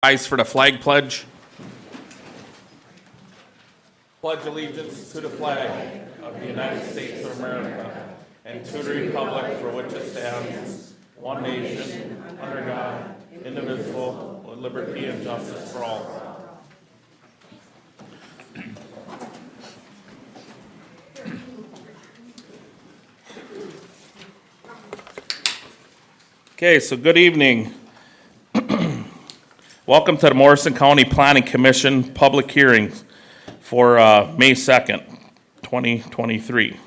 Rise for the flag pledge. Pledge allegiance to the flag of the United States of America and to the republic for which it stands, one nation, under God, indivisible, with liberty and justice for all. Okay, so good evening. Welcome to the Morrison County Planning Commission public hearing for May 2nd, 2023.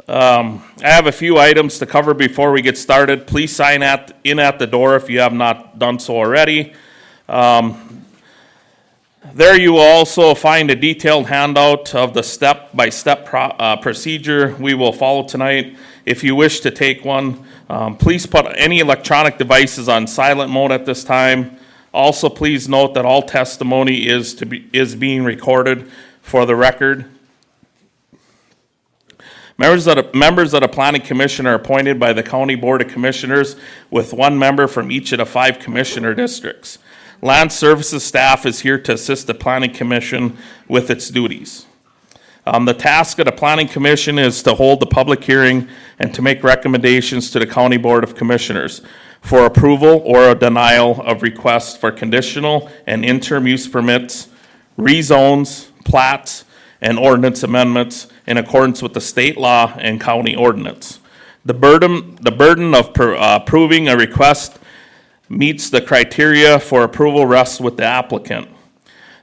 I have a few items to cover before we get started. Please sign in at the door if you have not done so already. There you will also find a detailed handout of the step-by-step procedure we will follow tonight. If you wish to take one, please put any electronic devices on silent mode at this time. Also, please note that all testimony is being recorded for the record. Members of the Planning Commission are appointed by the County Board of Commissioners with one member from each of the 5 commissioner districts. Land Services staff is here to assist the Planning Commission with its duties. The task of the Planning Commission is to hold the public hearing and to make recommendations to the County Board of Commissioners for approval or a denial of requests for conditional and interim use permits, rezones, plats, and ordinance amendments in accordance with the state law and county ordinance. The burden of approving a request meets the criteria for approval rests with the applicant.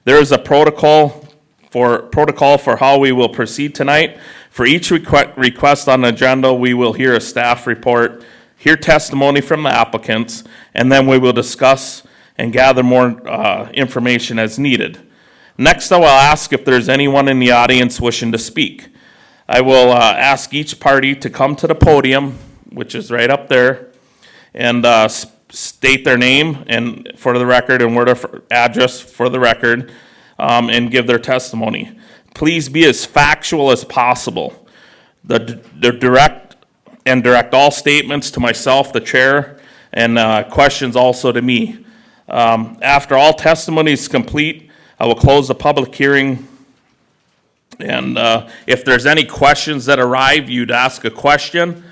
There is a protocol for how we will proceed tonight. For each request on the agenda, we will hear a staff report, hear testimony from the applicants, and then we will discuss and gather more information as needed. Next, I will ask if there's anyone in the audience wishing to speak. I will ask each party to come to the podium, which is right up there, and state their name and for the record and word of address for the record, and give their testimony. Please be as factual as possible. Direct all statements to myself, the chair, and questions also to me. After all testimony is complete, I will close the public hearing. And if there's any questions that arrive, you'd ask a question.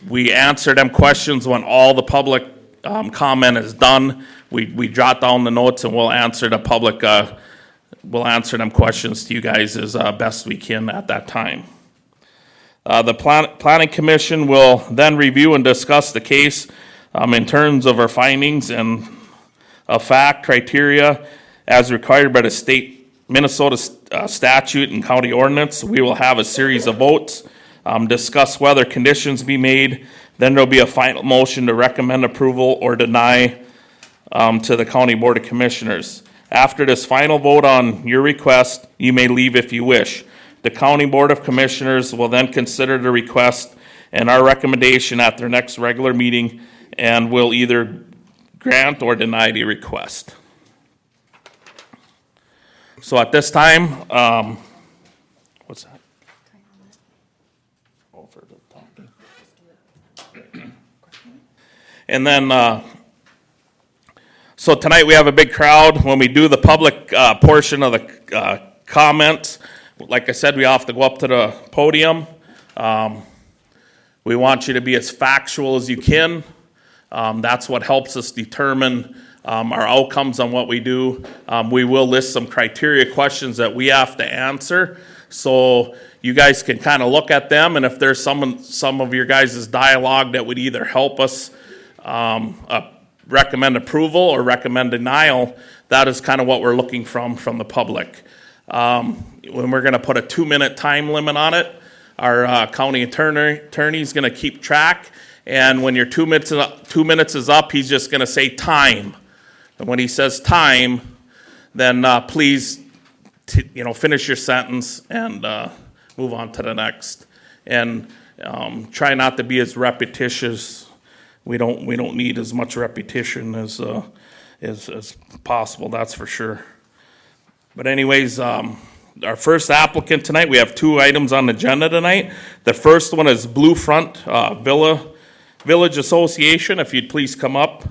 We answer them questions when all the public comment is done. We jot down the notes and we'll answer the public. We'll answer them questions to you guys as best we can at that time. The Planning Commission will then review and discuss the case in terms of our findings and fact criteria as required by the Minnesota statute and county ordinance. We will have a series of votes, discuss whether conditions be made. Then there'll be a final motion to recommend approval or deny to the County Board of Commissioners. After this final vote on your request, you may leave if you wish. The County Board of Commissioners will then consider the request and our recommendation at their next regular meeting and will either grant or deny the request. So at this time, what's that? Oh, for the talking. And then, so tonight we have a big crowd. When we do the public portion of the comments, like I said, we have to go up to the podium. We want you to be as factual as you can. That's what helps us determine our outcomes on what we do. We will list some criteria questions that we have to answer. So you guys can kind of look at them, and if there's some of your guys' dialogue that would either help us recommend approval or recommend denial, that is kind of what we're looking from the public. When we're going to put a 2-minute time limit on it, our county attorney is going to keep track, and when your 2 minutes is up, he's just going to say time. And when he says time, then please finish your sentence and move on to the next. And try not to be as repetitious. We don't need as much repetition as possible, that's for sure. But anyways, our first applicant tonight, we have 2 items on the agenda tonight. The first one is Blue Front Village Association. If you'd please come up.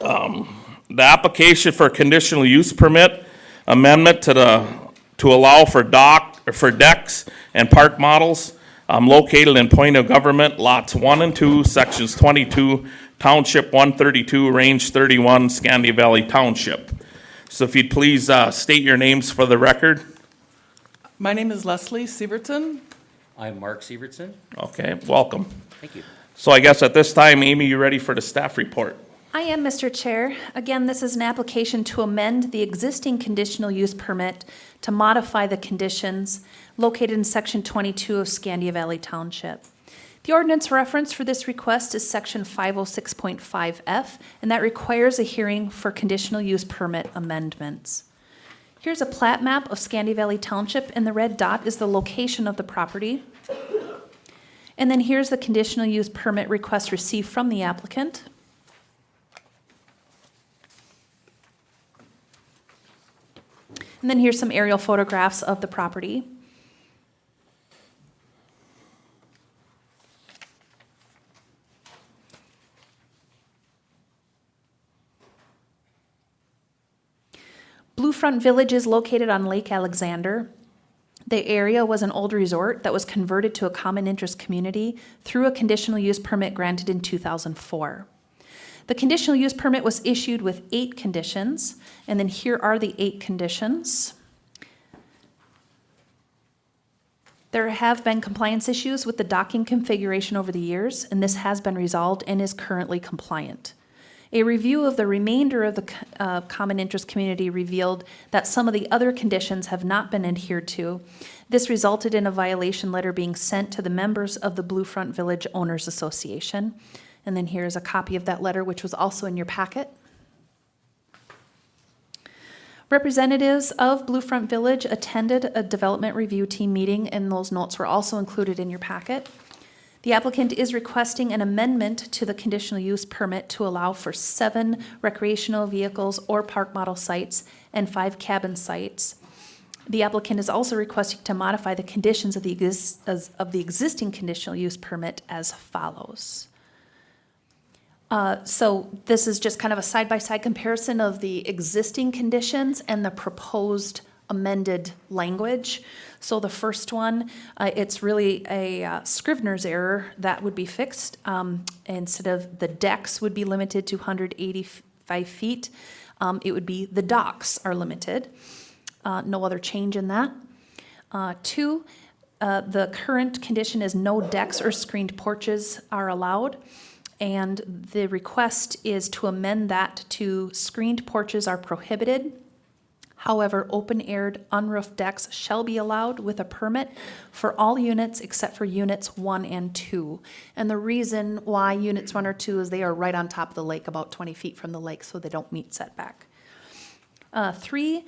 The application for conditional use permit amendment to allow for decks and park models located in point of government lots 1 and 2, sections 22, township 132, range 31, Scandia Valley Township. So if you'd please state your names for the record. My name is Leslie Sievertson. I'm Mark Sievertson. Okay, welcome. Thank you. So I guess at this time, Amy, you ready for the staff report? I am, Mr. Chair. Again, this is an application to amend the existing conditional use permit to modify the conditions located in Section 22 of Scandia Valley Township. The ordinance reference for this request is Section 506.5F, and that requires a hearing for conditional use permit amendments. Here's a plat map of Scandia Valley Township, and the red dot is the location of the property. And then here's the conditional use permit request received from the applicant. And then here's some aerial photographs of the property. Bluefront Village is located on Lake Alexander. The area was an old resort that was converted to a common interest community through a conditional use permit granted in 2004. The conditional use permit was issued with 8 conditions, and then here are the 8 conditions. There have been compliance issues with the docking configuration over the years, and this has been resolved and is currently compliant. A review of the remainder of the common interest community revealed that some of the other conditions have not been adhered to. This resulted in a violation letter being sent to the members of the Bluefront Village Owners Association. And then here's a copy of that letter, which was also in your packet. Representatives of Bluefront Village attended a development review team meeting, and those notes were also included in your packet. The applicant is requesting an amendment to the conditional use permit to allow for 7 recreational vehicles or park model sites and 5 cabin sites. The applicant is also requesting to modify the conditions of the existing conditional use permit as follows. So this is just kind of a side-by-side comparison of the existing conditions and the proposed amended language. So the first one, it's really a Scrivener's error that would be fixed. Instead of the decks would be limited to 185 feet, it would be the docks are limited. No other change in that. 2, the current condition is no decks or screened porches are allowed. And the request is to amend that to screened porches are prohibited. However, open-aired, unroofed decks shall be allowed with a permit for all units except for units 1 and 2. And the reason why units 1 or 2 is they are right on top of the lake, about 20 feet from the lake, so they don't meet setback. 3,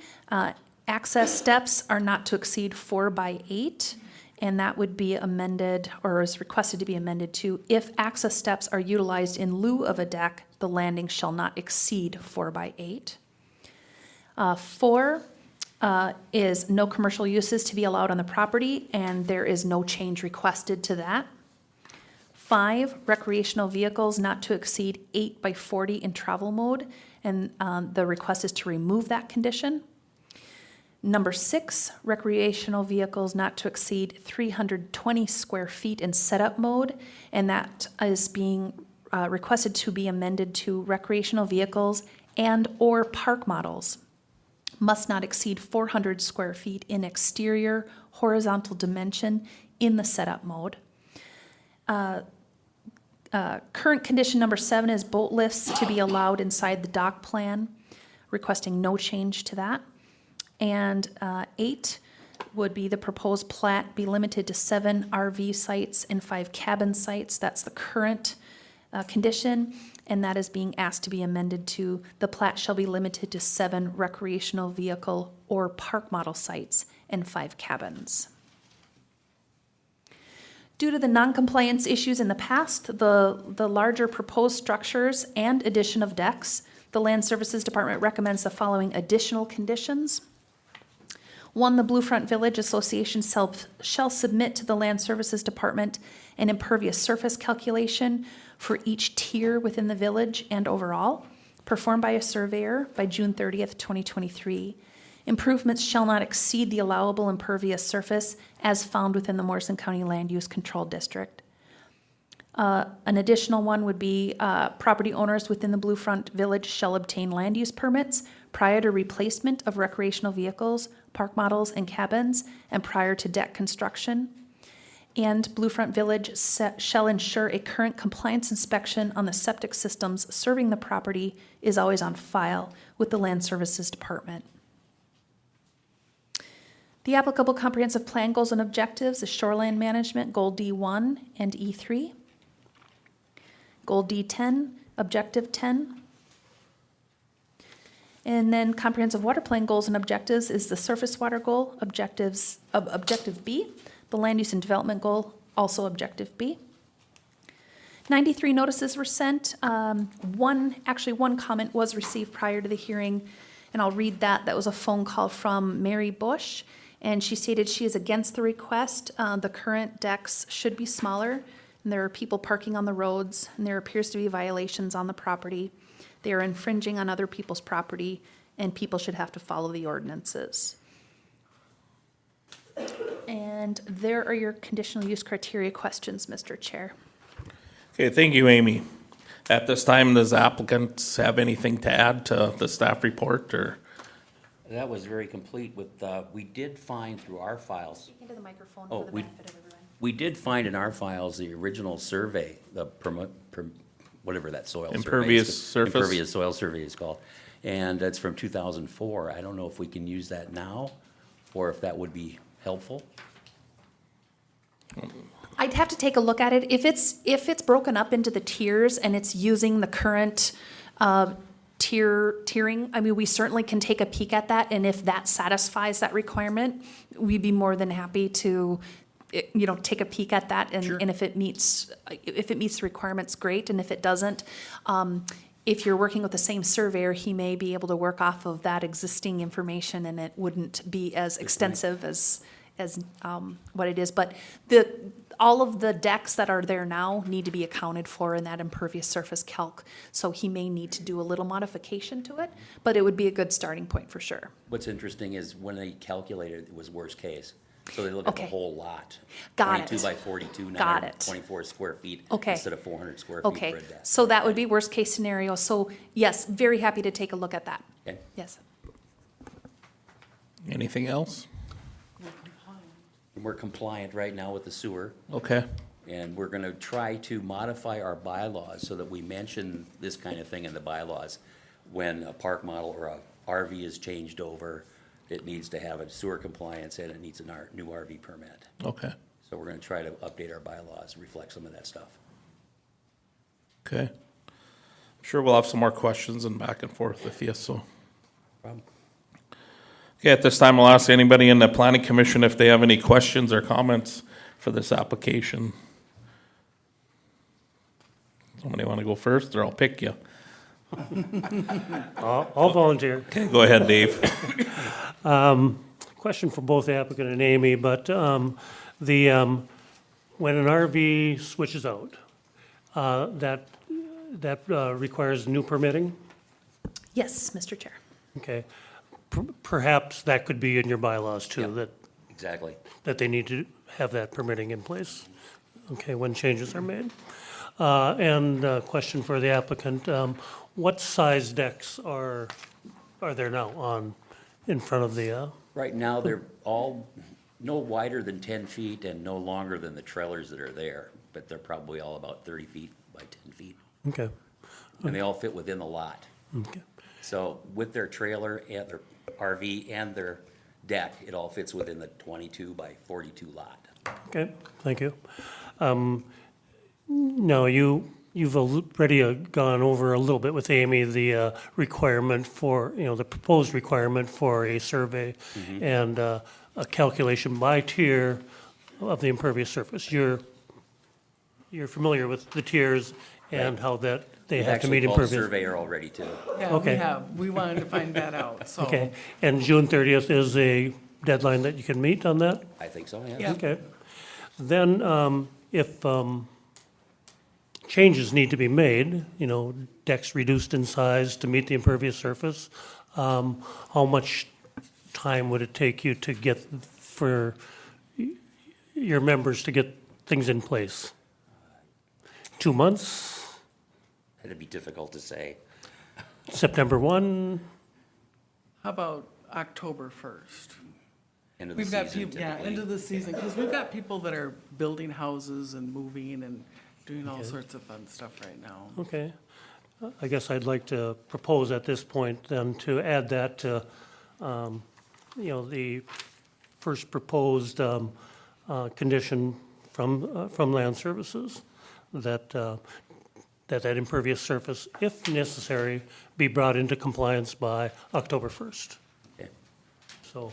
access steps are not to exceed 4 by 8. And that would be amended, or is requested to be amended to, if access steps are utilized in lieu of a deck, the landing shall not exceed 4 by 8. 4 is no commercial uses to be allowed on the property, and there is no change requested to that. 5, recreational vehicles not to exceed 8 by 40 in travel mode, and the request is to remove that condition. Number 6, recreational vehicles not to exceed 320 square feet in setup mode, and that is being requested to be amended to recreational vehicles and or park models must not exceed 400 square feet in exterior horizontal dimension in the setup mode. Current condition number 7 is boat lifts to be allowed inside the dock plan, requesting no change to that. And 8 would be the proposed plat be limited to 7 RV sites and 5 cabin sites. That's the current condition, and that is being asked to be amended to the plat shall be limited to 7 recreational vehicle or park model sites and 5 cabins. Due to the non-compliance issues in the past, the larger proposed structures and addition of decks, the Land Services Department recommends the following additional conditions. 1, the Bluefront Village Association shall submit to the Land Services Department an impervious surface calculation for each tier within the village and overall performed by a surveyor by June 30th, 2023. Improvements shall not exceed the allowable impervious surface as found within the Morrison County Land Use Control District. An additional one would be property owners within the Bluefront Village shall obtain land use permits prior to replacement of recreational vehicles, park models, and cabins, and prior to deck construction. And Bluefront Village shall ensure a current compliance inspection on the septic systems serving the property is always on file with the Land Services Department. The applicable comprehensive plan goals and objectives is shoreline management, goal D1 and E3. Goal D10, objective 10. And then comprehensive water plan goals and objectives is the surface water goal, objective B. The land use and development goal, also objective B. 93 notices were sent. One comment was received prior to the hearing, and I'll read that. That was a phone call from Mary Bush, and she stated she is against the request. The current decks should be smaller, and there are people parking on the roads, and there appears to be violations on the property. They are infringing on other people's property, and people should have to follow the ordinances. And there are your conditional use criteria questions, Mr. Chair. Okay, thank you, Amy. At this time, does applicants have anything to add to the staff report, or? That was very complete with, we did find through our files, Into the microphone Oh, for the we- benefit of everyone. we did find in our files the original survey, the whatever that soil survey is. Impervious surface? Impervious soil survey is called. And that's from 2004. I don't know if we can use that now, or if that would be helpful. I'd have to take a look at it. If it's broken up into the tiers and it's using the current tiering, I mean, we certainly can take a peek at that, and if that satisfies that requirement, we'd be more than happy to, take a peek at that, and, Sure. and if it meets the requirements, great, and if it doesn't, if you're working with the same surveyor, he may be able to work off of that existing information, and it wouldn't be as extensive as what it is. But all of the decks that are there now need to be accounted for in that impervious surface calc. So he may need to do a little modification to it, but it would be a good starting point for sure. What's interesting is when they calculated, it was worst case. So they look at the Okay. whole lot. Got it. 22 by 42, Got it. 924 square feet. Okay. Instead of 400 square feet Okay, for a deck. so that would be worst case scenario. So yes, very happy to take a look at that. Okay. Yes. Anything else? And we're compliant right now with the sewer. Okay, And we're gonna try to modify our bylaws so that we mention this kind of thing in the bylaws. When a park model or a RV is changed over, it needs to have a sewer compliance and it needs a new RV permit. okay, So we're gonna try to update our bylaws, and reflect some of that stuff. okay. I'm sure we'll have some more questions and back and forth with you, so. Problem? Okay, at this time, I'll ask anybody in the planning commission if they have any questions or comments for this application. Somebody want to go first, or I'll pick you? I'll volunteer. Okay, go ahead, Dave. Question for both the applicant and Amy, but when an RV switches out, that requires new permitting? Yes, Mr. Chair. Okay. Perhaps that could be in your bylaws too, Yeah. that, Exactly. that they need to have that permitting in place, okay, when changes are made. And a question for the applicant, what size decks are there now in front of the, Right now, they're all no wider than 10 feet and no longer than the trailers that are there, but they're probably all about 30 feet by 10 feet. okay, And they all fit within the lot. okay, So with their trailer and their RV and their deck, it all fits within the 22 by 42 lot. okay, thank you. Now, you've already gone over a little bit with Amy, the requirement for, the proposed requirement for a survey and a calculation by tier of the impervious surface. You're familiar with the tiers and how that they have to meet Actually called a impervious. surveyor already too. Yeah, we Okay. have. We wanted to find that out, so. Okay, and June 30th is a deadline that you can meet on that? I think so, yeah. Yeah. Okay. Then, if changes need to be made, decks reduced in size to meet the impervious surface. How much time would it take you to get, for your members to get things in place? 2 months? It'd be difficult to say. September 1? How about October 1st? End of the We've got season people, yeah, typically. into the season, because we've got people that are building houses and moving and doing all sorts of fun stuff right now. Okay. I guess I'd like to propose at this point then to add that to, the first proposed condition from Land Services, that impervious surface, if necessary, be brought into compliance by October 1st. Okay. So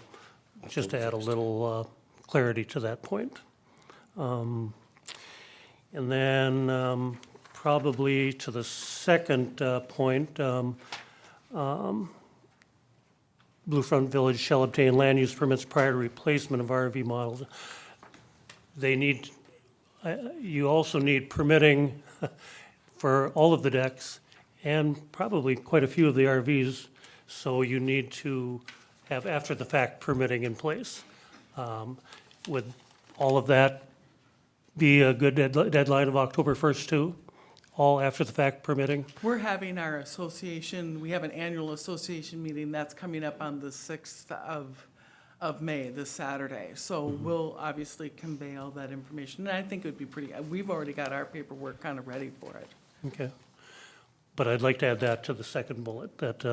just to add a little clarity to that point. And then probably to the second point, Bluefront Village shall obtain land use permits prior to replacement of RV models. They need, you also need permitting for all of the decks and probably quite a few of the RVs, so you need to have after-the-fact permitting in place. Would all of that be a good deadline of October 1st too? All after-the-fact permitting? We're having our association, we have an annual association meeting that's coming up on the 6th of May, this Saturday. So we'll obviously convey all that information. And I think it would be pretty, we've already got our paperwork kind of ready for it. Okay. But I'd like to add that to the second bullet, that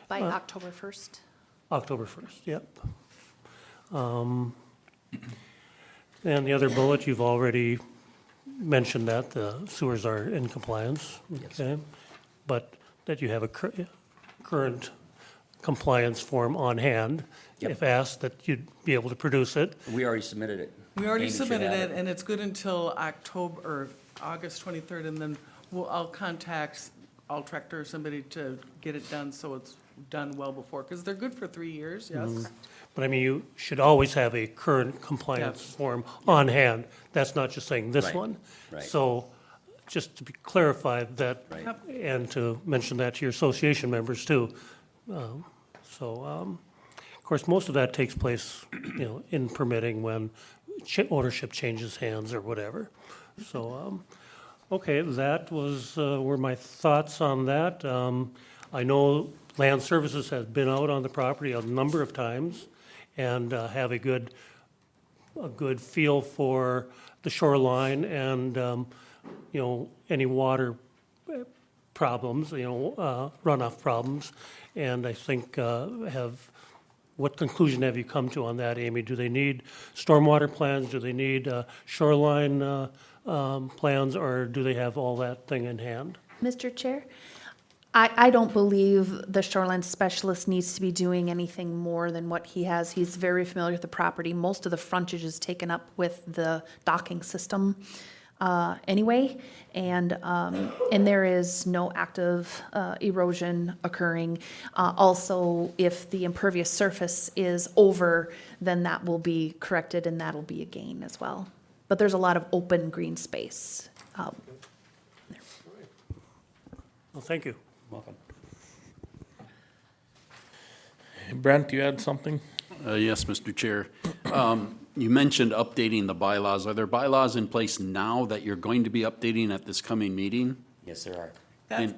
By October 1st? October 1st, yep. And the other bullet, you've already mentioned that the sewers are in compliance, okay? But that you have a current compliance form on hand. Yep. If asked, that you'd be able to produce it. We already submitted it. We already Amy should submitted have it, and it's good until October, or August 23rd, and then I'll contact Altractor or somebody to get it done, so it's done well before, because they're good for 3 years, yes? But I mean, you should always have a current compliance Yep. form on hand. That's not just saying this Right, one. right. So just to be clarified that, Right. Yep. and to mention that to your association members too. Of course, most of that takes place, in permitting when ownership changes hands or whatever. So, okay, that were my thoughts on that. I know Land Services has been out on the property a number of times and have a good feel for the shoreline and, any water problems, runoff problems. And I think what conclusion have you come to on that, Amy? Do they need stormwater plans? Do they need shoreline plans, or do they have all that thing in hand? Mr. Chair, I don't believe the shoreline specialist needs to be doing anything more than what he has. He's very familiar with the property. Most of the frontage is taken up with the docking system anyway, and there is no active erosion occurring. Also, if the impervious surface is over, then that will be corrected and that'll be a gain as well. But there's a lot of open green space. Well, thank you. Welcome. Brent, you had something? Yes, Mr. Chair. You mentioned updating the bylaws. Are there bylaws in place now that you're going to be updating at this coming meeting? Yes, there are. That's,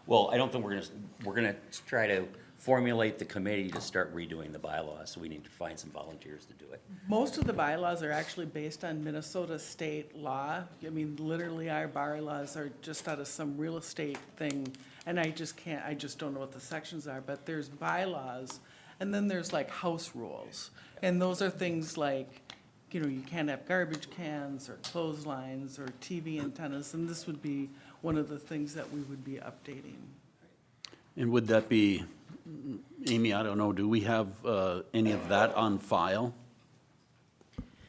Well, I don't think we're gonna try to formulate the committee to start redoing the bylaws, so we need to find some volunteers to do it. most of the bylaws are actually based on Minnesota state law. I mean, literally, our bylaws are just out of some real estate thing, and I just don't know what the sections are, but there's bylaws, and then there's like house rules. And those are things like, you can't have garbage cans or clotheslines or TV antennas, and this would be one of the things that we would be updating. And would that be, Amy, I don't know, do we have any of that on file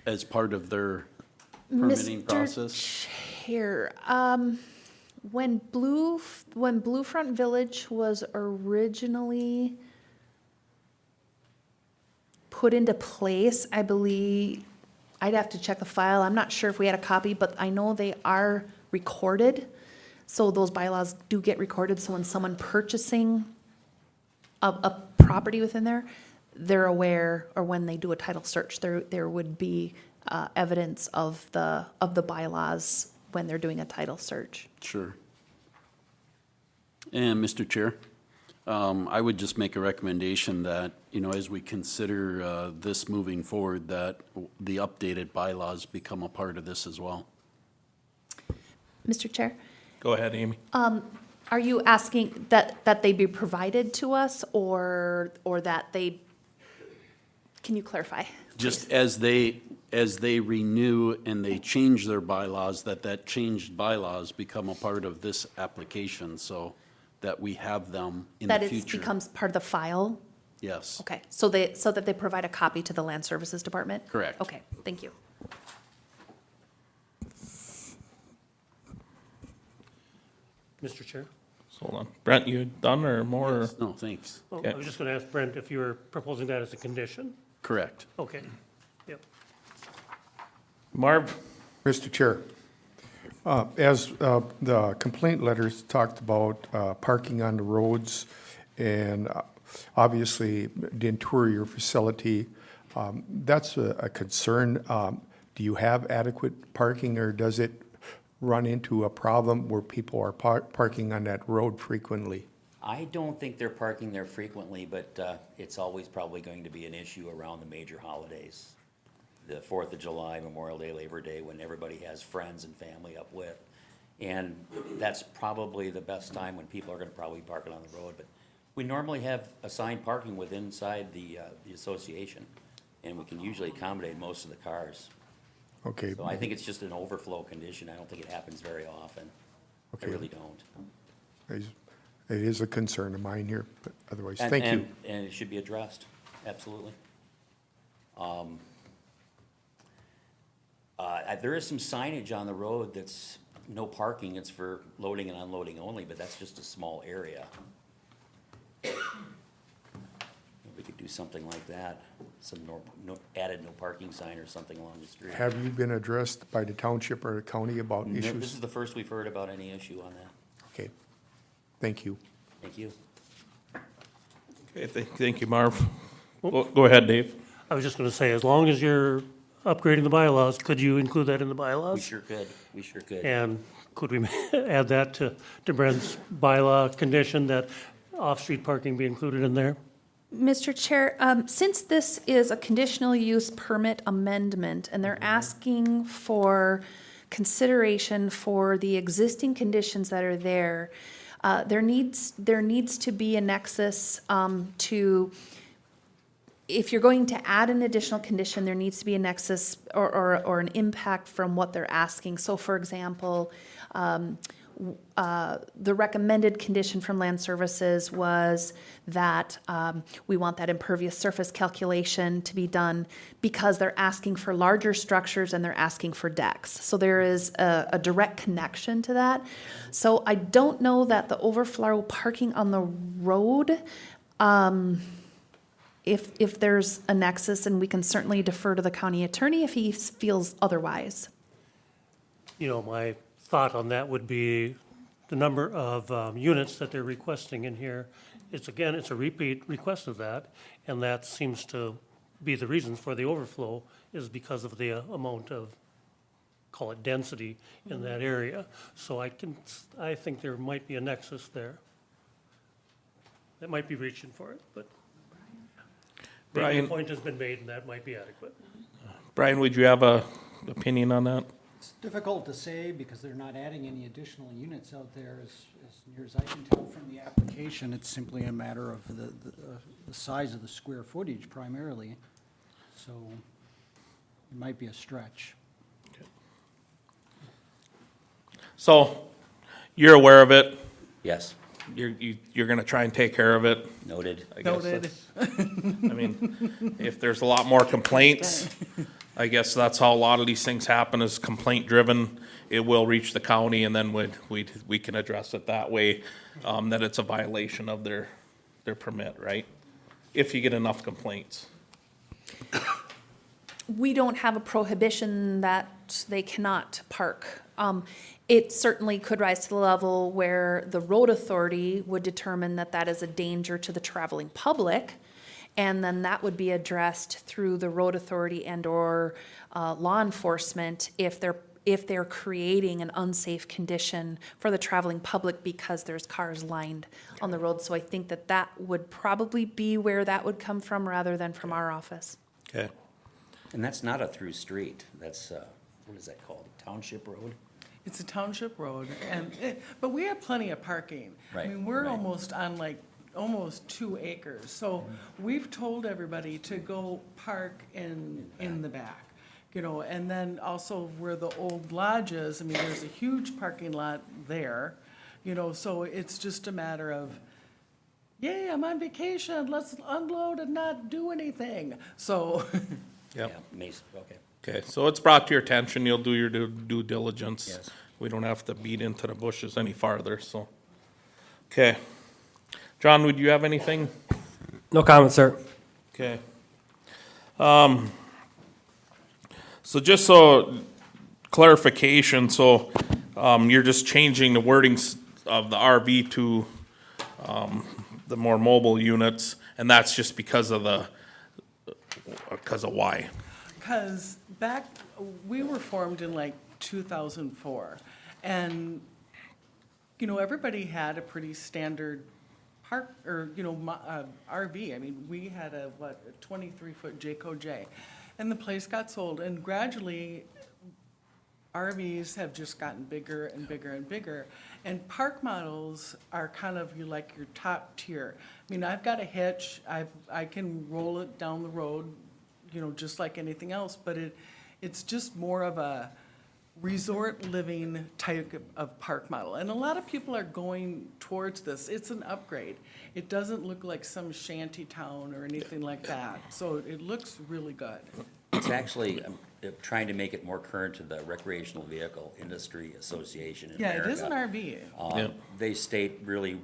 as part of their permitting process? Mr. Chair, when Bluefront Village was originally put into place, I believe I'd have to check the file. I'm not sure if we had a copy, but I know they are recorded. So those bylaws do get recorded, so when someone purchasing a property within there, they're aware, or when they do a title search, there would be evidence of the bylaws when they're doing a title search. Sure. And Mr. Chair, I would just make a recommendation that, as we consider this moving forward, that the updated bylaws become a part of this as well. Mr. Chair, Go ahead, Amy. are you asking that they be provided to us, or that they, can you clarify? Just as they renew and they change their bylaws, that changed bylaws become a part of this application, so that we have them in the That it future. becomes part of the file? Yes. Okay, so that they provide a copy to the Land Services Department? Correct. Okay, thank you. Mr. Chair? Hold on. Brent, you done or more? or- No, thanks. Oh, Okay. I was just going to ask Brent if you were proposing that as a condition? Correct. Okay, yep. Marv? Mr. Chair, as the complaint letters talked about parking on the roads and obviously the interior facility, that's a concern. Do you have adequate parking, or does it run into a problem where people are parking on that road frequently? I don't think they're parking there frequently, but it's always probably going to be an issue around the major holidays. The 4th of July, Memorial Day, Labor Day, when everybody has friends and family up with. And that's probably the best time when people are gonna probably park it on the road. But we normally have assigned parking within inside the association, and we can usually accommodate most of the cars. Okay, So I think it's just an overflow condition. I don't think it happens very often. I Okay. really don't. it is a concern of mine here, but otherwise, And- thank you. And it should be addressed, absolutely. There is some signage on the road that's no parking, it's for loading and unloading only, but that's just a small area. We could do something like that, some added no parking sign or something along the street. Have you been addressed by the township or the county about No, This issues? is the first we've heard about any issue on that. Okay, thank you. Thank you. Okay, thank you, Marv. Go ahead, Dave. I was just going to say, as long as you're upgrading the bylaws, could you include that in the We bylaws? sure could, we sure could. And could we add that to Brent's bylaw condition that off-street parking be included in there? Mr. Chair, since this is a conditional use permit amendment, and they're asking for consideration for the existing conditions that are there, there needs to be a nexus to, if you're going to add an additional condition, there needs to be a nexus or an impact from what they're asking. So for example, the recommended condition from Land Services was that we want that impervious surface calculation to be done because they're asking for larger structures and they're asking for decks. So there is a direct connection to that. So I don't know that the overflow parking on the road, if there's a nexus, and we can certainly defer to the county attorney if he feels otherwise. My thought on that would be the number of units that they're requesting in here. It's a repeat request of that, and that seems to be the reason for the overflow, is because of the amount of, call it density, in that area. So I think there might be a nexus there. That might be reaching for it, but maybe Brian? a point has been made and that might be adequate. Brian, would you have a opinion on that? It's difficult to say because they're not adding any additional units out there as near as I can tell from the application. It's simply a matter of the size of the square footage primarily. So it might be a stretch. So, you're aware of it, Yes, you're gonna try and take care of it? noted. I guess Noted. that's- I mean, if there's a lot more complaints, I guess that's how a lot of these things happen, is complaint driven. It will reach the county, and then we can address it that way, that it's a violation of their permit, right? If you get enough complaints. we don't have a prohibition that they cannot park. It certainly could rise to the level where the road authority would determine that that is a danger to the traveling public, and then that would be addressed through the road authority and/or law enforcement if they're creating an unsafe condition for the traveling public because there's cars lined on the road. So I think that that would probably be where that would come from rather than from our office. Okay. And that's not a through street, that's, what is that called, Township Road? It's a township road, but we have plenty of parking. I Right, mean, we're right. almost on like, almost 2 acres. So we've told everybody to go park in the back, you know, and then also where the old lodge is, I mean, there's a huge parking lot there, you know, so it's just a matter of, yay, I'm on vacation, let's unload and not do anything. So, Yep. Yeah, Mason, okay. Okay, so it's brought to your attention, you'll do your due diligence. Yes. We don't have to beat into the bushes any farther, so. Okay. John, would you have anything? No comment, sir. Okay. So just so clarification, so, you're just changing the wordings of the RV to, the more mobile units, and that's just because of why? because back, we were formed in like 2004, and, you know, everybody had a pretty standard park, or, you know, RV. I mean, we had a 23-foot Jayco-J, and the place got sold, and gradually, RVs have just gotten bigger and bigger and bigger, and park models are kind of your top tier. I mean, I've got a hitch, I can roll it down the road, you know, just like anything else, but it's just more of a resort living type of park model. And a lot of people are going towards this. It's an upgrade. It doesn't look like some shanty town or anything like that, so it looks really good. It's actually, trying to make it more current to the Recreational Vehicle Industry Association in Yeah, America. it is an RV. Yep. They state really,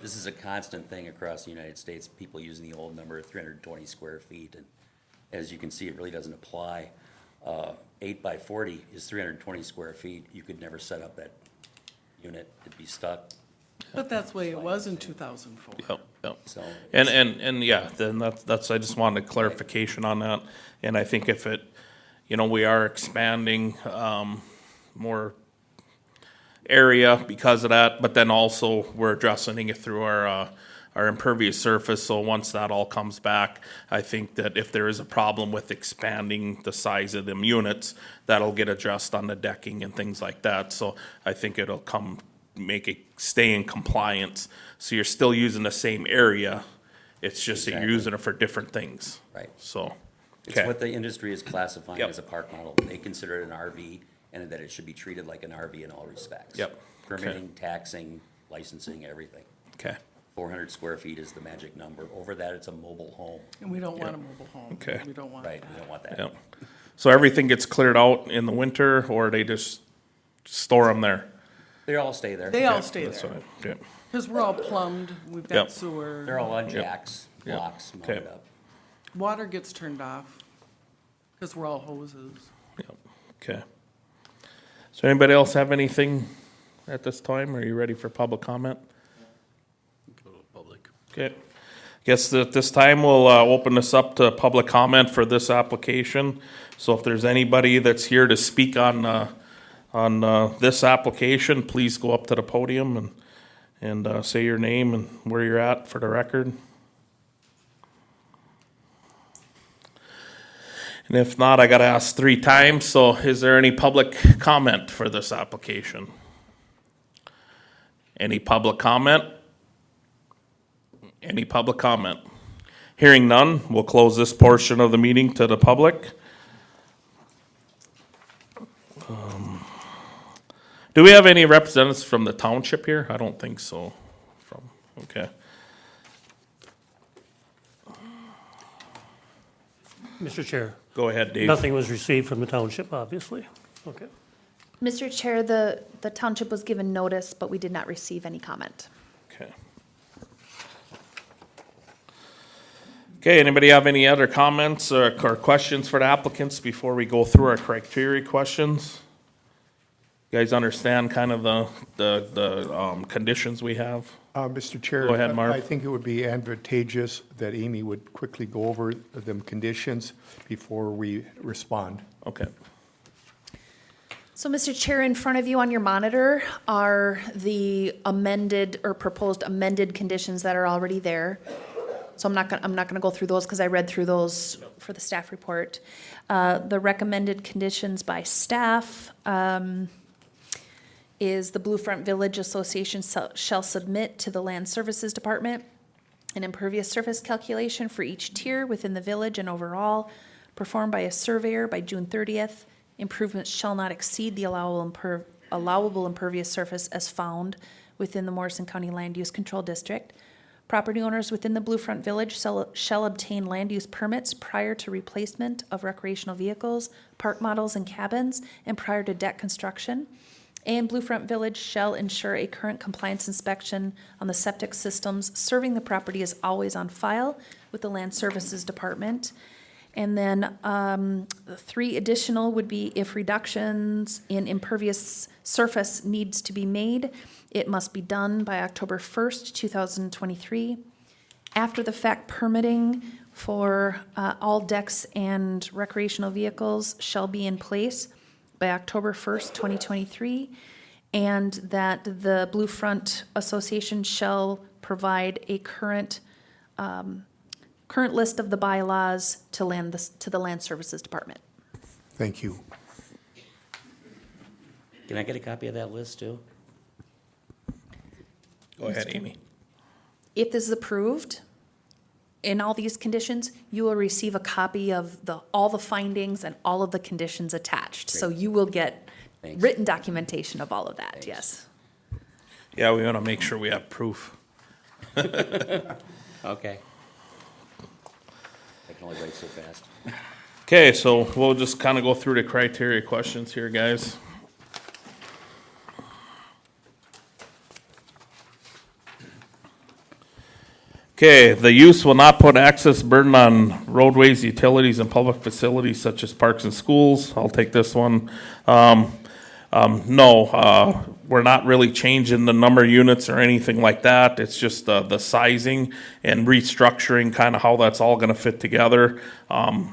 this is a constant thing across the United States, people using the old number of 320 square feet, and as you can see, it really doesn't apply. 8 by 40 is 320 square feet, you could never set up that unit, it'd be stuck, But that's the way it was in 2004. Yep, yep. so. And yeah, then that's, I just wanted clarification on that. And I think if it, you know, we are expanding, more area because of that, but then also we're addressing it through our impervious surface, so once that all comes back, I think that if there is a problem with expanding the size of them units, that'll get addressed on the decking and things like that, so I think it'll make it stay in compliance, so you're still using the same area, it's just that you're Exactly. using it for different things. Right. So, It's okay, what the industry is classifying Yep. as a park model. They consider it an RV, and that it should be treated like an RV in all respects. Yep. Okay. Permitting, taxing, licensing, everything. okay, 400 square feet is the magic number. Over that, it's a mobile home. And we don't want a mobile home. Okay. We don't want Right, that. we don't want that. yep. So everything gets cleared out in the winter, or they just store them there? They all stay there. They all stay That's there, what yeah. because we're all plumbed, we've Yep. got sewer. They're all on jacks, Yep. blocks, Okay. mounted up. Water gets turned off, because we're all hoses. Yep, okay. So anybody else have anything at this time? Are you ready for public comment? Go to public. Okay. Guess at this time, we'll open this up to public comment for this application. So if there's anybody that's here to speak on this application, please go up to the podium and say your name and where you're at for the record. And if not, I gotta ask 3 times, so is there any public comment for this application? Any public comment? Any public comment? Hearing none, we'll close this portion of the meeting to the public. Do we have any representatives from the township here? I don't think so. Okay. Mr. Chair, Go ahead, Dave. nothing was received from the township, obviously. Okay. Mr. Chair, the township was given notice, but we did not receive any comment. Okay. Okay, anybody have any other comments or questions for the applicants before we go through our criteria questions? You guys understand kind of the conditions we have? Mr. Chair. Go ahead, Marv. I think it would be advantageous that Amy would quickly go over them conditions before we respond. Okay. So, Mr. Chair, in front of you on your monitor are the amended or proposed amended conditions that are already there. So I'm not gonna go through those because I read through those for the staff report. The recommended conditions by staff, is the Blue Front Village Association shall submit to the Land Services Department an impervious surface calculation for each tier within the village and overall, performed by a surveyor by June 30th. Improvements shall not exceed the allowable impervious surface as found within the Morrison County Land Use Control District. Property owners within the Blue Front Village shall obtain land use permits prior to replacement of recreational vehicles, park models, and cabins, and prior to deck construction. And Blue Front Village shall ensure a current compliance inspection on the septic systems serving the property is always on file with the Land Services Department. And then the 3 additional would be if reductions in impervious surface needs to be made, it must be done by October 1st, 2023. After the fact permitting for all decks and recreational vehicles shall be in place by October 1st, 2023, and that the Blue Front Association shall provide a current list of the bylaws to the Land Services Department. Thank you. Can I get a copy of that list too? Go ahead, Amy. If this is approved, in all these conditions, you will receive a copy of all the findings and all of the conditions attached. So Great. you will get Thanks. written documentation of all of that, Thanks. yes. Yeah, we want to make sure we have proof. Okay. I can only write so fast. Okay, so we'll just kind of go through the criteria questions here, guys. Okay, the use will not put excess burden on roadways, utilities, and public facilities such as parks and schools. I'll take this one. No, we're not really changing the number of units or anything like that. It's just the sizing and restructuring, kind of how that's all gonna fit together,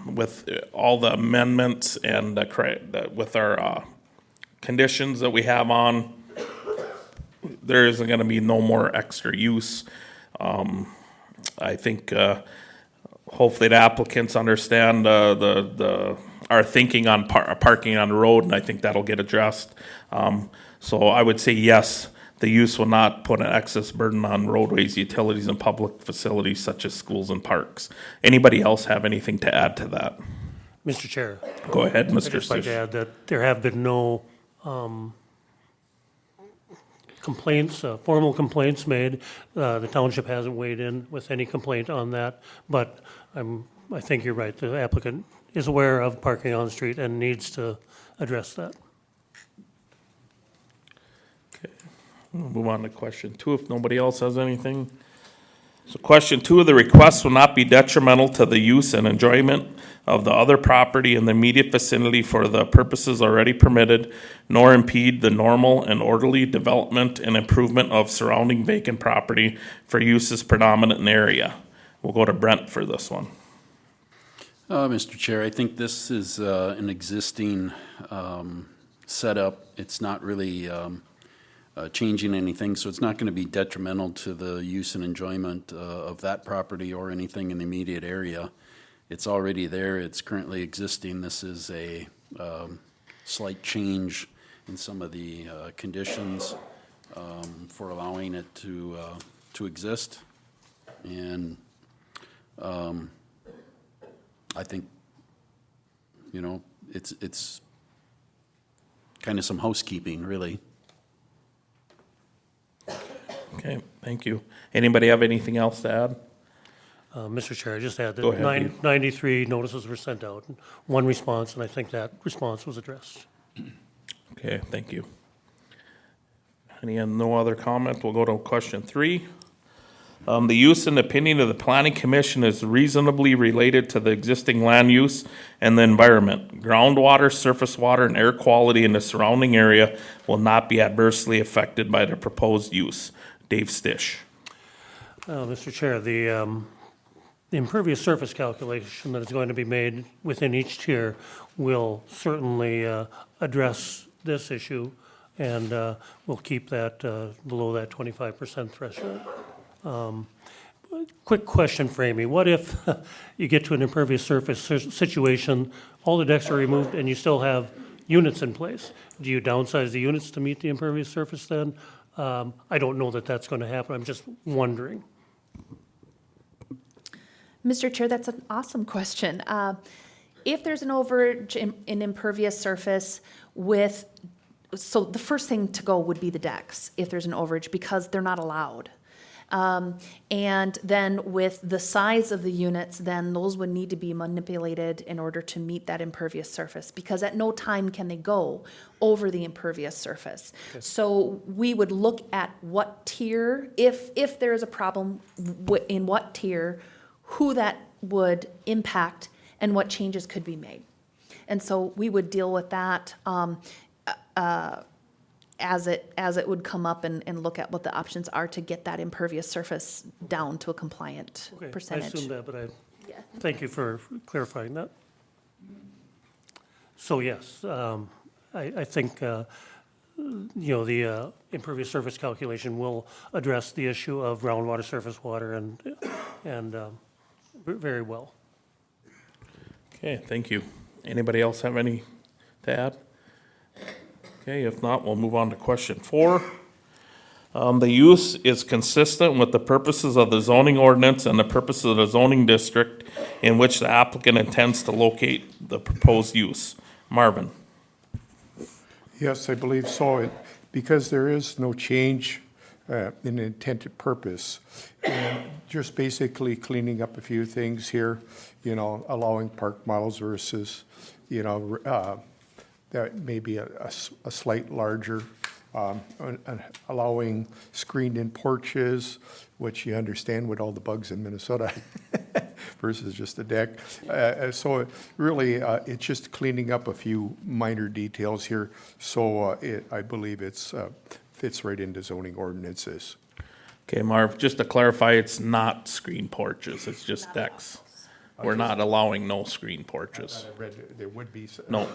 with all the amendments and with our, conditions that we have on. There isn't gonna be no more extra use. I think, hopefully the applicants understand, our thinking on parking on the road, and I think that'll get addressed. So I would say yes, the use will not put an excess burden on roadways, utilities, and public facilities such as schools and parks. Anybody else have anything to add to that? Mr. Chair, Go ahead, I'd Mr. just like to Stish. add that there have been no complaints, formal complaints made. The township hasn't weighed in with any complaint on that, but I think you're right. The applicant is aware of parking on the street and needs to address that. We'll move on to question 2 if nobody else has anything. So question 2, the request will not be detrimental to the use and enjoyment of the other property in the immediate vicinity for the purposes already permitted, nor impede the normal and orderly development and improvement of surrounding vacant property for uses predominant in the area. We'll go to Brent for this one. Mr. Chair, I think this is an existing setup. It's not really changing anything, so it's not going to be detrimental to the use and enjoyment of that property or anything in the immediate area. It's already there. It's currently existing. This is a slight change in some of the conditions for allowing it to exist. And I think, you know, it's kind of some housekeeping, really. Okay, thank you. Anybody have anything else to add? Mr. Chair, I just add Go that ahead, Pete. 93 notices were sent out, and 1 response, and I think that response was addressed. Okay, thank you. No other comment? We'll go to question 3. The use and opinion of the planning commission is reasonably related to the existing land use and the environment. Groundwater, surface water, and air quality in the surrounding area will not be adversely affected by the proposed use. Dave Stish. Mr. Chair, the impervious surface calculation that is going to be made within each tier will certainly address this issue, and we'll keep that below that 25% threshold. Quick question for Amy. What if you get to an impervious surface situation, all the decks are removed, and you still have units in place? Do you downsize the units to meet the impervious surface then? I don't know that that's going to happen. I'm just wondering. Mr. Chair, that's an awesome question. If there's an overage in impervious surface so the first thing to go would be the decks, if there's an overage, because they're not allowed. And then with the size of the units, then those would need to be manipulated in order to meet that impervious surface, because at no time can they go over the impervious surface. So we would look at what tier, if there is a problem, in what tier, who that would impact, and what changes could be made. And so we would deal with that as it would come up and look at what the options are to get that impervious surface down to a compliant Okay, percentage. I assumed that, but Yeah. thank you for clarifying that. So yes, I think, the impervious surface calculation will address the issue of groundwater, surface water, and very well. Okay, thank you. Anybody else have any to add? Okay, if not, we'll move on to question 4. The use is consistent with the purposes of the zoning ordinance and the purposes of the zoning district in which the applicant intends to locate the proposed use. Marvin? Yes, I believe so, because there is no change in intended purpose. And just basically cleaning up a few things here, allowing park models versus, that may be a slight larger, allowing screened-in porches, which you understand with all the bugs in Minnesota, versus just a deck. So really, it's just cleaning up a few minor details here. So I believe it's fits right into zoning ordinances. Okay, Marv, just to clarify, it's not screen porches, it's just decks. We're not allowing no screen porches. I read there would be. No.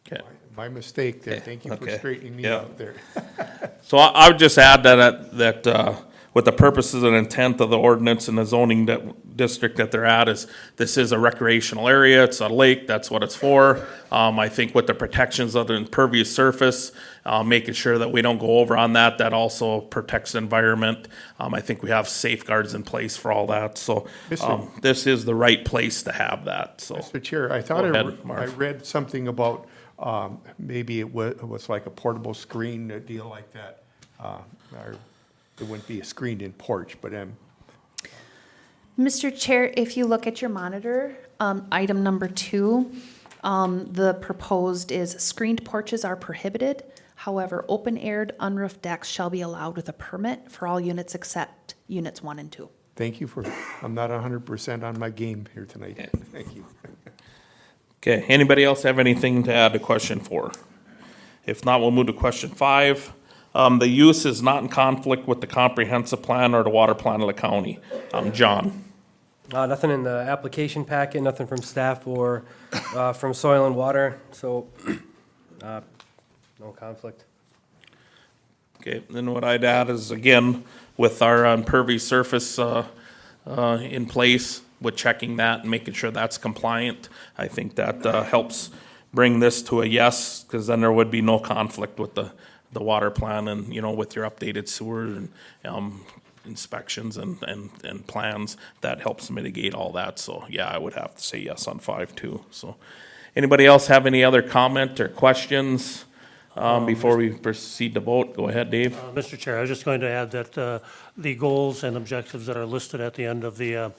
Okay. My mistake there. Thank you for Okay. straightening me Yeah. out there. So I would just add that with the purposes and intent of the ordinance and the zoning district that they're at is, this is a recreational area, it's a lake, that's what it's for. I think with the protections of the impervious surface, making sure that we don't go over on that also protects the environment. I think we have safeguards in place for all that, so this is the right place to have that, so. Mr. Chair, I thought Go I ahead, Marv. read something about maybe it was like a portable screen, a deal like that. Or it wouldn't be a screened-in porch, but Mr. Chair, if you look at your monitor, item number 2, the proposed is screened porches are prohibited. However, open-aired, unroofed decks shall be allowed with a permit for all units except units 1 and 2. thank you I'm not 100% on my game here tonight. Thank you. Okay, anybody else have anything to add to question 4? If not, we'll move to question 5. The use is not in conflict with the comprehensive plan or the water plan of the county. John? Nothing in the application packet, nothing from staff or from soil and water, so no conflict. Okay, then what I'd add is, again, with our impervious surface in place, with checking that and making sure that's compliant, I think that helps bring this to a yes, because then there would be no conflict with the water plan and, with your updated sewer and inspections and plans. That helps mitigate all that. So, yeah, I would have to say yes on 5 too. So, anybody else have any other comment or questions before we proceed to vote? Go ahead, Dave. Mr. Chair, I was just going to add that the goals and objectives that are listed at the end of the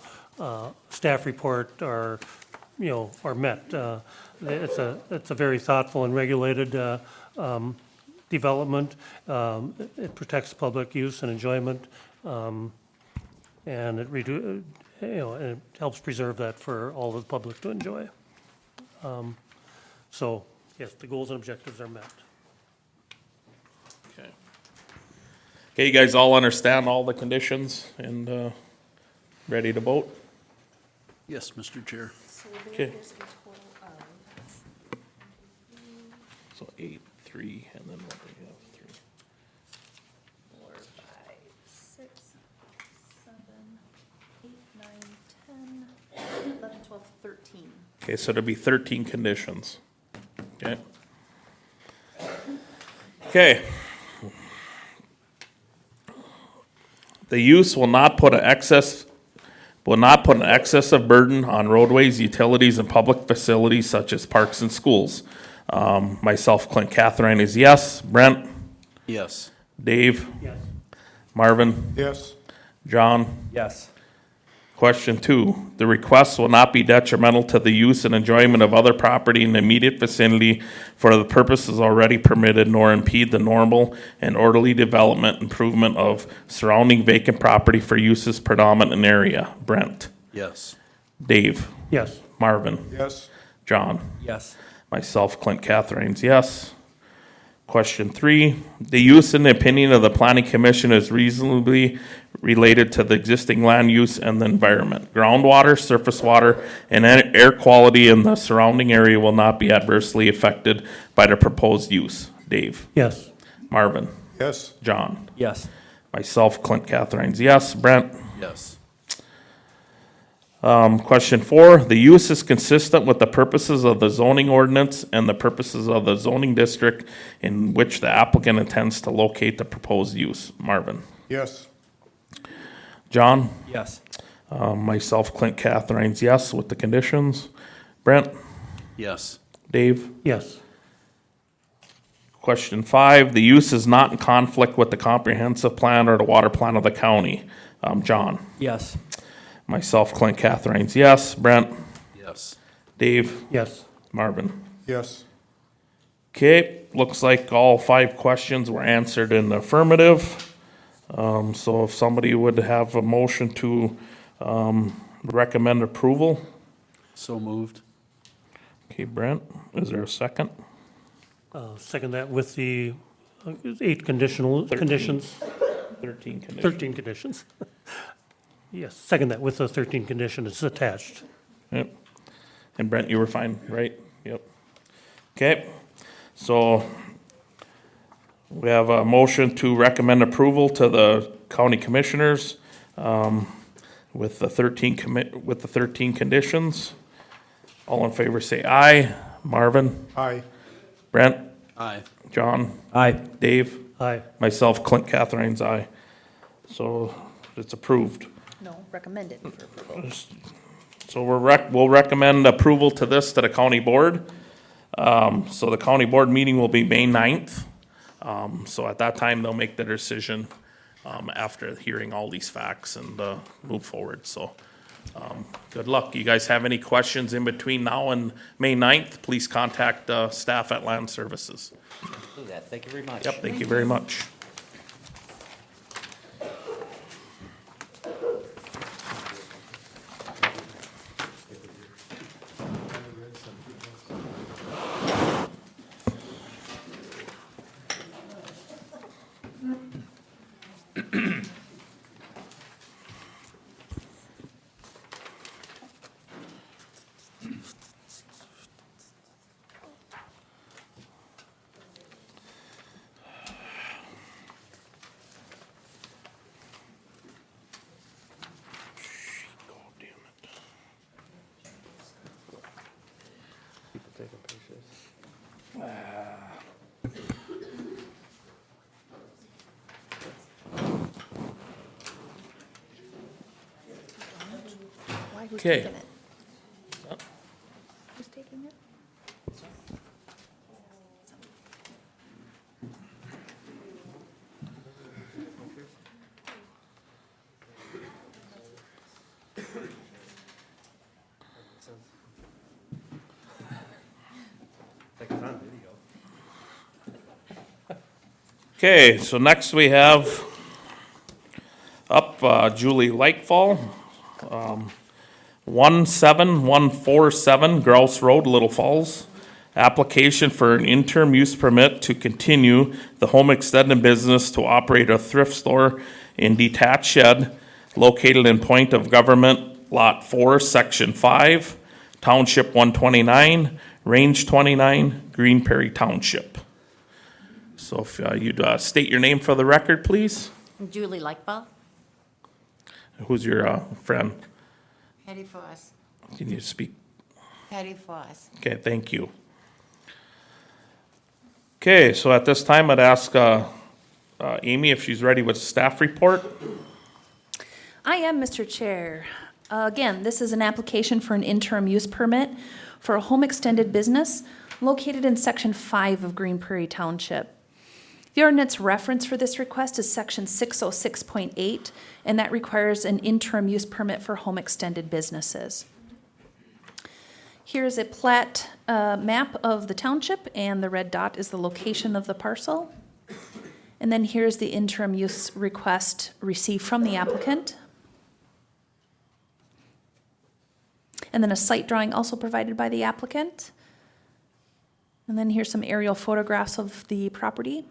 staff report are met. It's a very thoughtful and regulated development. It protects public use and enjoyment. And it and it helps preserve that for all of the public to enjoy. So, yes, the goals and objectives are met. Okay. Okay, you guys all understand all the conditions and ready to vote? Yes, Mr. Chair. So Okay. there is a total of, So 8, 3, and then what do we have? 3. 4, 5, 6, 7, 8, 9, 10, 11, 12, 13. Okay, so there'll be 13 conditions. Okay. Okay. The use will not put an excessive burden on roadways, utilities, and public facilities such as parks and schools. Myself, Clint Catherine is yes. Brent? Yes. Dave? Yes. Marvin? Yes. John? Yes. Question 2, the request will not be detrimental to the use and enjoyment of other property in the immediate vicinity for the purposes already permitted, nor impede the normal and orderly development improvement of surrounding vacant property for uses predominant in area. Brent? Yes. Dave? Yes. Marvin? Yes. John? Yes. Myself, Clint Catherine's yes. Question 3, the use in the opinion of the planning commission is reasonably related to the existing land use and the environment. Groundwater, surface water, and air quality in the surrounding area will not be adversely affected by the proposed use. Dave? Yes. Marvin? Yes. John? Yes. Myself, Clint Catherine's yes. Brent? Yes. Question 4, the use is consistent with the purposes of the zoning ordinance and the purposes of the zoning district in which the applicant intends to locate the proposed use. Marvin? Yes. John? Yes. Myself, Clint Catherine's yes with the conditions. Brent? Yes. Dave? Yes. Question 5, the use is not in conflict with the comprehensive plan or the water plan of the county. John? Yes. Myself, Clint Catherine's yes. Brent? Yes. Dave? Yes. Marvin? Yes. Okay, looks like all 5 questions were answered in the affirmative. So if somebody would have a motion to recommend approval. So moved. Okay, Brent, is there a second? Second that with the 8 conditional, 13. conditions, 13 conditions. 13 conditions. Yes, second that with the 13 conditions attached. Yep. And Brent, you were fine, right? Yep. Okay, so we have a motion to recommend approval to the county commissioners with the 13 conditions. All in favor say aye. Marvin? Aye. Brent? Aye. John? Aye. Dave? Aye. Myself, Clint Catherine's aye. So it's approved. No, recommended for approval. So we'll recommend approval to this to the county board. So the county board meeting will be May 9th. So at that time, they'll make the decision after hearing all these facts and move forward. So good luck. You guys have any questions in between now and May 9th, please contact staff at Land Services. Do that. Thank you very much. Yep, thank you very much. Why, who's Okay. taking it? Who's taking it? Okay, so next we have up up Julie Lakefall, 17147 Grouse Road, Little Falls. Application for an interim use permit to continue the home extended business to operate a thrift store in detached shed located in point of government, Lot 4, Section 5, Township 129, Range 29, Green Prairie Township. So if you'd state your name for the record, please. Julie Likeball, Who's your friend? Patty Foss, Can you speak? Patty Foss. Okay, thank you. Okay, so at this time, I'd ask Amy if she's ready with staff report. I am, Mr. Chair. Again, this is an application for an interim use permit for a home extended business located in Section 5 of Green Prairie Township. The ordinance reference for this request is Section 606.8, and that requires an interim use permit for home extended businesses. Here's a plat map of the township, and the red dot is the location of the parcel. And then here's the interim use request received from the applicant. And then a site drawing also provided by the applicant. And then here's some aerial photographs of the property.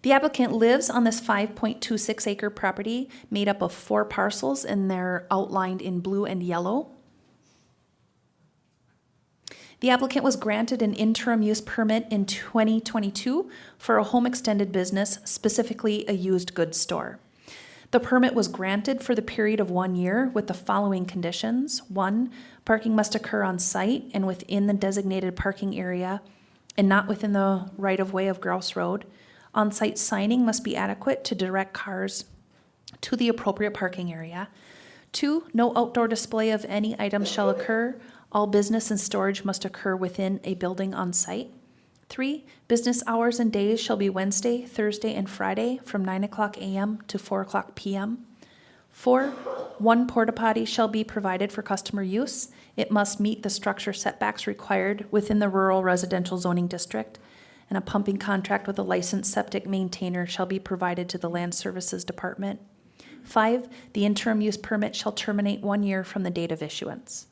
The applicant lives on this 5.26 acre property made up of 4 parcels, and they're outlined in blue and yellow. The applicant was granted an interim use permit in 2022 for a home extended business, specifically a used goods store. The permit was granted for the period of 1 year with the following conditions. 1, parking must occur on site and within the designated parking area and not within the right-of-way of Grouse Road. On-site signing must be adequate to direct cars to the appropriate parking area. 2, no outdoor display of any items shall occur. All business and storage must occur within a building on site. 3, business hours and days shall be Wednesday, Thursday, and Friday from 9 o'clock a.m. to 4 o'clock p.m. 4, 1 porta potty shall be provided for customer use. It must meet the structure setbacks required within the rural residential zoning district, and a pumping contract with a licensed septic maintainer shall be provided to the Land Services Department. 5, the interim use permit shall terminate 1 year from the date of issuance.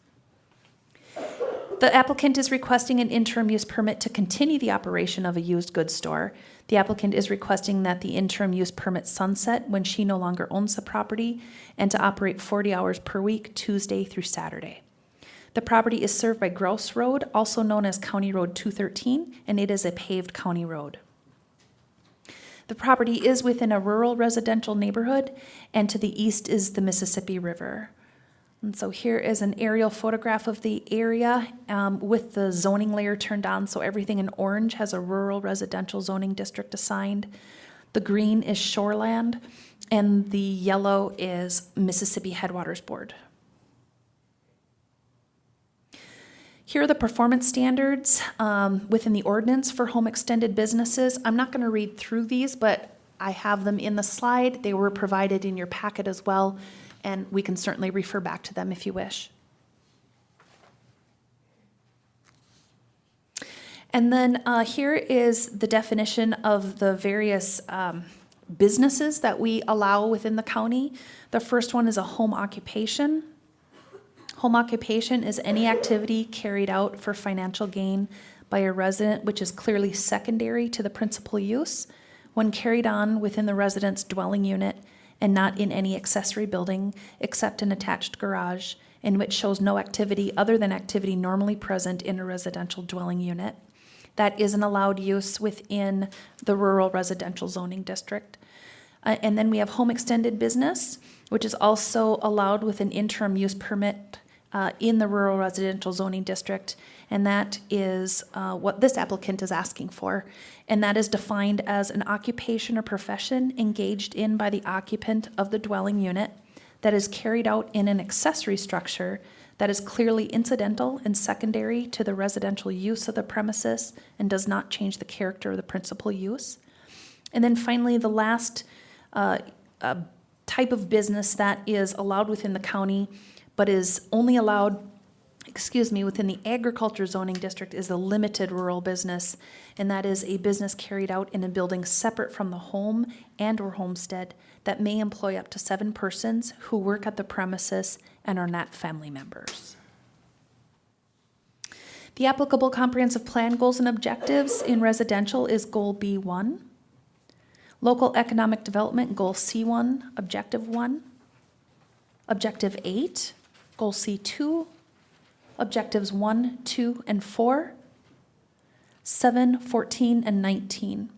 The applicant is requesting an interim use permit to continue the operation of a used goods store. The applicant is requesting that the interim use permit sunset when she no longer owns the property and to operate 40 hours per week, Tuesday through Saturday. The property is served by Grouse Road, also known as County Road 213, and it is a paved county road. The property is within a rural residential neighborhood, and to the east is the Mississippi River. And so here is an aerial photograph of the area with the zoning layer turned on, so everything in orange has a rural residential zoning district assigned. The green is shoreland, and the yellow is Mississippi Headwaters Board. Here are the performance standards within the ordinance for home extended businesses. I'm not going to read through these, but I have them in the slide. They were provided in your packet as well, and we can certainly refer back to them if you wish. And then here is the definition of the various businesses that we allow within the county. The first one is a home occupation. Home occupation is any activity carried out for financial gain by a resident which is clearly secondary to the principal use when carried on within the resident's dwelling unit and not in any accessory building except an attached garage in which shows no activity other than activity normally present in a residential dwelling unit. That is an allowed use within the rural residential zoning district. And then we have home extended business, which is also allowed with an interim use permit in the rural residential zoning district, and that is what this applicant is asking for. And that is defined as an occupation or profession engaged in by the occupant of the dwelling unit that is carried out in an accessory structure that is clearly incidental and secondary to the residential use of the premises and does not change the character of the principal use. And then finally, the last type of business that is allowed within the county but is only allowed within the agriculture zoning district is a limited rural business, and that is a business carried out in a building separate from the home and/or homestead that may employ up to 7 persons who work at the premises and are not family members. The applicable comprehensive plan goals and objectives in residential is Goal B1. Local economic development, Goal C1, Objective 1. Objective 8, Goal C2. Objectives 1, 2, and 4. 7, 14, and 19.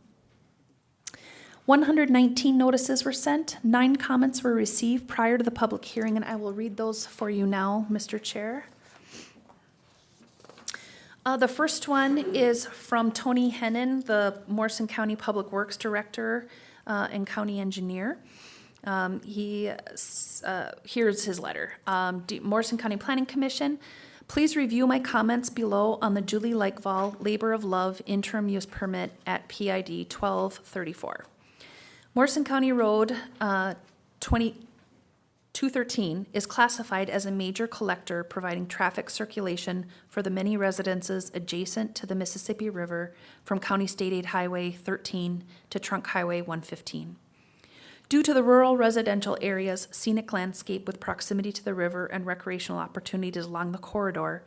119 notices were sent. 9 comments were received prior to the public hearing, and I will read those for you now, Mr. Chair. The first one is from Tony Hennon, the Morrison County Public Works Director and County Engineer. Here's his letter. Morrison County Planning Commission, please review my comments below on the Julie Lakevall Labor of Love interim use permit at PID 1234. Morrison County Road 213 is classified as a major collector, providing traffic circulation for the many residences adjacent to the Mississippi River from County State Aid Highway 13 to Trunk Highway 115. Due to the rural residential area's scenic landscape with proximity to the river and recreational opportunities along the corridor,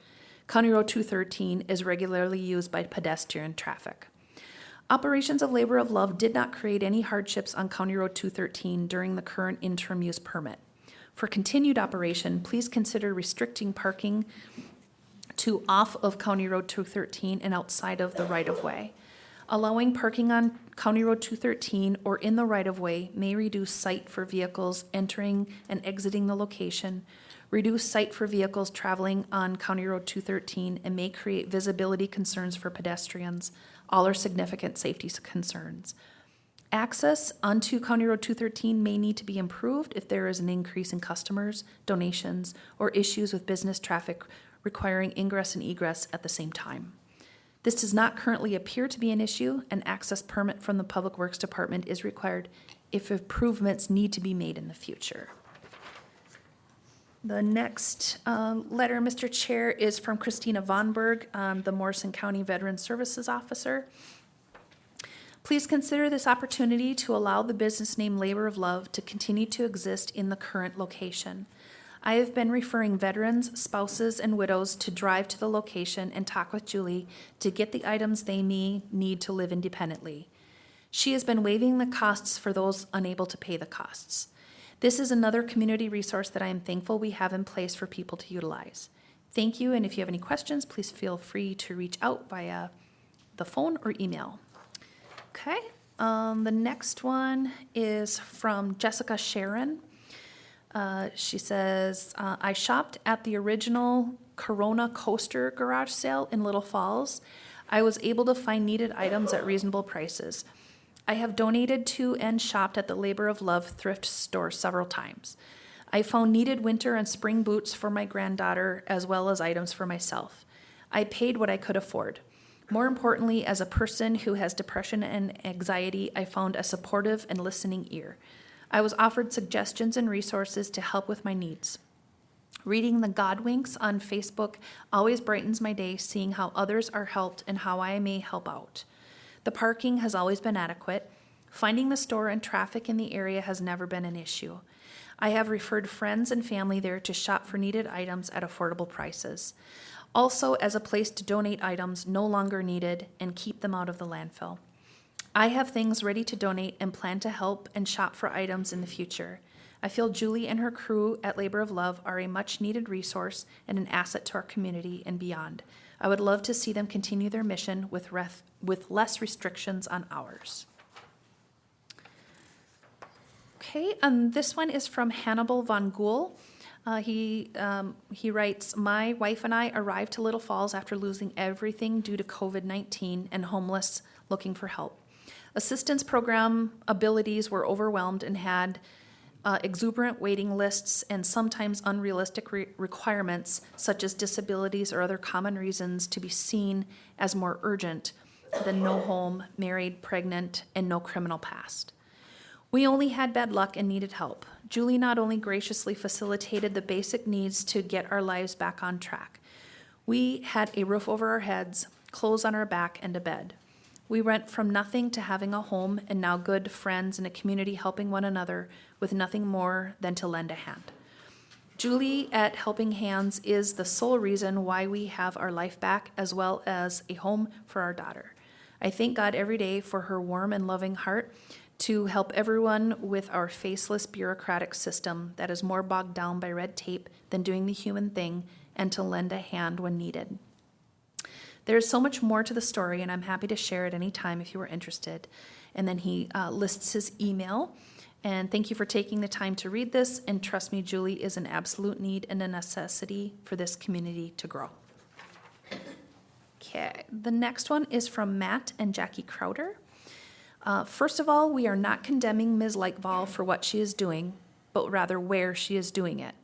County Road 213 is regularly used by pedestrian traffic. Operations of Labor of Love did not create any hardships on County Road 213 during the current interim use permit. For continued operation, please consider restricting parking to off of County Road 213 and outside of the right-of-way. Allowing parking on County Road 213 or in the right-of-way may reduce sight for vehicles entering and exiting the location, reduce sight for vehicles traveling on County Road 213, and may create visibility concerns for pedestrians. All are significant safety concerns. Access onto County Road 213 may need to be improved if there is an increase in customers, donations, or issues with business traffic requiring ingress and egress at the same time. This does not currently appear to be an issue. An access permit from the Public Works Department is required if improvements need to be made in the future. The next letter, Mr. Chair, is from Christina Vonberg, the Morrison County Veteran Services Officer. Please consider this opportunity to allow the business name Labor of Love to continue to exist in the current location. I have been referring veterans, spouses, and widows to drive to the location and talk with Julie to get the items they may need to live independently. She has been waiving the costs for those unable to pay the costs. This is another community resource that I am thankful we have in place for people to utilize. Thank you, and if you have any questions, please feel free to reach out via the phone or email. Okay, the next one is from Jessica Sharon. She says, I shopped at the original Corona Coaster garage sale in Little Falls. I was able to find needed items at reasonable prices. I have donated to and shopped at the Labor of Love thrift store several times. I found needed winter and spring boots for my granddaughter as well as items for myself. I paid what I could afford. More importantly, as a person who has depression and anxiety, I found a supportive and listening ear. I was offered suggestions and resources to help with my needs. Reading the Godwinks on Facebook always brightens my day, seeing how others are helped and how I may help out. The parking has always been adequate. Finding the store and traffic in the area has never been an issue. I have referred friends and family there to shop for needed items at affordable prices. Also, as a place to donate items no longer needed and keep them out of the landfill. I have things ready to donate and plan to help and shop for items in the future. I feel Julie and her crew at Labor of Love are a much needed resource and an asset to our community and beyond. I would love to see them continue their mission with less restrictions on hours. Okay, this one is from Hannibal Von Gool. He writes, my wife and I arrived to Little Falls after losing everything due to COVID-19 and homeless looking for help. Assistance program abilities were overwhelmed and had exuberant waiting lists and sometimes unrealistic requirements such as disabilities or other common reasons to be seen as more urgent than no home, married, pregnant, and no criminal past. We only had bad luck and needed help. Julie not only graciously facilitated the basic needs to get our lives back on track. We had a roof over our heads, clothes on our back, and a bed. We went from nothing to having a home and now good friends and a community helping one another with nothing more than to lend a hand. Julie at Helping Hands is the sole reason why we have our life back as well as a home for our daughter. I thank God every day for her warm and loving heart to help everyone with our faceless bureaucratic system that is more bogged down by red tape than doing the human thing and to lend a hand when needed. There is so much more to the story, and I'm happy to share at any time if you are interested. And then he lists his email. And thank you for taking the time to read this. And trust me, Julie is an absolute need and a necessity for this community to grow. Okay, the next one is from Matt and Jackie Crowder. First of all, we are not condemning Ms. Lightval for what she is doing, but rather where she is doing it.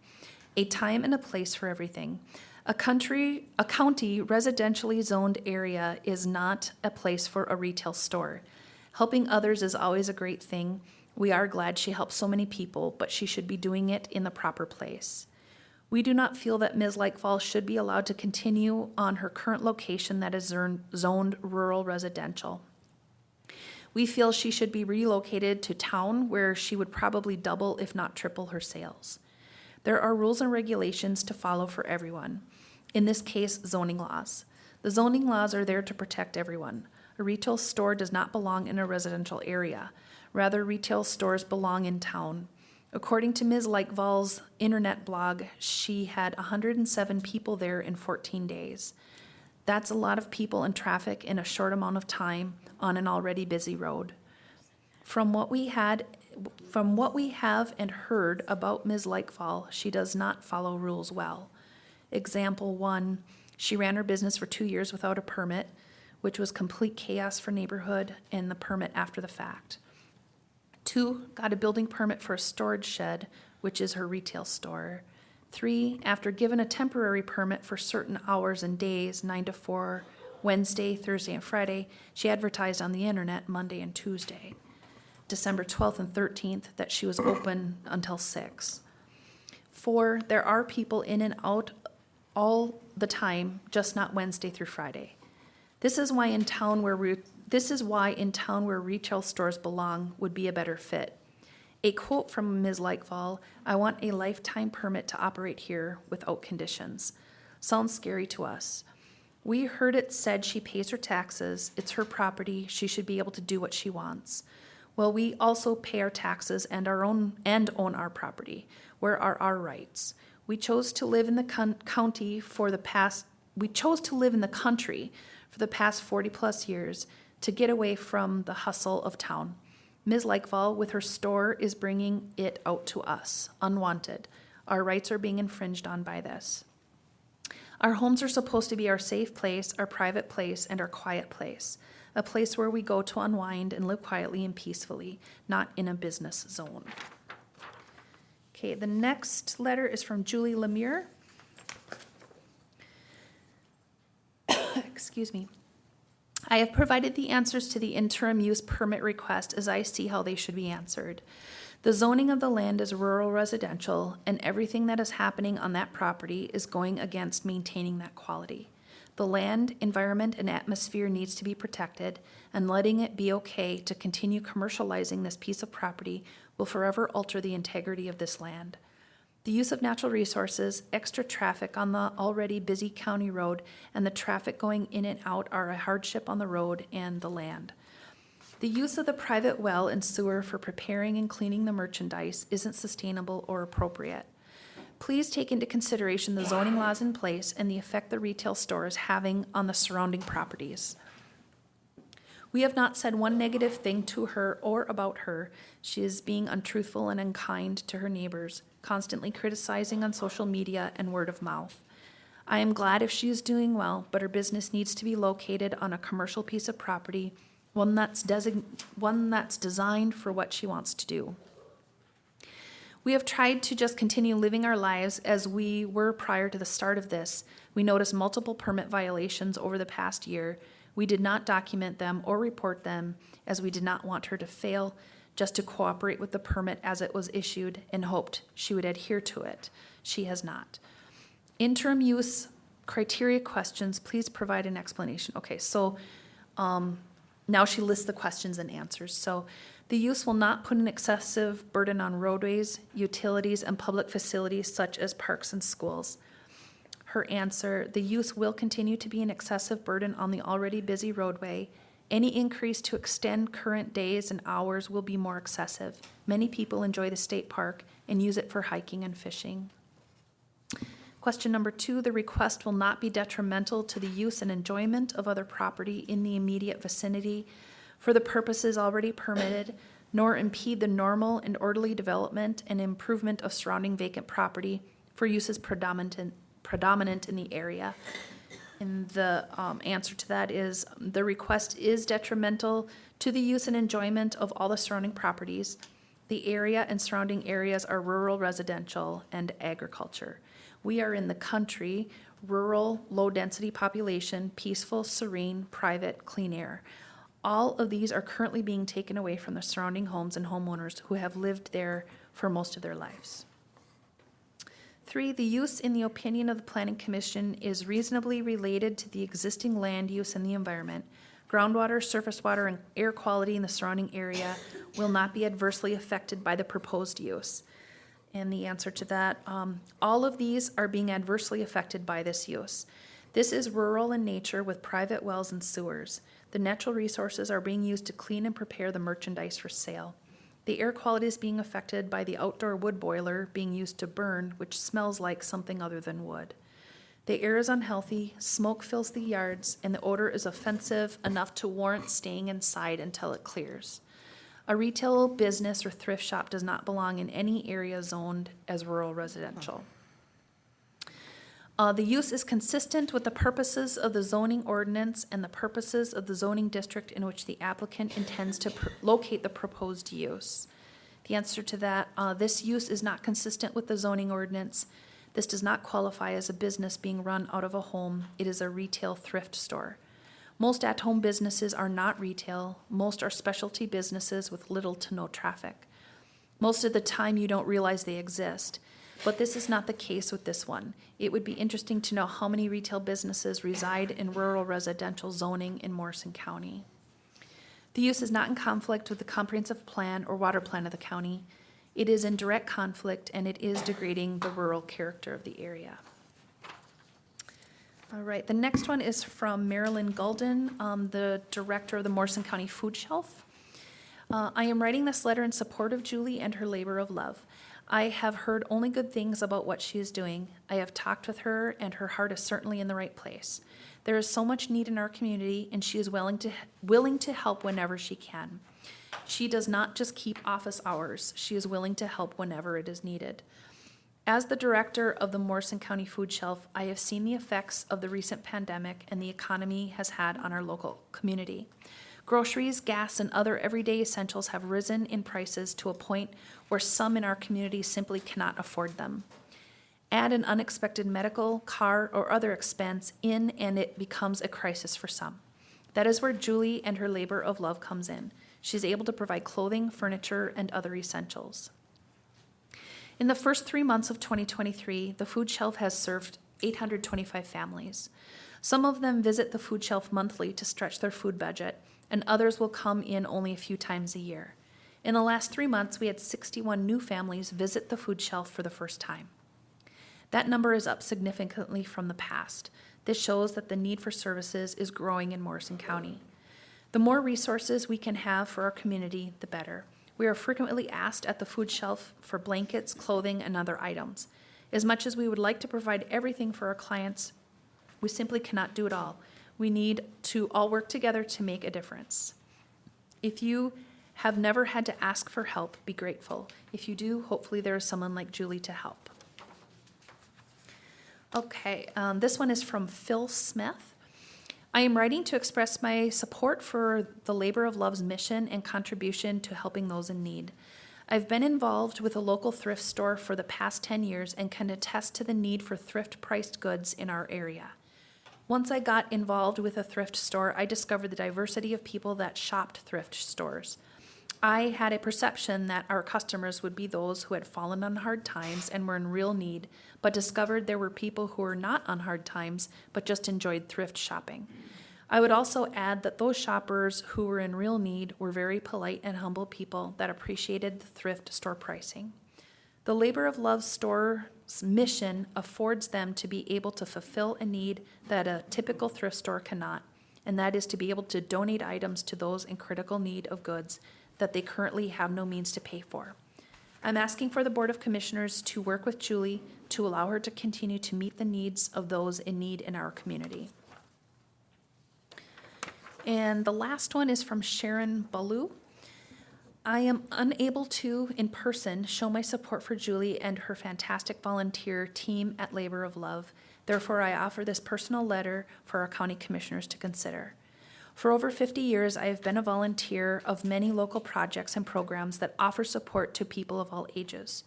A time and a place for everything. A county residentially zoned area is not a place for a retail store. Helping others is always a great thing. We are glad she helps so many people, but she should be doing it in the proper place. We do not feel that Ms. Lightval should be allowed to continue on her current location that is zoned rural residential. We feel she should be relocated to town where she would probably double, if not triple, her sales. There are rules and regulations to follow for everyone. In this case, zoning laws. The zoning laws are there to protect everyone. A retail store does not belong in a residential area. Rather, retail stores belong in town. According to Ms. Lightval's internet blog, she had 107 people there in 14 days. That's a lot of people and traffic in a short amount of time on an already busy road. From what we have and heard about Ms. Lightval, she does not follow rules well. Example 1, she ran her business for 2 years without a permit, which was complete chaos for neighborhood, and the permit after the fact. 2, got a building permit for a storage shed, which is her retail store. 3, after given a temporary permit for certain hours and days, 9 to 4, Wednesday, Thursday, and Friday, she advertised on the internet Monday and Tuesday. December 12th and 13th, that she was open until 6. 4, there are people in and out all the time, just not Wednesday through Friday. This is why in town where retail stores belong would be a better fit. A quote from Ms. Lightval, "I want a lifetime permit to operate here without conditions." Sounds scary to us. We heard it said she pays her taxes, it's her property, she should be able to do what she wants. Well, we also pay our taxes and own our property. Where are our rights? We chose to live in the country for the past 40 plus years to get away from the hustle of town. Ms. Lightval, with her store, is bringing it out to us, unwanted. Our rights are being infringed on by this. Our homes are supposed to be our safe place, our private place, and our quiet place. A place where we go to unwind and live quietly and peacefully, not in a business zone. Okay, the next letter is from Julie Lemire. Excuse me. I have provided the answers to the interim use permit request as I see how they should be answered. The zoning of the land is rural residential, and everything that is happening on that property is going against maintaining that quality. The land, environment, and atmosphere needs to be protected, and letting it be okay to continue commercializing this piece of property will forever alter the integrity of this land. The use of natural resources, extra traffic on the already busy county road, and the traffic going in and out are a hardship on the road and the land. The use of the private well and sewer for preparing and cleaning the merchandise isn't sustainable or appropriate. Please take into consideration the zoning laws in place and the effect the retail store is having on the surrounding properties. We have not said one negative thing to her or about her. She is being untruthful and unkind to her neighbors, constantly criticizing on social media and word of mouth. I am glad if she is doing well, but her business needs to be located on a commercial piece of property, one that's designed for what she wants to do. We have tried to just continue living our lives as we were prior to the start of this. We noticed multiple permit violations over the past year. We did not document them or report them as we did not want her to fail, just to cooperate with the permit as it was issued and hoped she would adhere to it. She has not. Interim use criteria questions, please provide an explanation. Okay, so now she lists the questions and answers. So the use will not put an excessive burden on roadways, utilities, and public facilities such as parks and schools. Her answer, the use will continue to be an excessive burden on the already busy roadway. Any increase to extend current days and hours will be more excessive. Many people enjoy the state park and use it for hiking and fishing. Question number 2, the request will not be detrimental to the use and enjoyment of other property in the immediate vicinity for the purposes already permitted, nor impede the normal and orderly development and improvement of surrounding vacant property for uses predominant in the area. And the answer to that is the request is detrimental to the use and enjoyment of all the surrounding properties. The area and surrounding areas are rural, residential, and agriculture. We are in the country, rural, low-density population, peaceful, serene, private, clean air. All of these are currently being taken away from the surrounding homes and homeowners who have lived there for most of their lives. 3, the use in the opinion of the Planning Commission is reasonably related to the existing land use and the environment. Groundwater, surface water, and air quality in the surrounding area will not be adversely affected by the proposed use. And the answer to that, all of these are being adversely affected by this use. This is rural in nature with private wells and sewers. The natural resources are being used to clean and prepare the merchandise for sale. The air quality is being affected by the outdoor wood boiler being used to burn, which smells like something other than wood. The air is unhealthy, smoke fills the yards, and the odor is offensive enough to warrant staying inside until it clears. A retail business or thrift shop does not belong in any area zoned as rural residential. The use is consistent with the purposes of the zoning ordinance and the purposes of the zoning district in which the applicant intends to locate the proposed use. The answer to that, this use is not consistent with the zoning ordinance. This does not qualify as a business being run out of a home. It is a retail thrift store. Most at-home businesses are not retail. Most are specialty businesses with little to no traffic. Most of the time you don't realize they exist. But this is not the case with this one. It would be interesting to know how many retail businesses reside in rural residential zoning in Morrison County. The use is not in conflict with the comprehensive plan or water plan of the county. It is in direct conflict, and it is degrading the rural character of the area. All right, the next one is from Marilyn Gulden, the director of the Morrison County Food Shelf. I am writing this letter in support of Julie and her labor of love. I have heard only good things about what she is doing. I have talked with her, and her heart is certainly in the right place. There is so much need in our community, and she is willing to help whenever she can. She does not just keep office hours. She is willing to help whenever it is needed. As the director of the Morrison County Food Shelf, I have seen the effects of the recent pandemic and the economy has had on our local community. Groceries, gas, and other everyday essentials have risen in prices to a point where some in our community simply cannot afford them. Add an unexpected medical, car, or other expense in, and it becomes a crisis for some. That is where Julie and her labor of love comes in. She's able to provide clothing, furniture, and other essentials. In the first 3 months of 2023, the Food Shelf has served 825 families. Some of them visit the Food Shelf monthly to stretch their food budget, and others will come in only a few times a year. In the last 3 months, we had 61 new families visit the Food Shelf for the first time. That number is up significantly from the past. This shows that the need for services is growing in Morrison County. The more resources we can have for our community, the better. We are frequently asked at the Food Shelf for blankets, clothing, and other items. As much as we would like to provide everything for our clients, we simply cannot do it all. We need to all work together to make a difference. If you have never had to ask for help, be grateful. If you do, hopefully there is someone like Julie to help. Okay, this one is from Phil Smith. I am writing to express my support for the Labor of Love's mission and contribution to helping those in need. I've been involved with a local thrift store for the past 10 years and can attest to the need for thrift-priced goods in our area. Once I got involved with a thrift store, I discovered the diversity of people that shopped thrift stores. I had a perception that our customers would be those who had fallen on hard times and were in real need, but discovered there were people who were not on hard times, but just enjoyed thrift shopping. I would also add that those shoppers who were in real need were very polite and humble people that appreciated the thrift store pricing. The Labor of Love store's mission affords them to be able to fulfill a need that a typical thrift store cannot, and that is to be able to donate items to those in critical need of goods that they currently have no means to pay for. I'm asking for the Board of Commissioners to work with Julie to allow her to continue to meet the needs of those in need in our community. And the last one is from Sharon Ballou. I am unable to, in person, show my support for Julie and her fantastic volunteer team at Labor of Love. Therefore, I offer this personal letter for our county commissioners to consider. For over 50 years, I have been a volunteer of many local projects and programs that offer support to people of all ages.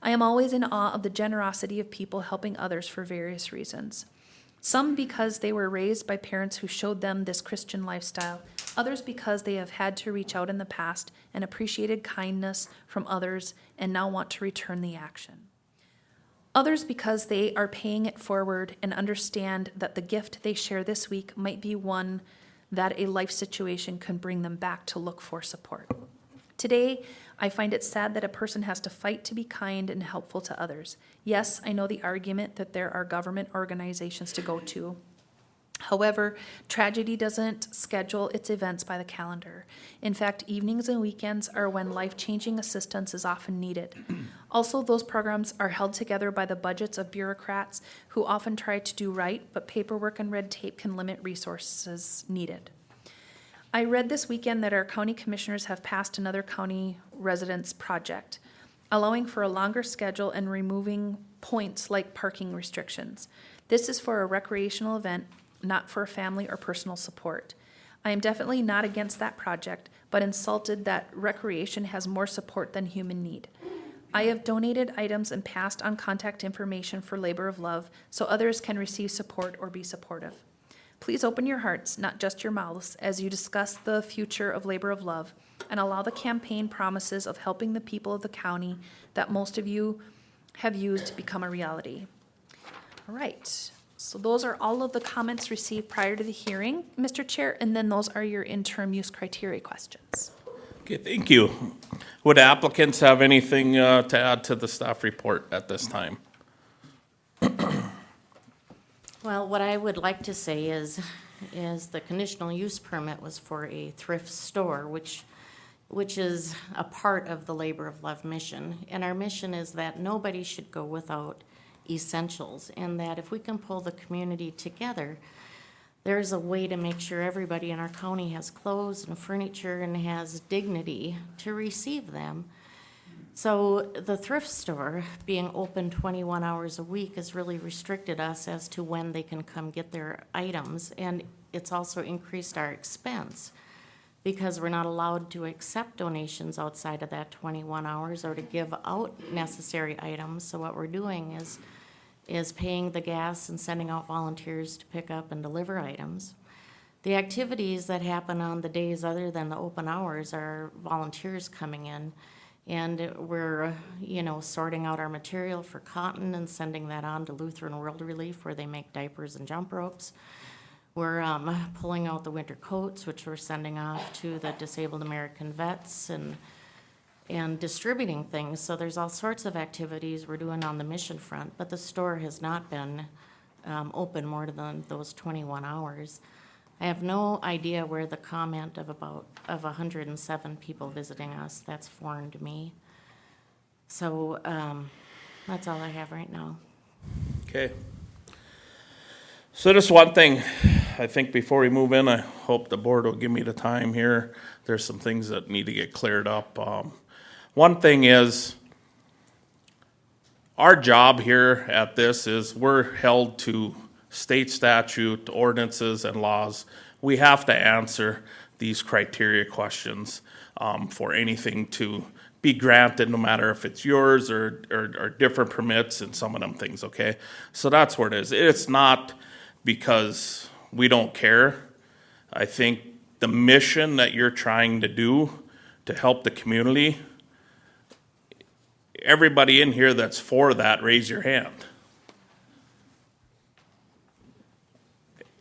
I am always in awe of the generosity of people helping others for various reasons. Some because they were raised by parents who showed them this Christian lifestyle, others because they have had to reach out in the past and appreciated kindness from others and now want to return the action. Others because they are paying it forward and understand that the gift they share this week might be one that a life situation can bring them back to look for support. Today, I find it sad that a person has to fight to be kind and helpful to others. Yes, I know the argument that there are government organizations to go to. However, tragedy doesn't schedule its events by the calendar. In fact, evenings and weekends are when life-changing assistance is often needed. Also, those programs are held together by the budgets of bureaucrats who often try to do right, but paperwork and red tape can limit resources needed. I read this weekend that our county commissioners have passed another county residence project, allowing for a longer schedule and removing points like parking restrictions. This is for a recreational event, not for family or personal support. I am definitely not against that project, but insulted that recreation has more support than human need. I have donated items and passed on contact information for Labor of Love so others can receive support or be supportive. Please open your hearts, not just your mouths, as you discuss the future of Labor of Love and allow the campaign promises of helping the people of the county that most of you have used to become a reality. All right, so those are all of the comments received prior to the hearing, Mr. Chair, and then those are your interim use criteria questions. Okay, thank you. Would applicants have anything to add to the staff report at this time? Well, what I would like to say is the conditional use permit was for a thrift store, which is a part of the Labor of Love mission. And our mission is that nobody should go without essentials, and that if we can pull the community together, there's a way to make sure everybody in our county has clothes and furniture and has dignity to receive them. So the thrift store being open 21 hours a week has really restricted us as to when they can come get their items, and it's also increased our expense because we're not allowed to accept donations outside of that 21 hours or to give out necessary items. So what we're doing is paying the gas and sending out volunteers to pick up and deliver items. The activities that happen on the days other than the open hours are volunteers coming in, and we're, sorting out our material for cotton and sending that on to Lutheran World Relief where they make diapers and jump ropes. We're pulling out the winter coats, which we're sending off to the disabled American vets and distributing things. So there's all sorts of activities we're doing on the mission front, but the store has not been open more than those 21 hours. I have no idea where the comment of 107 people visiting us, that's foreign to me. So that's all I have right now. Okay. So just one thing, I think before we move in, I hope the board will give me the time here. There's some things that need to get cleared up. One thing is, our job here at this is we're held to state statute, ordinances, and laws. We have to answer these criteria questions for anything to be granted, no matter if it's yours or different permits and some of them things, okay? So that's where it is. It's not because we don't care. I think the mission that you're trying to do to help the community, everybody in here that's for that, raise your hand.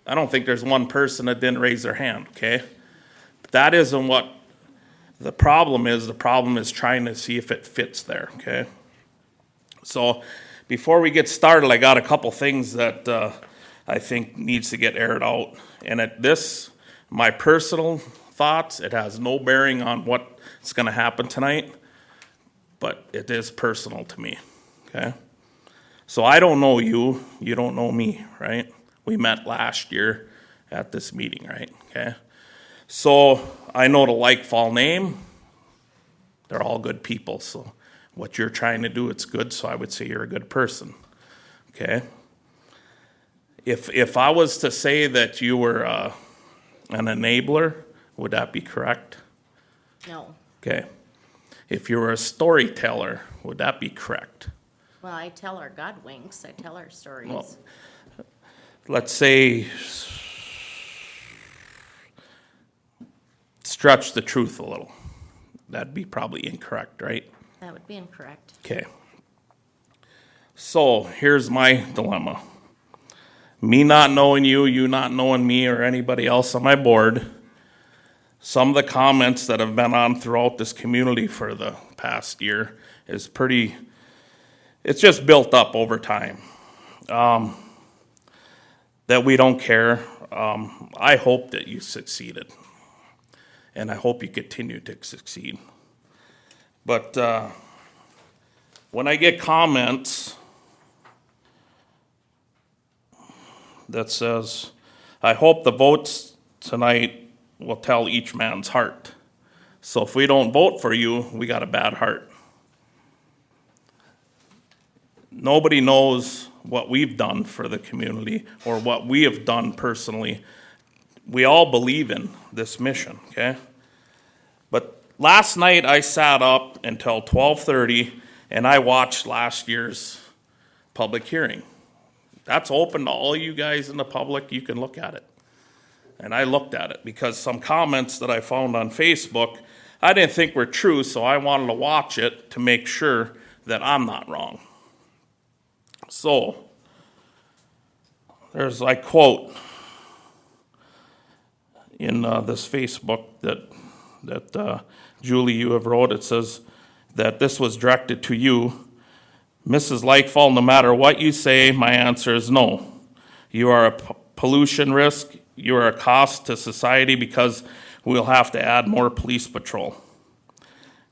I don't think there's one person that didn't raise their hand, okay? But that isn't what the problem is. The problem is trying to see if it fits there, okay? So before we get started, I got a couple things that I think needs to get aired out. And at this, my personal thoughts, it has no bearing on what's gonna happen tonight, but it is personal to me, okay? So I don't know you, you don't know me, right? We met last year at this meeting, right, okay? So I know the Like Fall name, they're all good people, so what you're trying to do, it's good, so I would say you're a good person, okay? If I was to say that you were an enabler, would that be correct? No. Okay. If you were a storyteller, would that be correct? Well, I tell our God winks, I tell our stories. Well, let's say, stretch the truth a little. That'd be probably incorrect, right? That would be incorrect. Okay. So here's my dilemma. Me not knowing you, you not knowing me, or anybody else on my board, some of the comments that have been on throughout this community for the past year is pretty, it's just built up over time. That we don't care. I hope that you succeeded. And I hope you continue to succeed. But when I get comments that says, I hope the votes tonight will tell each man's heart. So if we don't vote for you, we got a bad heart. Nobody knows what we've done for the community or what we have done personally. We all believe in this mission, okay? But last night I sat up until 12:30 and I watched last year's public hearing. That's open to all you guys in the public. You can look at it. And I looked at it because some comments that I found on Facebook, I didn't think were true, so I wanted to watch it to make sure that I'm not wrong. So, there's, I quote in this Facebook that Julie, you have wrote, it says that this was directed to you. Mrs. Likefall, no matter what you say, my answer is no. You are a pollution risk. You are a cost to society because we'll have to add more police patrol.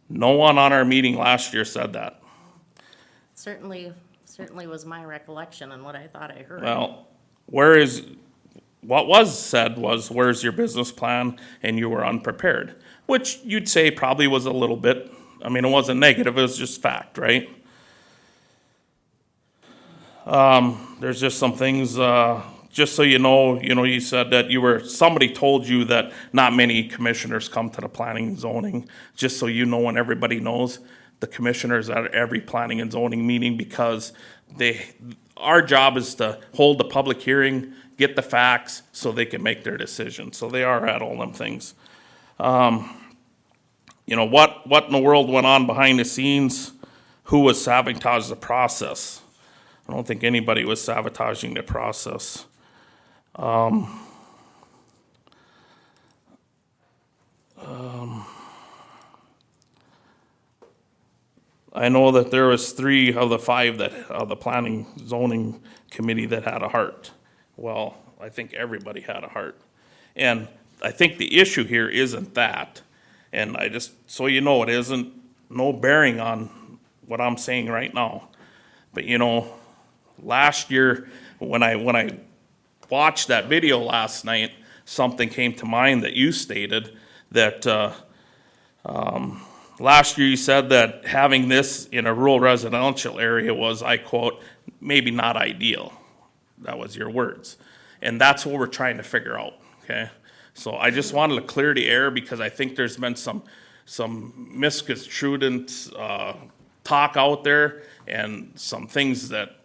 No one on our meeting last year said that. Certainly was my recollection and what I thought I heard. Well, what was said was, where's your business plan? And you were unprepared, which you'd say probably was a little bit, I mean, it wasn't negative, it was just fact, right? There's just some things, just so you know, you said that somebody told you that not many commissioners come to the planning and zoning, just so you know and everybody knows, the commissioners at every planning and zoning meeting because our job is to hold the public hearing, get the facts so they can make their decision. So they are at all them things. What in the world went on behind the scenes? Who was sabotaging the process? I don't think anybody was sabotaging the process. I know that there was 3 of the 5 of the planning zoning committee that had a heart. Well, I think everybody had a heart. And I think the issue here isn't that. And I just, so you know, it isn't no bearing on what I'm saying right now. But last year, when I watched that video last night, something came to mind that you stated that last year you said that having this in a rural residential area was, I quote, maybe not ideal. That was your words. And that's what we're trying to figure out, okay? So I just wanted to clear the air because I think there's been some misconstrued talk out there and some things that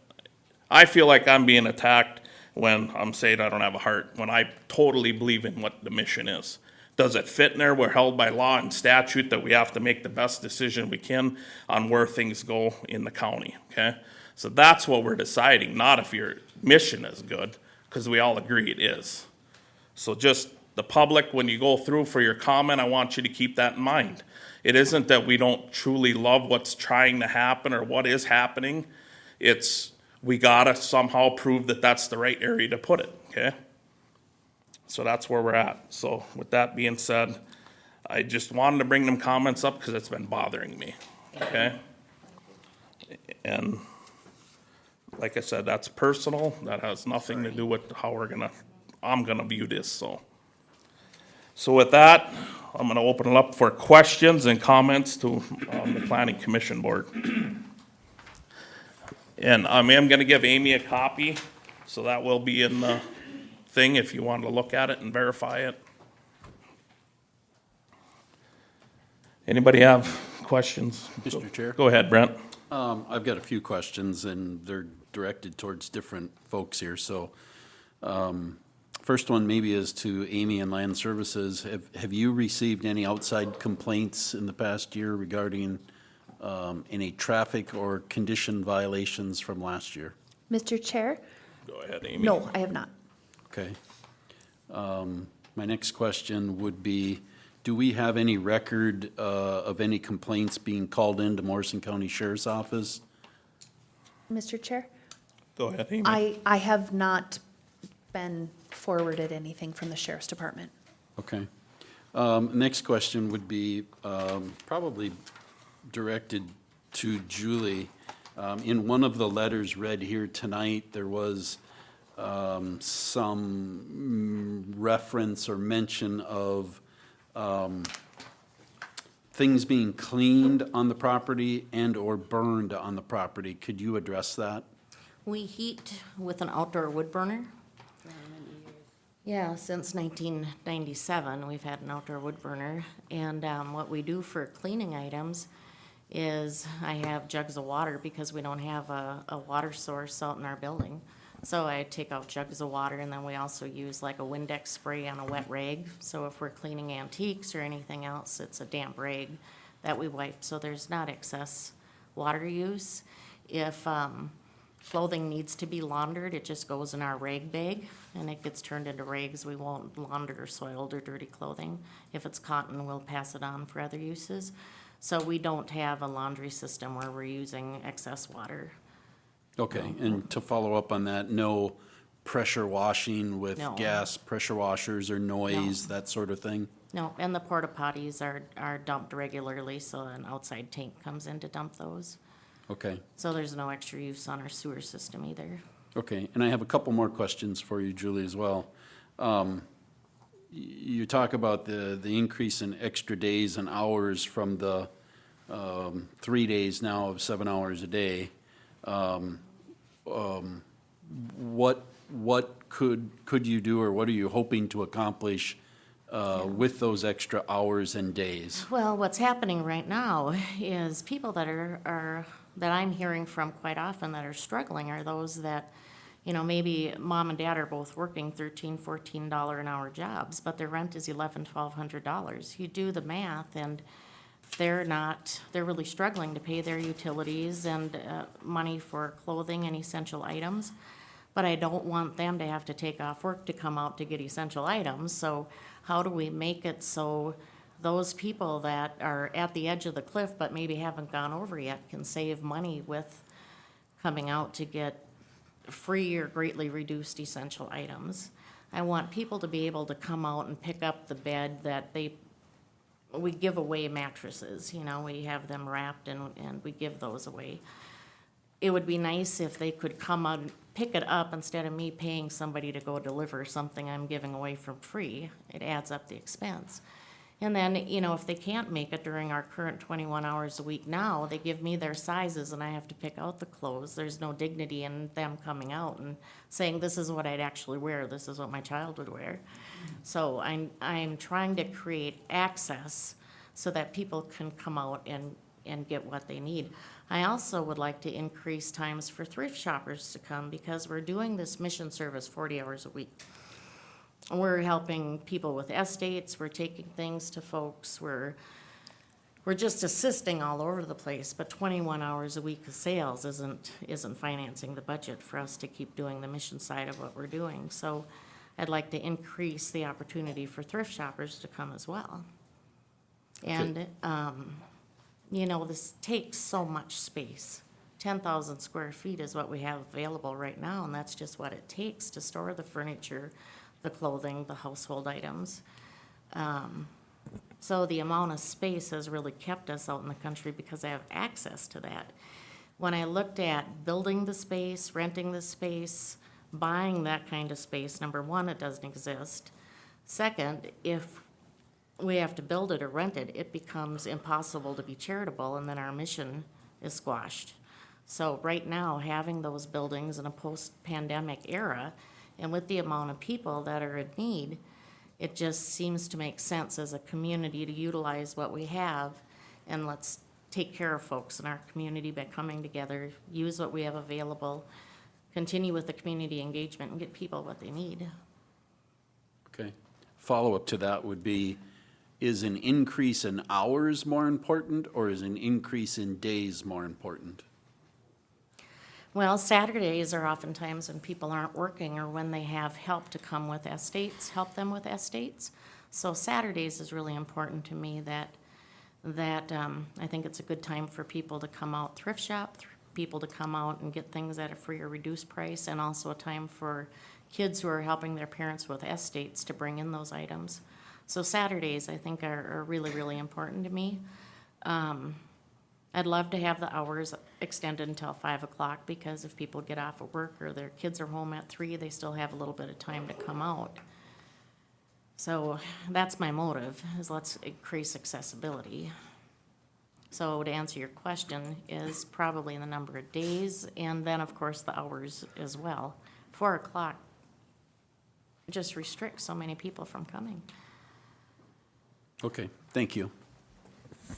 I feel like I'm being attacked when I'm saying I don't have a heart, when I totally believe in what the mission is. Does it fit in there? We're held by law and statute that we have to make the best decision we can on where things go in the county, okay? So that's what we're deciding, not if your mission is good, because we all agree it is. So just the public, when you go through for your comment, I want you to keep that in mind. It isn't that we don't truly love what's trying to happen or what is happening. It's, we gotta somehow prove that that's the right area to put it, okay? So that's where we're at. So with that being said, I just wanted to bring them comments up because it's been bothering me, okay? And like I said, that's personal. That has nothing to do with how I'm gonna view this, so. So with that, I'm gonna open it up for questions and comments to the planning commission board. And I am gonna give Amy a copy, so that will be in the thing if you want to look at it and verify it. Anybody have questions? Mr. Chair? Go ahead, Brent. I've got a few questions, and they're directed towards different folks here. So, first one maybe is to Amy and Land Services. Have you received any outside complaints in the past year regarding any traffic or condition violations from last year? Mr. Chair? Go ahead, Amy. No, I have not. Okay. My next question would be, do we have any record of any complaints being called into Morrison County Sheriff's Office? Mr. Chair? Go ahead, Amy. I have not been forwarded anything from the sheriff's department. Okay. Next question would be probably directed to Julie. In one of the letters read here tonight, there was some reference or mention of things being cleaned on the property and/or burned on the property. Could you address that? We heat with an outdoor wood burner. Yeah, since 1997, we've had an outdoor wood burner. And what we do for cleaning items is I have jugs of water because we don't have a water source out in our building. So I take out jugs of water, and then we also use like a Windex spray on a wet rag. So if we're cleaning antiques or anything else, it's a damp rag that we wipe, so there's not excess water use. If clothing needs to be laundered, it just goes in our rag bag, and it gets turned into rags. We won't launder soiled or dirty clothing. If it's cotton, we'll pass it on for other uses. So we don't have a laundry system where we're using excess water. Okay, and to follow up on that, no pressure washing with No. gas pressure washers or noise, that sort of thing? No, and the porta potties are dumped regularly, so an outside tank comes in to dump those. Okay, So there's no extra use on our sewer system either. okay, and I have a couple more questions for you, Julie, as well. You talk about the increase in extra days and hours from the 3 days now of 7 hours a day. What could you do, or what are you hoping to accomplish with those extra hours and days? Well, what's happening right now is people that are that I'm hearing from quite often that are struggling are those that, you know, maybe mom and dad are both working $13, $14 an hour jobs, but their rent is $1,100, $1,200. You do the math, and they're really struggling to pay their utilities and money for clothing and essential items. But I don't want them to have to take off work to come out to get essential items. So how do we make it so those people that are at the edge of the cliff but maybe haven't gone over yet can save money with coming out to get free or greatly reduced essential items? I want people to be able to come out and pick up the bed that we give away mattresses, you know, we have them wrapped and we give those away. It would be nice if they could come out and pick it up instead of me paying somebody to go deliver something I'm giving away for free. It adds up the expense. And then, you know, if they can't make it during our current 21 hours a week now, they give me their sizes and I have to pick out the clothes. There's no dignity in them coming out and saying, this is what I'd actually wear, this is what my child would wear. So I'm trying to create access so that people can come out and get what they need. I also would like to increase times for thrift shoppers to come because we're doing this mission service 40 hours a week. we're helping people with estates, we're taking things to folks, we're just assisting all over the place, but 21 hours a week of sales isn't financing the budget for us to keep doing the mission side of what we're doing. So I'd like to increase the opportunity for thrift shoppers to come as well. And, you know, this takes so much space. 10,000 square feet is what we have available right now, and that's just what it takes to store the furniture, the clothing, the household items. So the amount of space has really kept us out in the country because I have access to that. When I looked at building the space, renting the space, buying that kind of space, number one, it doesn't exist. Second, if we have to build it or rent it, it becomes impossible to be charitable, and then our mission is squashed. So right now, having those buildings in a post-pandemic era, and with the amount of people that are in need, it just seems to make sense as a community to utilize what we have, and let's take care of folks in our community by coming together, use what we have available, continue with the community engagement, and get people what they need. Okay. Follow-up to that would be, is an increase in hours more important, or is an increase in days more important? Well, Saturdays are oftentimes when people aren't working or when they have help to come with estates, help them with estates. So Saturdays is really important to me that I think it's a good time for people to come out thrift shop, people to come out and get things at a free or reduced price, and also a time for kids who are helping their parents with estates to bring in those items. So Saturdays, I think, are really, really important to me. I'd love to have the hours extended until 5 o'clock, because if people get off of work or their kids are home at 3, they still have a little bit of time to come out. So that's my motive, is let's increase accessibility. So to answer your question is probably the number of days, and then of course the hours as well. 4 o'clock just restricts so many people from coming. Okay, thank you.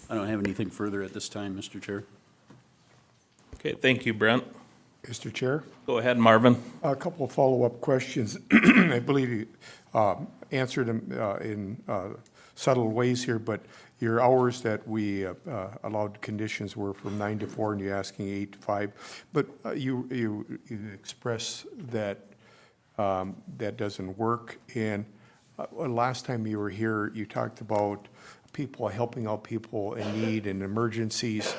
I don't have anything further at this time, Mr. Chair. Okay, thank you, Brent. Mr. Chair, Go ahead, Marvin. a couple of follow-up questions. I believe you answered them in subtle ways here, but your hours that we allowed conditions were from 9 to 4, and you're asking 8 to 5. But you express that that doesn't work. And last time you were here, you talked about people helping out people in need and emergencies.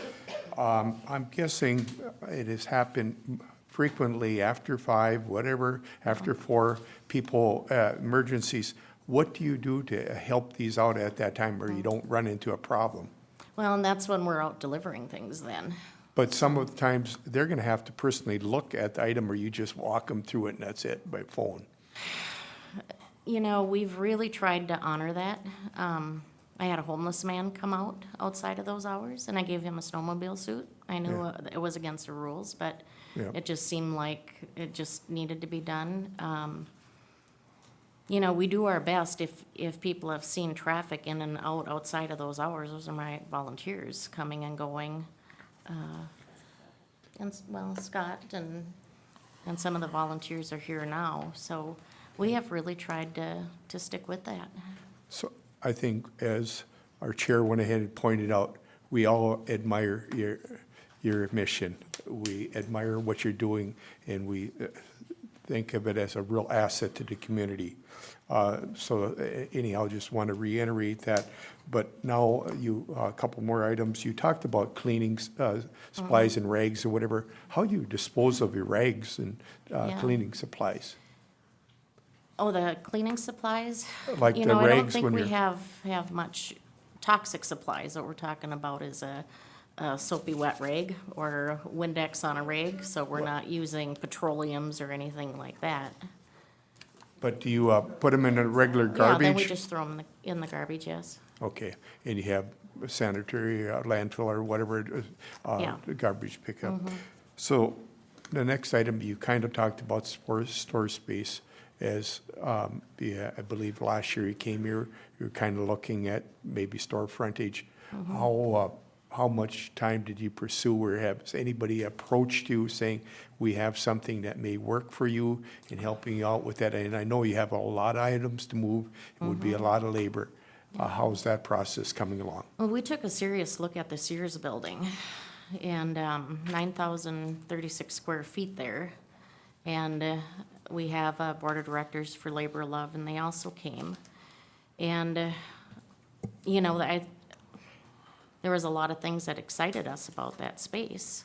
I'm guessing it has happened frequently after 5, whatever, after 4, people, emergencies. What do you do to help these out at that time, or you don't run into a problem? Well, and that's when we're out delivering things then. But some of the times, they're gonna have to personally look at the item, or you just walk them through it and that's it, by phone. You know, we've really tried to honor that. I had a homeless man come out outside of those hours, and I gave him a snowmobile suit. I knew it was against the rules, but Yeah. it just seemed like it just needed to be done. You know, we do our best if people have seen traffic in and out outside of those hours. Those are my volunteers coming and going. Well, Scott and some of the volunteers are here now, so we have really tried to stick with that. So I think, as our chair went ahead and pointed out, we all admire your mission. We admire what you're doing, and we think of it as a real asset to the community. So anyhow, just want to reiterate that. But now a couple more items. You talked about cleaning supplies and rags or whatever. How do you dispose of your rags and cleaning supplies? Oh, the cleaning supplies? Like You the know, I don't rags think when we you're- have much toxic supplies. What we're talking about is a soapy wet rag or Windex on a rag, so we're not using petroleums or anything like that. But do you put them in a regular Yeah, then we garbage? just throw them in the garbage, yes. Okay, and you have sanitary landfill or whatever, Yeah. garbage pickup. So the next item, you kind of talked about store space as, I believe last year you came here, you were kind of looking at maybe store frontage. how much time did you pursue, or has anybody approached you saying, we have something that may work for you in helping you out with that? And I know you have a lot of items to move, it would be a lot of labor. How's that process coming along? Well, we took a serious look at the Sears building, and 9,036 square feet there. And we have a board of directors for Labor of Love, and they also came. And, you know, there was a lot of things that excited us about that space.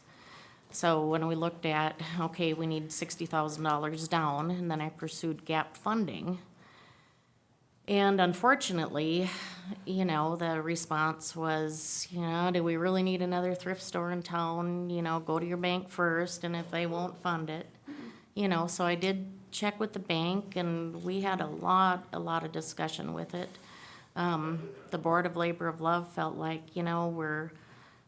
So when we looked at, okay, we need $60,000 down, and then I pursued gap funding. And unfortunately, you know, the response was, you know, do we really need another thrift store in town? You know, go to your bank first, and if they won't fund it, you know, so I did check with the bank, and we had a lot of discussion with it. The Board of Labor of Love felt like, you know,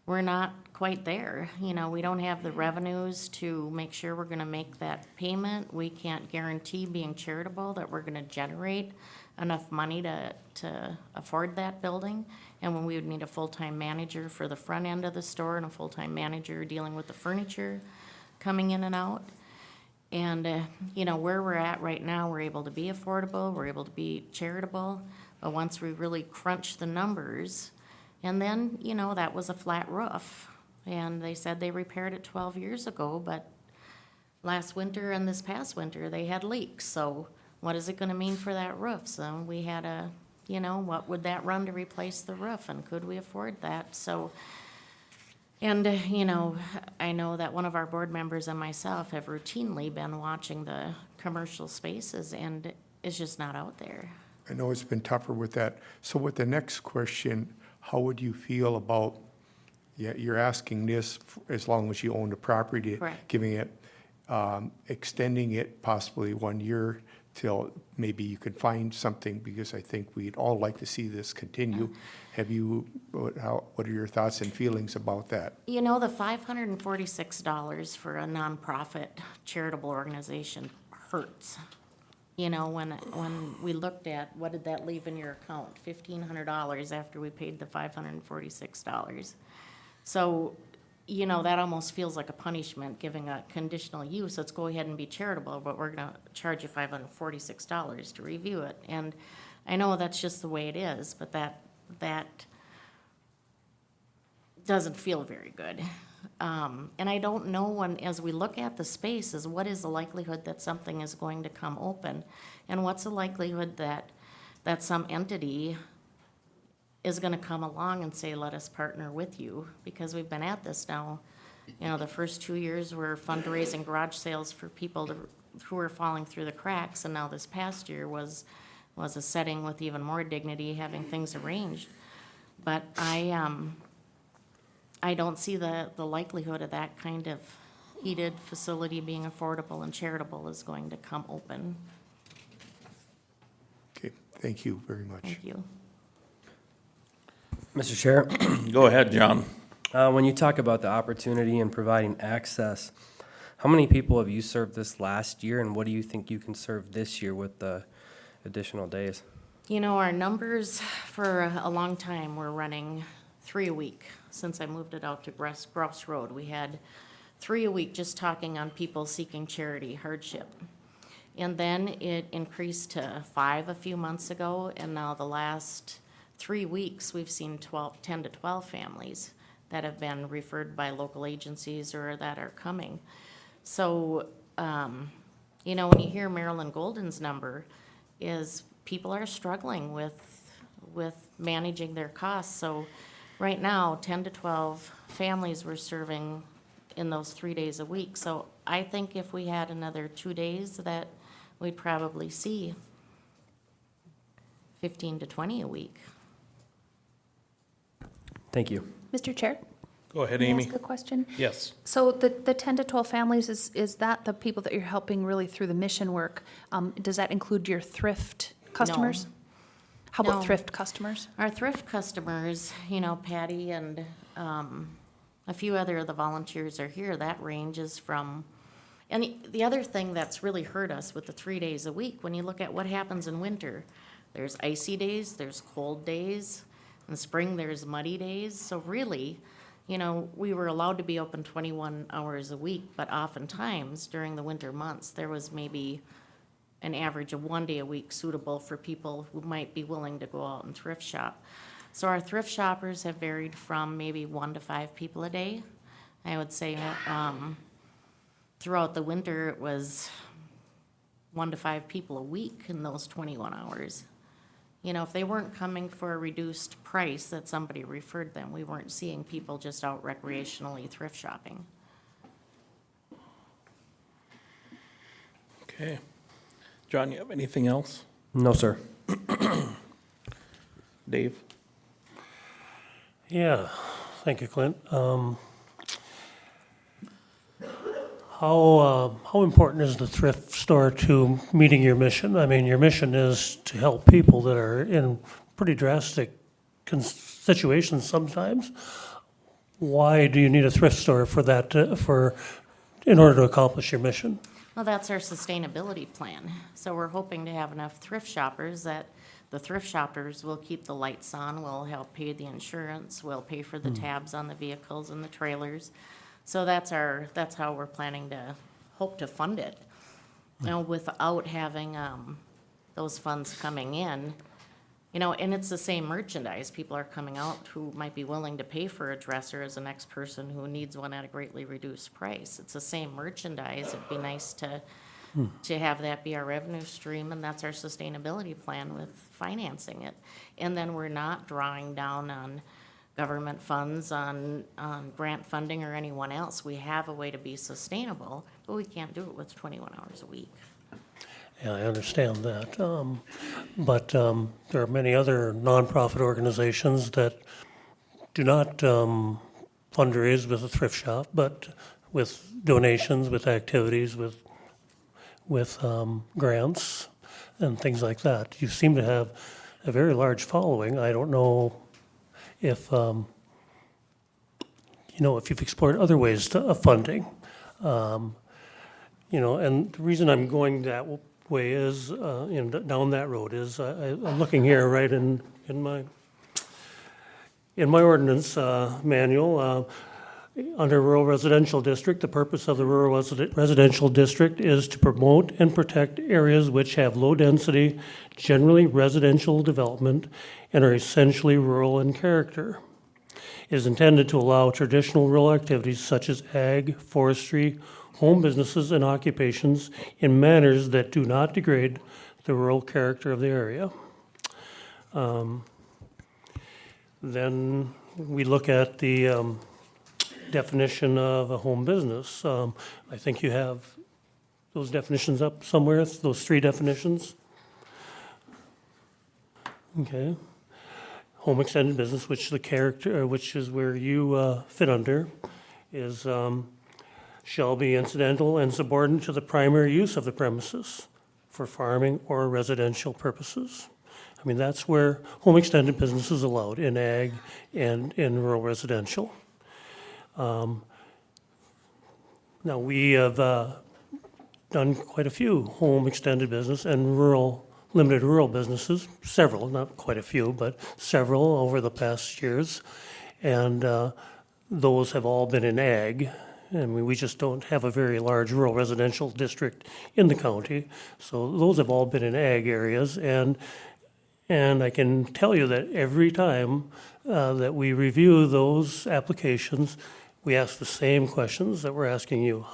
we're not quite there. You know, we don't have the revenues to make sure we're gonna make that payment. We can't guarantee, being charitable, that we're gonna generate enough money to afford that building. And when we would need a full-time manager for the front end of the store and a full-time manager dealing with the furniture coming in and out. And, you know, where we're at right now, we're able to be affordable, we're able to be charitable, but once we really crunch the numbers, and then, you know, that was a flat roof. And they said they repaired it 12 years ago, but last winter and this past winter, they had leaks. So what is it gonna mean for that roof? So we had a, you know, what would that run to replace the roof, and could we afford that? So, and, you know, I know that one of our board members and myself have routinely been watching the commercial spaces, and it's just not out there. I know it's been tougher with that. So with the next question, how would you feel about, you're asking this as long as you own the property, Correct. giving it, extending it possibly 1 year till maybe you could find something, because I think we'd all like to see this continue. Have you, what are your thoughts and feelings about that? You know, the $546 for a nonprofit charitable organization hurts. You know, when we looked at, what did that leave in your account? $1,500 after we paid the $546. So, you know, that almost feels like a punishment, giving a conditional use. Let's go ahead and be charitable, but we're gonna charge you $546 to review it. And I know that's just the way it is, but that doesn't feel very good. And I don't know, when, as we look at the spaces, what is the likelihood that something is going to come open? And what's the likelihood that some entity is gonna come along and say, let us partner with you? Because we've been at this now, you know, the first 2 years were fundraising garage sales for people who were falling through the cracks, and now this past year was a setting with even more dignity, having things arranged. But I don't see the likelihood of that kind of heated facility being affordable and charitable is going to come open. Okay, thank you very much. Thank you. Mr. Chair, Go ahead, John. when you talk about the opportunity and providing access, how many people have you served this last year, and what do you think you can serve this year with the additional days? You know, our numbers for a long time were running 3 a week. Since I moved it out to Grouse Road, we had 3 a week just talking on people seeking charity hardship. And then it increased to 5 a few months ago, and now the last 3 weeks, we've seen 10 to 12 families that have been referred by local agencies or that are coming. So, you know, when you hear Marilyn Golden's number, is people are struggling with managing their costs. So right now, 10 to 12 families we're serving in those 3 days a week. So I think if we had another 2 days, that we'd probably see 15 to 20 a week. Thank you. Mr. Chair? Go ahead, May I Amy. ask a question? Yes. So the 10 to 12 families, is that the people that you're helping really through the mission work? Does that include your thrift customers? How about No. thrift customers? Our thrift customers, you know, Patty and a few other of the volunteers are here. That ranges from, and the other thing that's really hurt us with the 3 days a week, when you look at what happens in winter, there's icy days, there's cold days. In spring, there's muddy days. So really, You know, we were allowed to be open 21 hours a week, but oftentimes during the winter months, there was maybe an average of 1 day a week suitable for people who might be willing to go out and thrift shop. So our thrift shoppers have varied from maybe 1 to 5 people a day. I would say throughout the winter, it was 1 to 5 people a week in those 21 hours. You know, if they weren't coming for a reduced price that somebody referred them, we weren't seeing people just out recreationally thrift shopping. Okay. John, you have anything else? No, sir. Dave? Yeah, thank you, Clint. How important is the thrift store to meeting your mission? I mean, your mission is to help people that are in pretty drastic situations sometimes. Why do you need a thrift store for that, in order to accomplish your mission? Well, that's our sustainability plan. So we're hoping to have enough thrift shoppers that the thrift shoppers will keep the lights on, will help pay the insurance, will pay for the tabs on the vehicles and the trailers. So that's how we're planning to hope to fund it. You know, without having those funds coming in, you know, and it's the same merchandise. People are coming out who might be willing to pay for a dresser as the next person who needs one at a greatly reduced price. It's the same merchandise. It'd be nice to have that be our revenue stream, and that's our sustainability plan with financing it. And then we're not drawing down on government funds, on grant funding or anyone else. We have a way to be sustainable, but we can't do it with 21 hours a week. Yeah, I understand that. But there are many other nonprofit organizations that do not fundraise with a thrift shop, but with donations, with activities, with grants and things like that. You seem to have a very large following. I don't know if if you've explored other ways of funding. And the reason I'm going that way is, down that road is, I'm looking here right in my ordinance manual, under rural residential district, the purpose of the rural residential district is to promote and protect areas which have low density, generally residential development, and are essentially rural in character. It is intended to allow traditional rural activities such as ag, forestry, home businesses, and occupations in manners that do not degrade the rural character of the area. Then we look at the definition of a home business. I think you have those definitions up somewhere, those 3 definitions. Okay. Home extended business, which is where you fit under, is shall be incidental and subordinate to the primary use of the premises for farming or residential purposes. I mean, that's where home extended business is allowed, in ag and in rural residential. Now, we have done quite a few home extended business and limited rural businesses, several, not quite a few, but several over the past years. And those have all been in ag. I mean, we just don't have a very large rural residential district in the county. So those have all been in ag areas. And I can tell you that every time that we review those applications, we ask the same questions that we're asking you.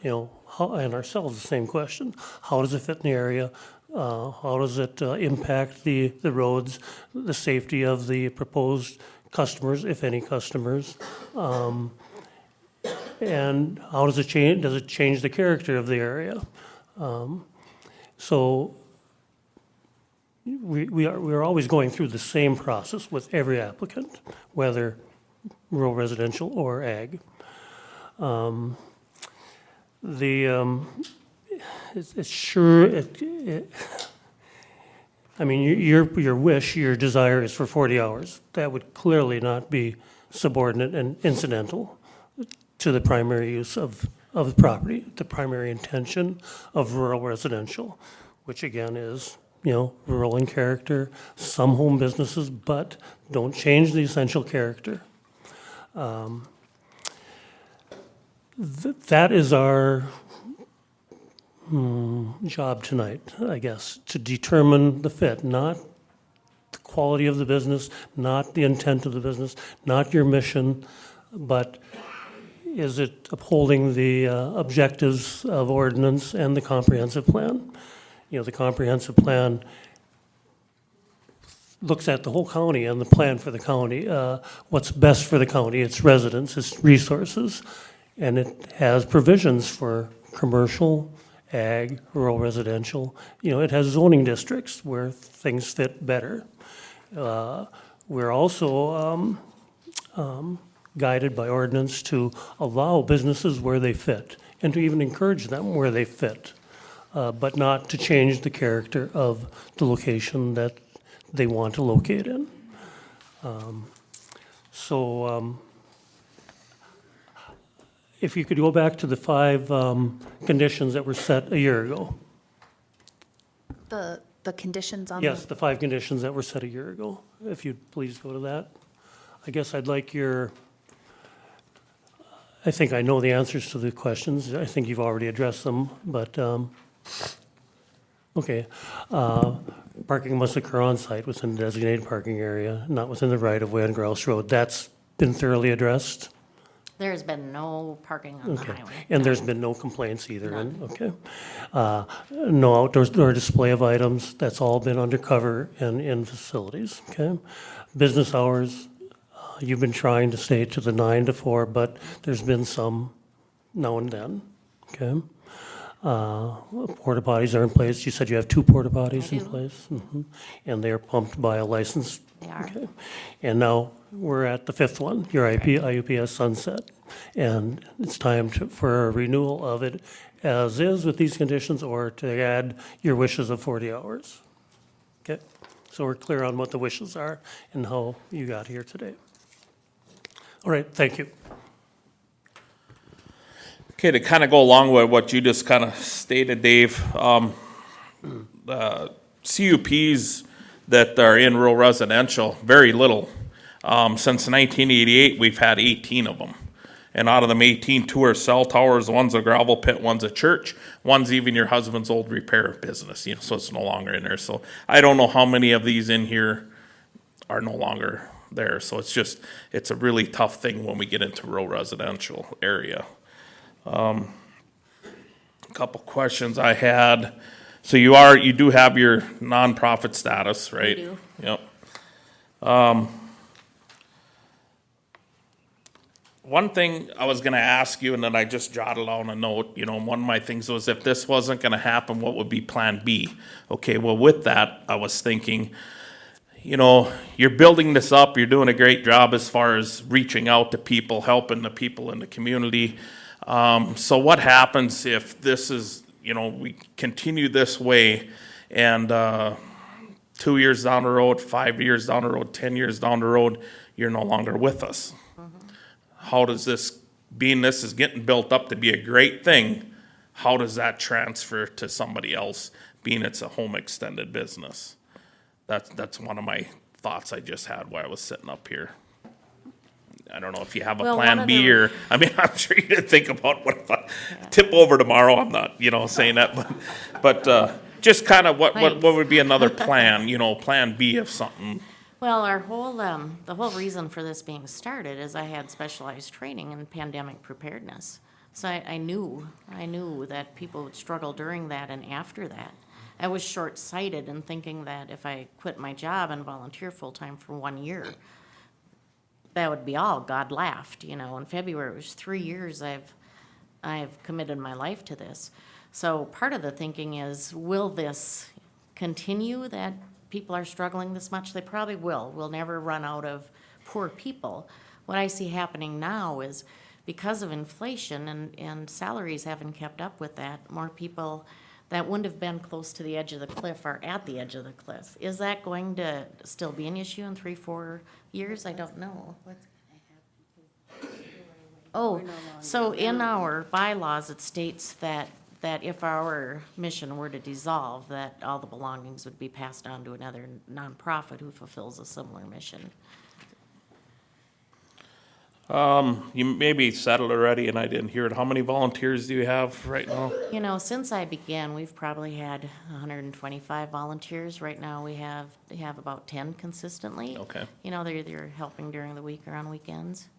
And ourselves the same question. How does it fit in the area? How does it impact the roads, the safety of the proposed customers, if any customers? And how does it change? Does it change the character of the area? So we're always going through the same process with every applicant, whether rural residential or ag. I mean, your wish, your desire is for 40 hours. That would clearly not be subordinate and incidental to the primary use of the property, the primary intention of rural residential, which again is, rural in character, some home businesses, but don't change the essential character. That is our job tonight, I guess, to determine the fit, not the quality of the business, not the intent of the business, not your mission, but is it upholding the objectives of ordinance and the comprehensive plan? You know, the comprehensive plan looks at the whole county and the plan for the county, what's best for the county, its residents, its resources, and it has provisions for commercial, ag, rural residential. You know, it has zoning districts where things fit better. We're also guided by ordinance to allow businesses where they fit and to even encourage them where they fit, but not to change the character of the location that they want to locate in. If you could go back to the 5 conditions that were set a year ago. The conditions on Yes, the 5 conditions that were set a year ago. If you'd please go to that. I guess I'd like I think I know the answers to the questions. I think you've already addressed them, but, okay. Parking must occur on site within the designated parking area, not within the right-of-way on Grouse Road. That's been thoroughly addressed? There's been no parking on the Okay. highway. And there's been no complaints either, okay. No outdoor display of items, that's all been undercover and in facilities, okay. Business hours, you've been trying to stay to the 9 to 4, but there's been some now and then, okay. Porta potties are in place, you said you have 2 porta potties in do. place? Mhm. And they're pumped by a licensed? They are. Okay. And now we're at the 5th one, your IUPS sunset. And it's time for a renewal of it as is with these conditions or to add your wishes of 40 hours. Okay? So we're clear on what the wishes are and how you got here today. All right, thank you. Okay, to kind of go along with what you just kind of stated, Dave, the CUPs that are in rural residential, very little. Since 1988, we've had 18 of them. And out of them 18, 2 are cell towers, one's a gravel pit, one's a church, one's even your husband's old repair business, you know, so it's no longer in there. So I don't know how many of these in here are no longer there. So it's a really tough thing when we get into rural residential area. A couple questions I had. So you do have your nonprofit status, right? We do. Yep. One thing I was gonna ask you, and then I just jotted on a note, you know, one of my things was if this wasn't gonna happen, what would be plan B? Okay, well, with that, I was thinking, you know, you're building this up, you're doing a great job as far as reaching out to people, helping the people in the community. So what happens if this is, you know, we continue this way and 2 years down the road, 5 years down the road, 10 years down the road, you're no longer with us? How does this, being this is getting built up to be a great thing, how does that transfer to somebody else, being it's a home extended business? That's one of my thoughts I just had while I was sitting up here. I don't know if you have a Well, plan one of B the- or, I mean, I'm sure you didn't think about what if I tip over tomorrow, I'm not, you know, saying that, but just kind of what would be another plan, you know, plan B if something, Well, the whole reason for this being started is I had specialized training in pandemic preparedness. So I knew that people would struggle during that and after that. I was short-sighted in thinking that if I quit my job and volunteer full-time for 1 year, that would be all. God laughed, you know. In February, it was 3 years I've committed my life to this. So part of the thinking is, will this continue that people are struggling this much? They probably will. We'll never run out of poor people. What I see happening now is because of inflation and salaries haven't kept up with that, more people that wouldn't have been close to the edge of the cliff are at the edge of the cliff. Is that going to still be an issue in 3-4 years? I don't know. Oh, so in our bylaws, it states that if our mission were to dissolve, that all the belongings would be passed on to another nonprofit who fulfills a similar mission. You maybe said it already and I didn't hear it. How many volunteers do you have right now? You know, since I began, we've probably had 125 volunteers. Right now, we have about 10 consistently. Okay. You know, they're either helping during the week or on weekends.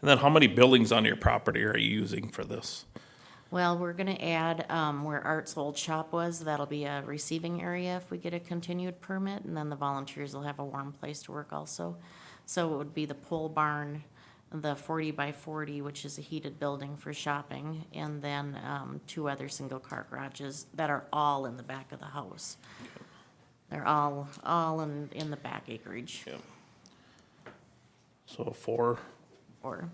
And then how many buildings on your property are you using for this? Well, we're gonna add, where Art's old shop was, that'll be a receiving area if we get a continued permit, and then the volunteers will have a warm place to work also. So it would be the pole barn, the 40 by 40, which is a heated building for shopping, and then, 2 other single-car garages that are all in the back of the house. They're all in the back acreage, Yeah. So 4. or,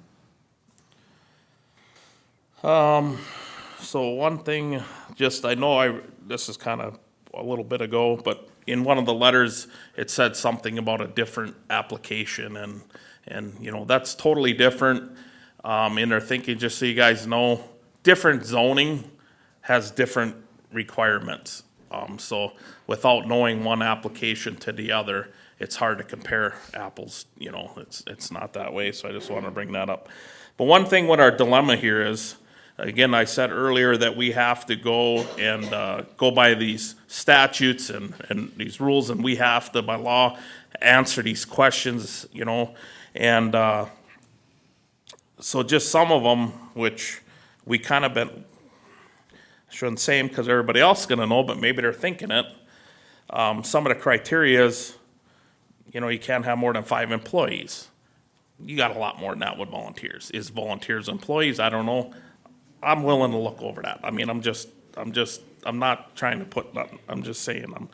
So one thing, just, I know this is kind of a little bit ago, but in one of the letters, it said something about a different application and, you know, that's totally different. In their thinking, just so you guys know, different zoning has different requirements. So without knowing one application to the other, it's hard to compare apples, you know, it's not that way, so I just want to bring that up. But one thing with our dilemma here is, again, I said earlier that we have to go and go by these statutes and these rules, and we have to, by law, answer these questions, you know, and so just some of them, which we kind of been, I shouldn't say them because everybody else is gonna know, but maybe they're thinking it. Some of the criteria is, you know, you can't have more than 5 employees. You got a lot more than that with volunteers. Is volunteers employees? I don't know. I'm willing to look over that. I mean, I'm not trying to put nothing, I'm just saying,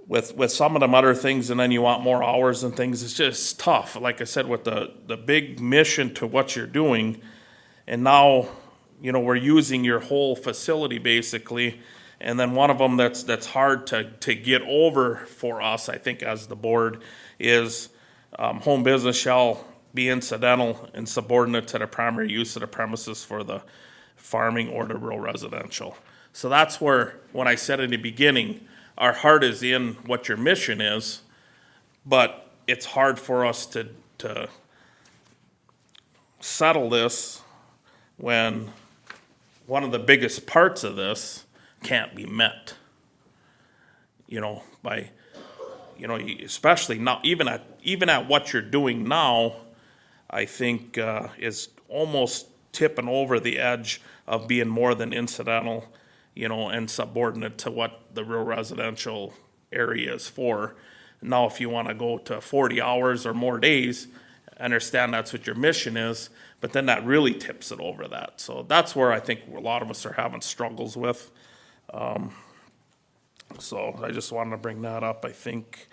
with some of them other things, and then you want more hours and things, it's just tough. Like I said, with the big mission to what you're doing, and now, you know, we're using your whole facility basically, and then one of them that's hard to get over for us, I think, as the board, is home business shall be incidental and subordinate to the primary use of the premises for the farming or the rural residential. So that's where, when I said in the beginning, our heart is in what your mission is, but it's hard for us to settle this when one of the biggest parts of this can't be met. You know, by, you know, especially now, even at what you're doing now, I think is almost tipping over the edge of being more than incidental, you know, and subordinate to what the rural residential area is for. Now, if you want to go to 40 hours or more days, I understand that's what your mission is, but then that really tips it over that. So that's where I think a lot of us are having struggles with. So I just wanted to bring that up. I think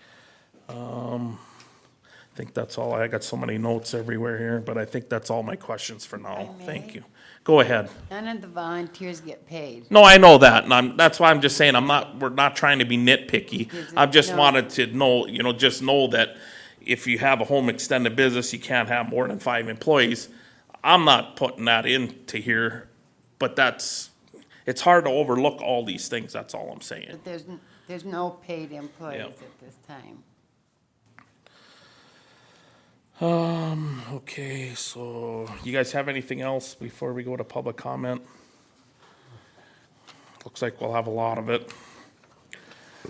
that's all. I got so many notes everywhere here, but I think that's all my questions for now. Thank you. Go ahead. None of the volunteers get paid. No, I know that, and that's why I'm just saying, we're not trying to be nitpicky. I just No. wanted to know, you know, just know that if you have a home extended business, you can't have more than 5 employees. I'm not putting that into here, but it's hard to overlook all these things, that's all I'm saying. But there's no paid employees Yep. at this time. Okay, so you guys have anything else before we go to public comment? Looks like we'll have a lot of it.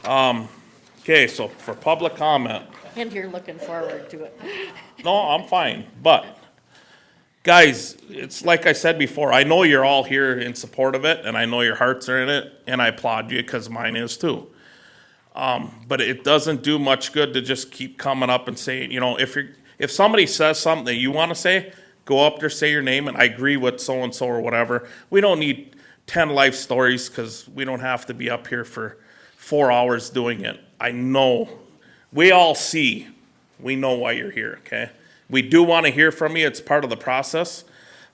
Okay, so for public comment, and you're looking forward to it. no, I'm fine, but guys, it's like I said before, I know you're all here in support of it, and I know your hearts are in it, and I applaud you because mine is too. But it doesn't do much good to just keep coming up and saying, you know, if somebody says something that you want to say, go up there, say your name, and I agree with so-and-so or whatever. We don't need 10 life stories because we don't have to be up here for 4 hours doing it. I know. We all see. We know why you're here, okay? We do want to hear from you. It's part of the process.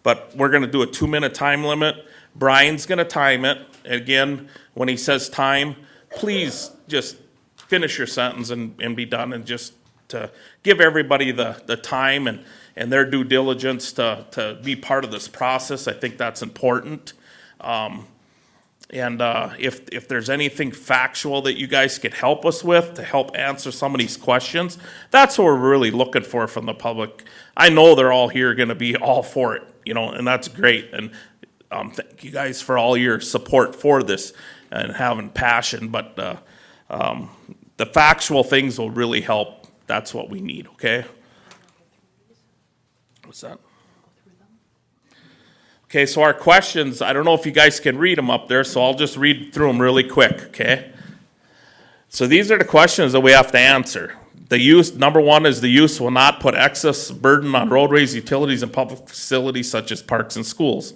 But we're going to do a 2-minute time limit. Brian's going to time it. Again, when he says time, please just finish your sentence and be done, and just to give everybody the time and their due diligence to be part of this process. I think that's important. And if there's anything factual that you guys could help us with to help answer some of these questions, that's what we're really looking for from the public. I know they're all here going to be all for it, and that's great. And thank you guys for all your support for this and having passion. But the factual things will really help. That's what we need, okay? What's that? Okay, so our questions, I don't know if you guys can read them up there, so I'll just read through them really quick, okay? So these are the questions that we have to answer. The use, number one is the use will not put excess burden on roadways, utilities, and public facilities such as parks and schools.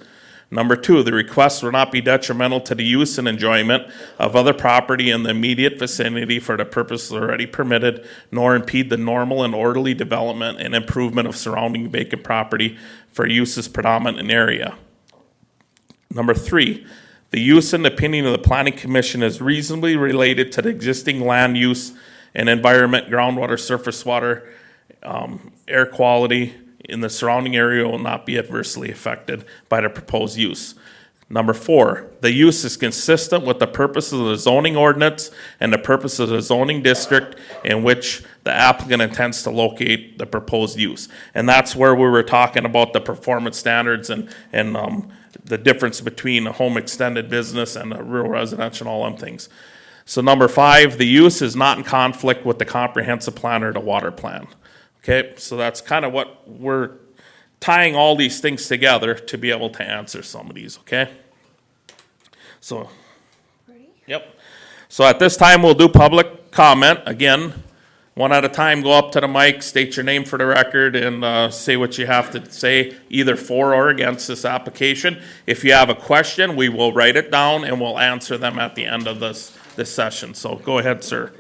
Number two, the request will not be detrimental to the use and enjoyment of other property in the immediate vicinity for the purposes already permitted, nor impede the normal and orderly development and improvement of surrounding vacant property for uses predominant in area. Number three, the use and opinion of the Planning Commission is reasonably related to the existing land use and environment, groundwater, surface water, air quality in the surrounding area will not be adversely affected by the proposed use. Number four, the use is consistent with the purposes of the zoning ordinance and the purpose of the zoning district in which the applicant intends to locate the proposed use. And that's where we were talking about the performance standards and the difference between a home extended business and a rural residential and all them things. So number five, the use is not in conflict with the comprehensive plan or the water plan. Okay, so that's kind of what we're tying all these things together to be able to answer some of these, okay? So, yep. So at this time, we'll do public comment. Again, one at a time, go up to the mic, state your name for the record, and say what you have to say, either for or against this application. If you have a question, we will write it down and we'll answer them at the end of this session. So go ahead, sir.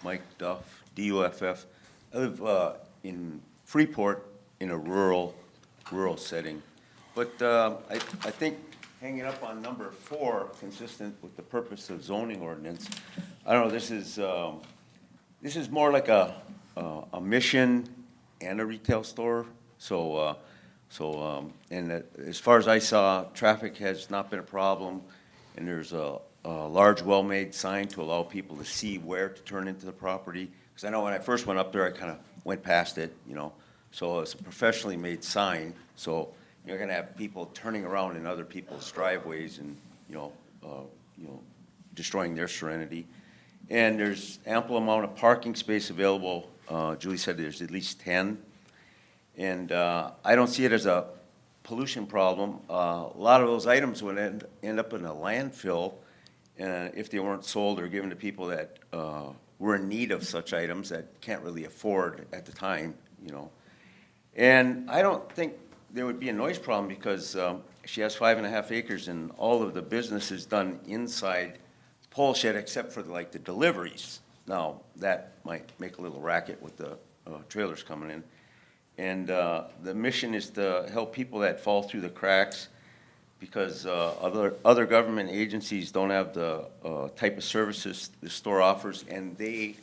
Mike Duff, D-U-F-F. I live in Freeport in a rural setting. But I think hanging up on number 4, consistent with the purpose of zoning ordinance, I don't know, this is more like a mission and a retail store. So as far as I saw, traffic has not been a problem, and there's a large well-made sign to allow people to see where to turn into the property. Because I know when I first went up there, I kind of went past it, So it's a professionally made sign, so you're gonna have people turning around in other people's driveways and, destroying their serenity. And there's ample amount of parking space available. Julie said there's at least 10. And I don't see it as a pollution problem. A lot of those items would end up in a landfill if they weren't sold or given to people that were in need of such items that can't really afford at the time, And I don't think there would be a noise problem because she has 5.5 acres and all of the business is done inside the pole shed except for the deliveries. Now, that might make a little racket with the trailers coming in. And the mission is to help people that fall through the cracks because other government agencies don't have the type of services the store offers, and they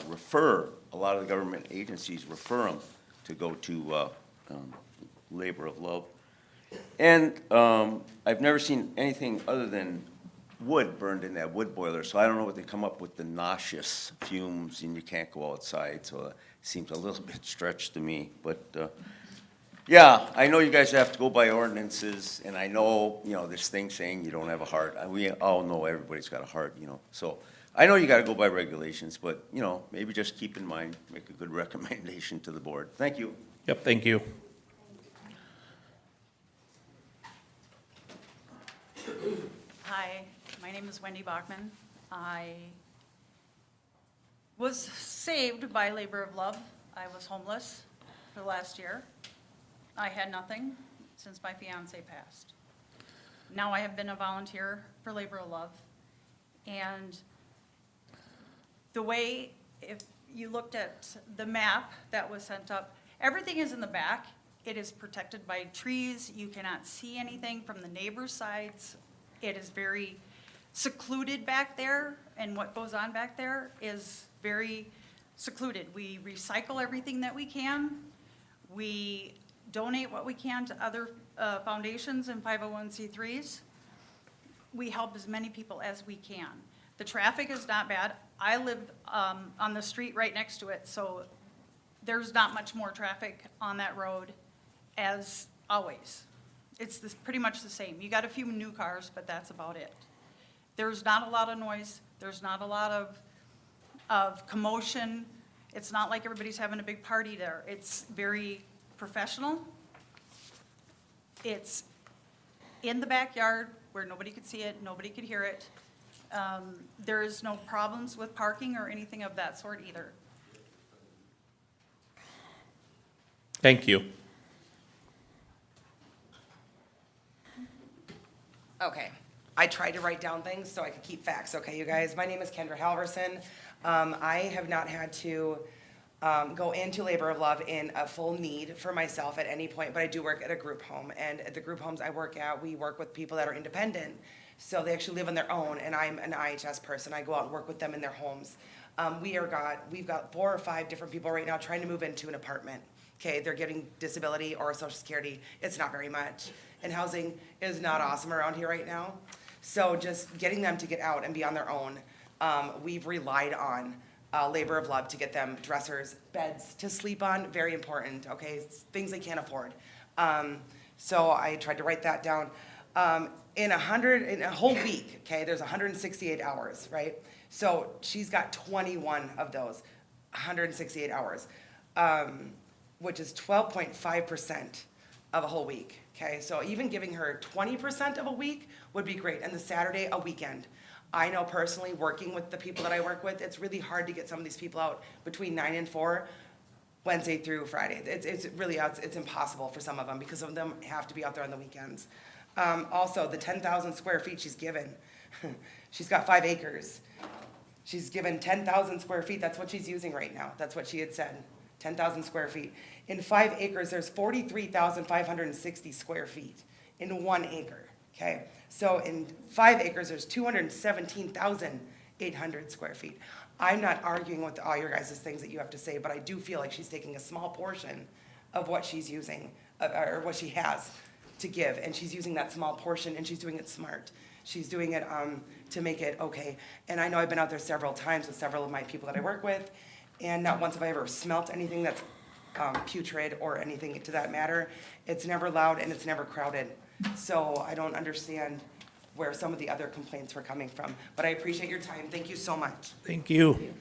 refer, a lot of the government agencies refer them to go to Labor of Love. And I've never seen anything other than wood burned in that wood boiler, so I don't know what they come up with the nauseous fumes and you can't go outside, so it seems a little bit stretched to me. But yeah, I know you guys have to go by ordinances, and I know, this thing saying you don't have a heart. We all know everybody's got a heart, So I know you got to go by regulations, but, maybe just keep in mind, make a good recommendation to the board. Thank you. Yep, thank you. Hi, my name is Wendy Bachman. I was saved by Labor of Love. I was homeless for the last year. I had nothing since my fiance passed. Now I have been a volunteer for Labor of Love. And the way, if you looked at the map that was sent up, everything is in the back. It is protected by trees. You cannot see anything from the neighbors' sides. It is very secluded back there, and what goes on back there is very secluded. We recycle everything that we can. We donate what we can to other foundations and 501c3s. we help as many people as we can. The traffic is not bad. I live on the street right next to it, so there's not much more traffic on that road as always. It's pretty much the same. You got a few new cars, but that's about it. There's not a lot of noise. There's not a lot of commotion. It's not like everybody's having a big party there. It's very professional. It's in the backyard where nobody could see it, nobody could hear it. There is no problems with parking or anything of that sort either. Thank you. Okay, I tried to write down things so I could keep facts, okay, you guys? My name is Kendra Halverson. I have not had to go into labor of love in a full need for myself at any point, but I do work at a group home. And at the group homes I work at, we work with people that are independent. So they actually live on their own, and I'm an IHS person. I go out and work with them in their homes. We've got 4 or 5 different people right now trying to move into an apartment. Okay, they're getting disability or Social Security. It's not very much. And housing is not awesome around here right now. So just getting them to get out and be on their own, we've relied on labor of love to get them dressers, beds to sleep on, very important, okay? It's things they can't afford. So I tried to write that down. In a whole week, okay, there's 168 hours, right? So she's got 21 of those, 168 hours, which is 12.5% of a whole week, okay? So even giving her 20% of a week would be great, and the Saturday, a weekend. I know personally, working with the people that I work with, it's really hard to get some of these people out between 9 and 4, Wednesday through Friday. It's impossible for some of them because some of them have to be out there on the weekends. Also, the 10,000 square feet she's given, she's got 5 acres. She's given 10,000 square feet, that's what she's using right now. That's what she had said, 10,000 square feet. In 5 acres, there's 43,560 square feet in 1 acre, okay? So in 5 acres, there's 217,800 square feet. I'm not arguing with all your guys' things that you have to say, but I do feel like she's taking a small portion of what she's using, or what she has to give, and she's using that small portion, and she's doing it smart. She's doing it to make it okay. And I know I've been out there several times with several of my people that I work with, and not once have I ever smelt anything that's putrid or anything to that matter. It's never loud and it's never crowded. So I don't understand where some of the other complaints were coming from. But I appreciate your time. Thank you so much. Thank you.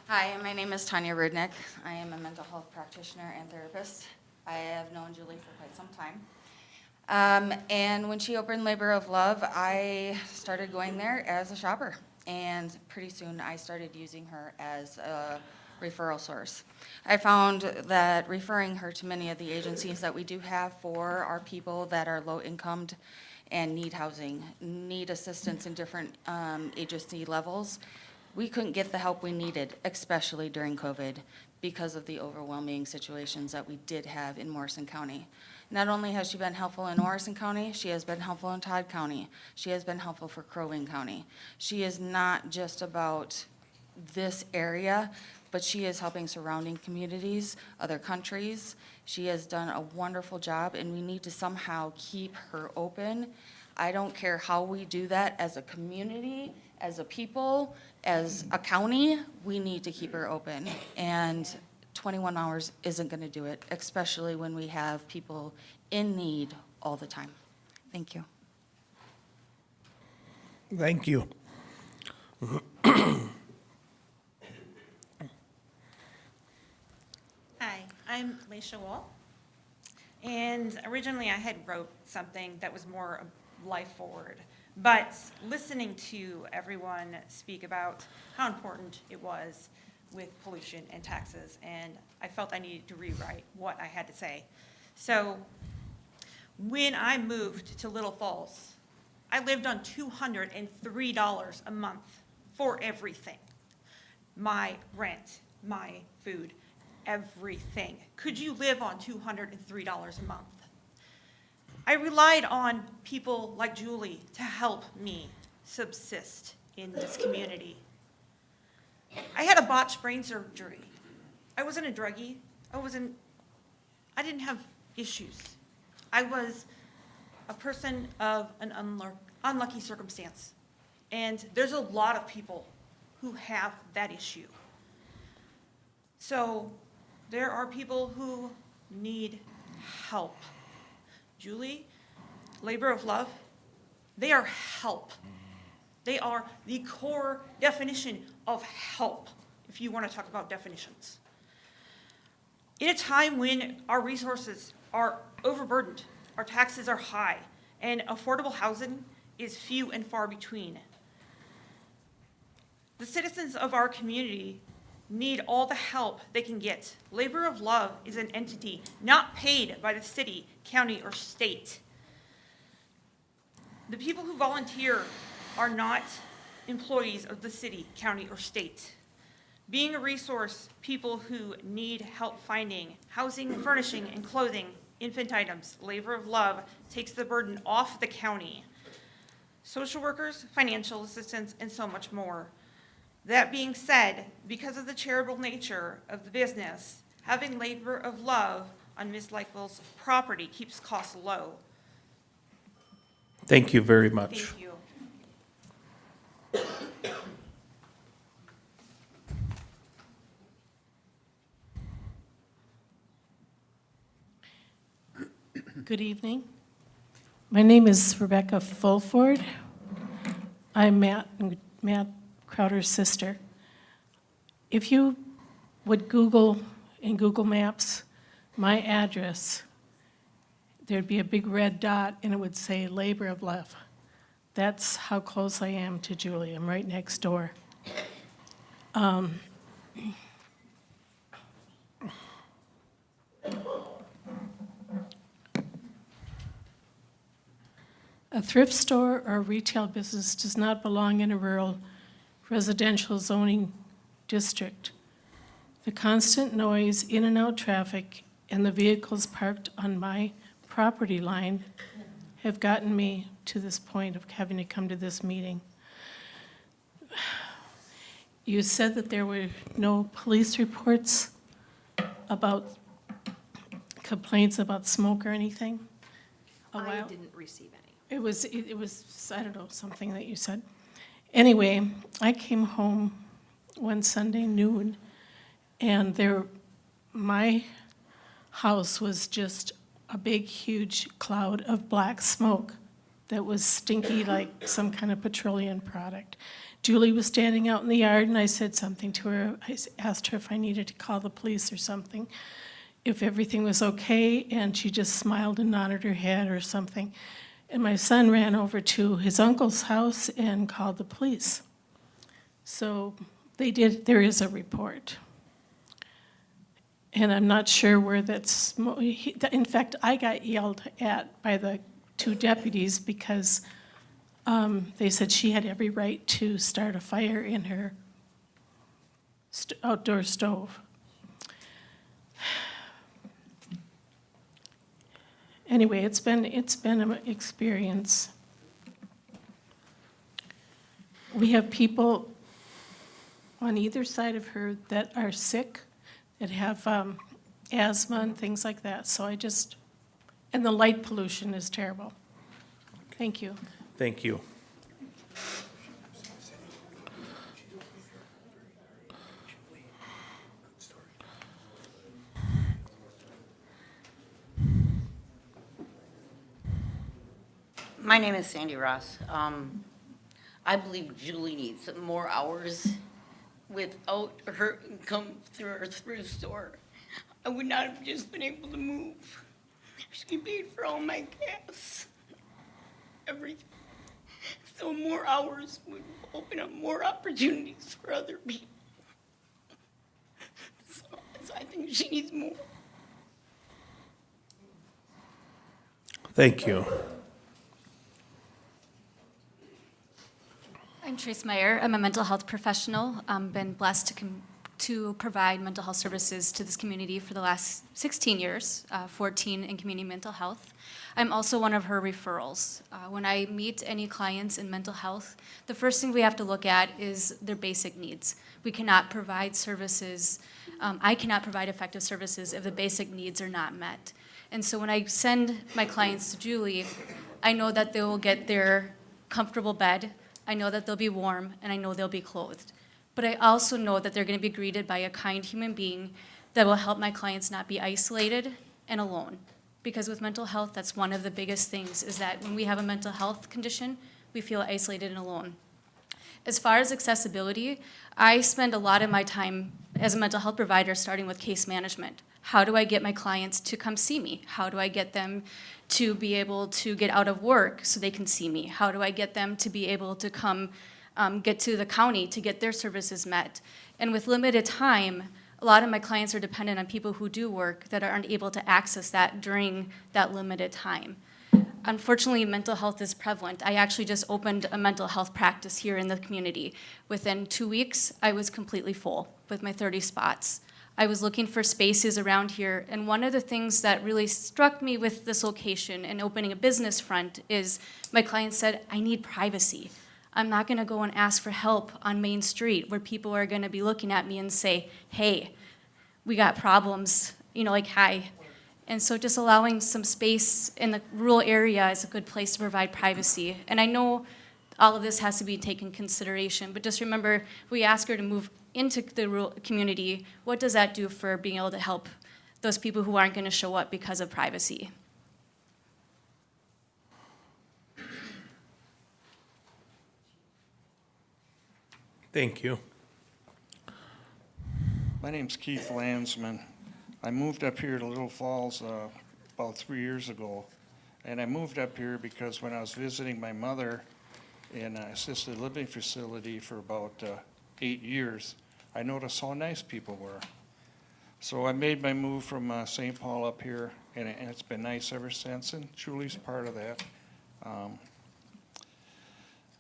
Hi, my name is Tanya Rudnick. I am a mental health practitioner and therapist. I have known Julie for quite some time. And when she opened Labor of Love, I started going there as a shopper. And pretty soon I started using her as a referral source. I found that referring her to many of the agencies that we do have for our people that are low incomed and need housing, need assistance in different agency levels, we couldn't get the help we needed, especially during COVID, because of the overwhelming situations that we did have in Morrison County. Not only has she been helpful in Morrison County, she has been helpful in Todd County. She has been helpful for Crow Wing County. She is not just about this area, but she is helping surrounding communities, other countries. She has done a wonderful job, and we need to somehow keep her open. I don't care how we do that as a community, as a people, as a county, we need to keep her open. And 21 hours isn't going to do it, especially when we have people in need all the time. Thank you. Thank you. Hi, I'm Leisha Wall. And originally I had wrote something that was more life forward. But listening to everyone speak about how important it was with pollution and taxes, and I felt I needed to rewrite what I had to say. So when I moved to Little Falls, I lived on $203 a month for everything. My rent, my food, everything. Could you live on $203 a month? I relied on people like Julie to help me subsist in this community. I had a botched brain surgery. I wasn't a druggie. I didn't have issues. I was a person of an unlucky circumstance. And there's a lot of people who have that issue. So there are people who need help. Julie, labor of love, they are help. They are the core definition of help, if you want to talk about definitions. In a time when our resources are overburdened, our taxes are high, and affordable housing is few and far between, the citizens of our community need all the help they can get. Labor of Love is an entity not paid by the city, county, or state. The people who volunteer are not employees of the city, county, or state. Being a resource, people who need help finding housing, furnishing, and clothing, infant items, Labor of Love takes the burden off the county. Social workers, financial assistance, and so much more. That being said, because of the charitable nature of the business, having Labor of Love on Ms. Lakeville's property keeps costs low. Thank you very much. Thank you. Good evening. My name is Rebecca Fulford. I'm Matt Crowder's sister. If you would Google in Google Maps my address, there'd be a big red dot and it would say Labor of Love. That's how close I am to Julie. I'm right next door. A thrift store or retail business does not belong in a rural residential zoning district. The constant noise, in and out traffic, and the vehicles parked on my property line have gotten me to this point of having to come to this meeting. You said that there were no police reports about complaints about smoke or anything? I didn't receive any. It was, I don't know, something that you said. Anyway, I came home one Sunday noon, and my house was just a big, huge cloud of black smoke that was stinky like some kind of petroleum product. Julie was standing out in the yard, and I said something to her. I asked her if I needed to call the police or something, if everything was okay, and she just smiled and nodded her head or something. And my son ran over to his uncle's house and called the police. So they did, there is a report. And I'm not sure where that's, in fact, I got yelled at by the two deputies because they said she had every right to start a fire in her outdoor stove. Anyway, it's been an experience. We have people on either side of her that are sick, that have asthma and things like that. So and the light pollution is terrible. Thank you. Thank you. My name is Sandy Ross. I believe Julie needs some more hours without her income through her thrift store. I would not have just been able to move. She paid for all my gas, everything. So more hours would open up more opportunities for other people. So I think she needs more. Thank you. I'm Trace Meyer. I'm a mental health professional. Been blessed to provide mental health services to this community for the last 16 years, 14 in community mental health. I'm also one of her referrals. When I meet any clients in mental health, the first thing we have to look at is their basic needs. We cannot provide services, I cannot provide effective services if the basic needs are not met. And so when I send my clients to Julie, I know that they will get their comfortable bed, I know that they'll be warm, and I know they'll be clothed. But I also know that they're going to be greeted by a kind human being that will help my clients not be isolated and alone. Because with mental health, that's one of the biggest things, is that when we have a mental health condition, we feel isolated and alone. As far as accessibility, I spend a lot of my time as a mental health provider starting with case management. How do I get my clients to come see me? How do I get them to be able to get out of work so they can see me? How do I get them to be able to come get to the county to get their services met? And with limited time, a lot of my clients are dependent on people who do work that aren't able to access that during that limited time. Unfortunately, mental health is prevalent. I actually just opened a mental health practice here in the community. Within 2 weeks, I was completely full with my 30 spots. I was looking for spaces around here, and one of the things that really struck me with this location and opening a business front is my client said, I need privacy. I'm not gonna go and ask for help on Main Street where people are gonna be looking at me and say, hey, we got problems, like, hi. And so just allowing some space in the rural area is a good place to provide privacy. And I know all of this has to be taken into consideration, but just remember, we ask her to move into the rural community. What does that do for being able to help those people who aren't going to show up because of privacy? Thank you. My name's Keith Landsman. I moved up here to Little Falls about 3 years ago. And I moved up here because when I was visiting my mother in an assisted living facility for about 8 years, I noticed how nice people were. So I made my move from St. Paul up here, and it's been nice ever since, and Julie's part of that.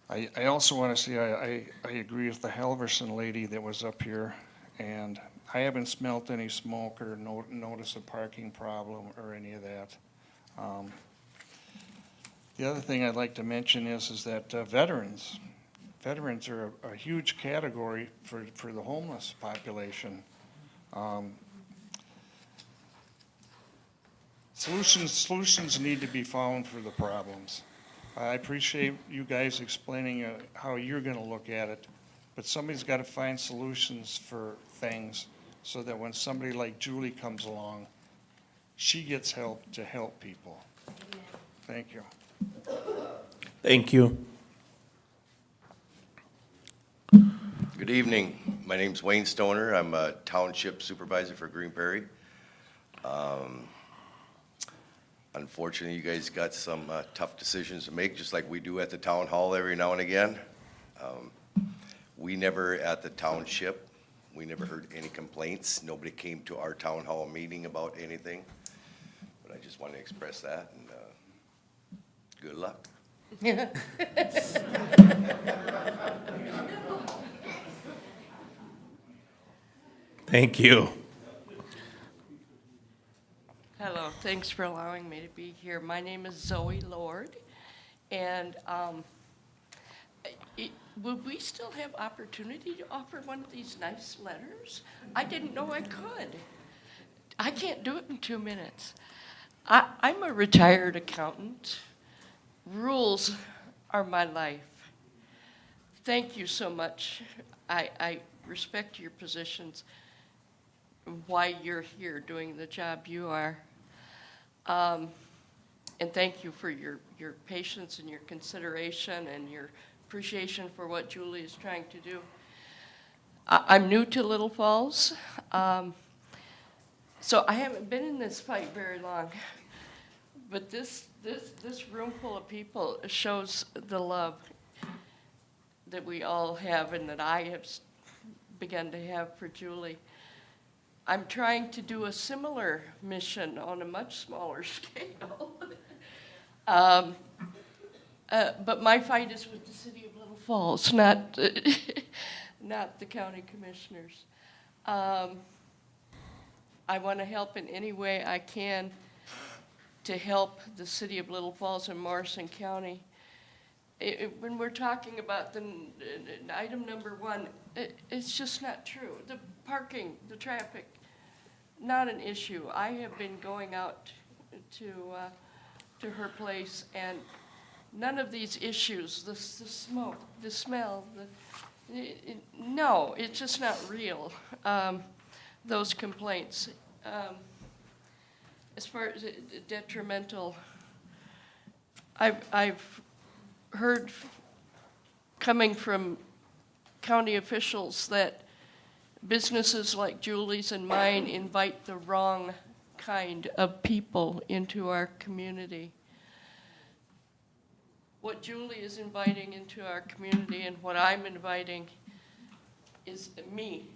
I also want to say I agree with the Halverson lady that was up here, and I haven't smelt any smoke or noticed a parking problem or any of that. The other thing I'd like to mention is that veterans are a huge category for the homeless population. Solutions need to be found for the problems. I appreciate you guys explaining how you're going to look at it, but somebody's got to find solutions for things so that when somebody like Julie comes along, she gets help to help people. Thank you. Thank you. Good evening. My name's Wayne Stoner. I'm a township supervisor for Green Prairie. Unfortunately, you guys got some tough decisions to make, just like we do at the town hall every now and again. We never, at the township, we never heard any complaints. Nobody came to our town hall meeting about anything. But I just want to express that, and good luck. Thank you. Hello, thanks for allowing me to be here. My name is Zoe Lord, and would we still have opportunity to offer one of these nice letters? I didn't know I could. I can't do it in 2 minutes. I'm a retired accountant. Rules are my life. Thank you so much. I respect your positions, why you're here doing the job you are. And thank you for your patience and your consideration and your appreciation for what Julie is trying to do. I'm new to Little Falls, so I haven't been in this fight very long. But this room full of people shows the love that we all have and that I have begun to have for Julie. I'm trying to do a similar mission on a much smaller scale. But my fight is with the city of Little Falls, not the county commissioners. I want to help in any way I can to help the city of Little Falls and Morrison County. When we're talking about the item number 1, it's just not true. The parking, the traffic, not an issue. I have been going out to her place, and none of these issues, the smoke, the smell, no, it's just not real, those complaints. As far as detrimental, I've heard coming from county officials that businesses like Julie's and mine invite the wrong kind of people into our community. What Julie is inviting into our community and what I'm inviting is me.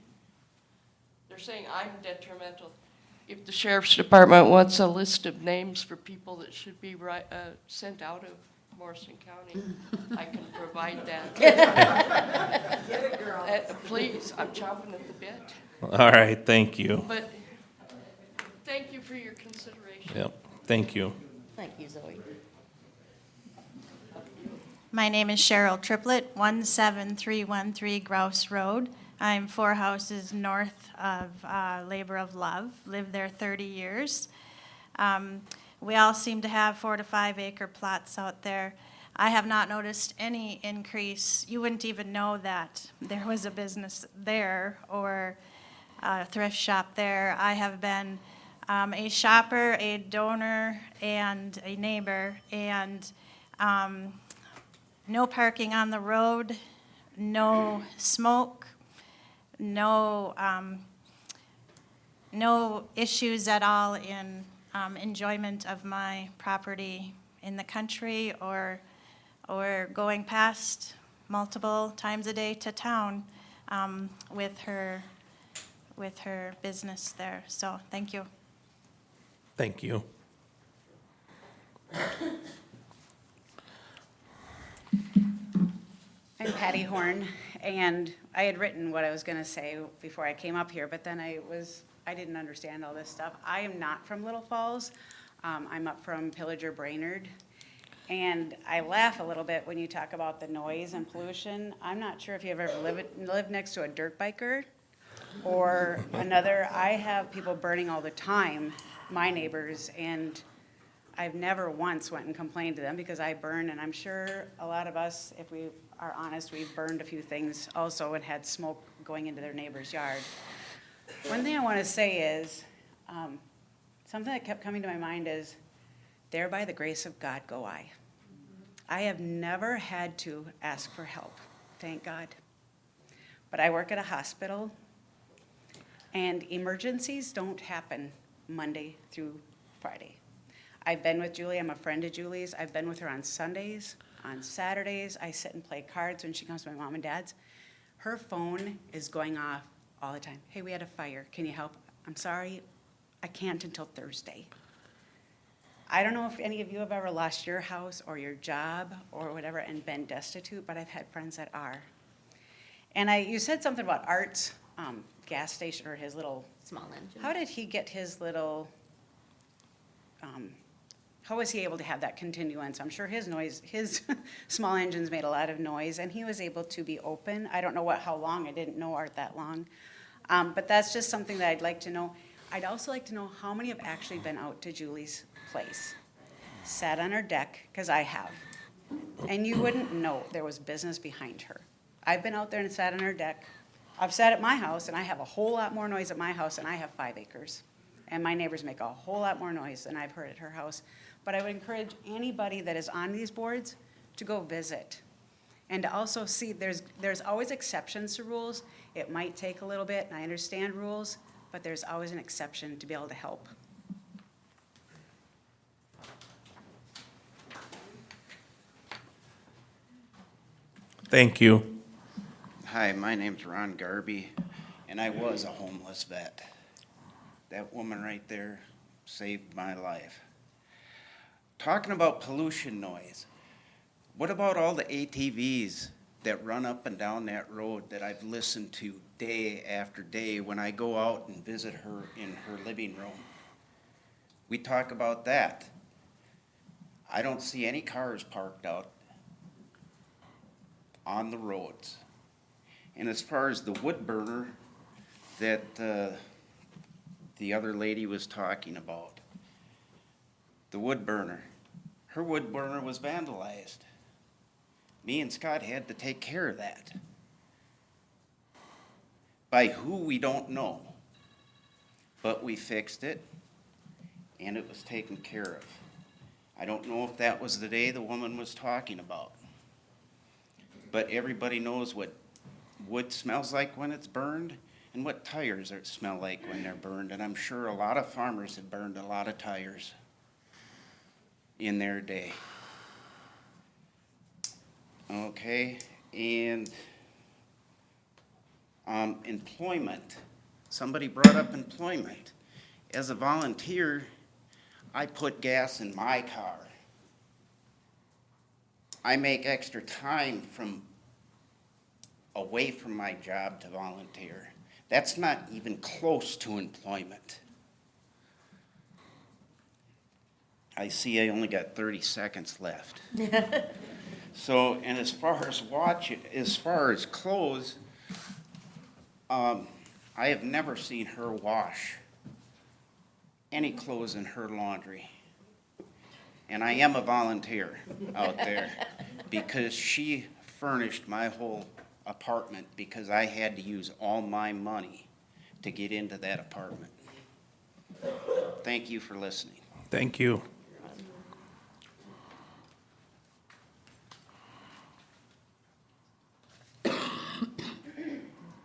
They're saying I'm detrimental. If the sheriff's department wants a list of names for people that should be sent out of Morrison County, I can provide that. Get it, girl. Please, I'm chomping at the bit. All right, thank you. But thank you for your consideration. Yep, thank you. Thank you, Zoe. My name is Cheryl Triplett, 17313 Grouse Road. I'm 4 houses north of Labor of Love, lived there 30 years. We all seem to have 4 to 5 acre plots out there. I have not noticed any increase. You wouldn't even know that there was a business there or a thrift shop there. I have been a shopper, a donor, and a neighbor, and no parking on the road, no smoke, no issues at all in enjoyment of my property in the country or going past multiple times a day to town with her business there. So thank you. Thank you. I'm Patty Horn, and I had written what I was going to say before I came up here, but then I didn't understand all this stuff. I am not from Little Falls. I'm up from Pillager Brainerd, and I laugh a little bit when you talk about the noise and pollution. I'm not sure if you've ever lived next to a dirt biker or another. I have people burning all the time, my neighbors, and I've never once went and complained to them because I burn, and I'm sure a lot of us, if we are honest, we've burned a few things also and had smoke going into their neighbor's yard. One thing I want to say is, something that kept coming to my mind is, there by the grace of God go I. I have never had to ask for help, thank God. But I work at a hospital, and emergencies don't happen Monday through Friday. I've been with Julie, I'm a friend of Julie's. I've been with her on Sundays, on Saturdays. I sit and play cards when she comes to my mom and dad's. Her phone is going off all the time. Hey, we had a fire, can you help? I'm sorry, I can't until Thursday. I don't know if any of you have ever lost your house or your job or whatever and been destitute, but I've had friends that are. And you said something about Art's gas station or his little. Small engine. How did he get his little, how was he able to have that continuance? I'm sure his small engines made a lot of noise and he was able to be open. I don't know how long, I didn't know Art that long. But that's just something that I'd like to know. I'd also like to know how many have actually been out to Julie's place, sat on her deck, because I have. And you wouldn't know there was business behind her. I've been out there and sat on her deck. I've sat at my house and I have a whole lot more noise at my house and I have 5 acres. And my neighbors make a whole lot more noise than I've heard at her house. But I would encourage anybody that is on these boards to go visit. And to also see, there's always exceptions to rules. It might take a little bit, and I understand rules, but there's always an exception to be able to help. Thank you. Hi, my name's Ron Garby, and I was a homeless vet. That woman right there saved my life. Talking about pollution noise, what about all the ATVs that run up and down that road that I've listened to day after day when I go out and visit her in her living room? We talk about that. I don't see any cars parked out on the roads. And as far as the wood burner that the other lady was talking about, the wood burner. Her wood burner was vandalized. Me and Scott had to take care of that. By who, we don't know. But we fixed it, and it was taken care of. I don't know if that was the day the woman was talking about. But everybody knows what wood smells like when it's burned and what tires smell like when they're burned. And I'm sure a lot of farmers have burned a lot of tires in their day. Okay, and employment. Somebody brought up employment. As a volunteer, I put gas in my car. I make extra time away from my job to volunteer. That's not even close to employment. I see I only got 30 seconds left. So, and as far as clothes, I have never seen her wash any clothes in her laundry. And I am a volunteer out there because she furnished my whole apartment because I had to use all my money to get into that apartment. Thank you for listening. Thank you.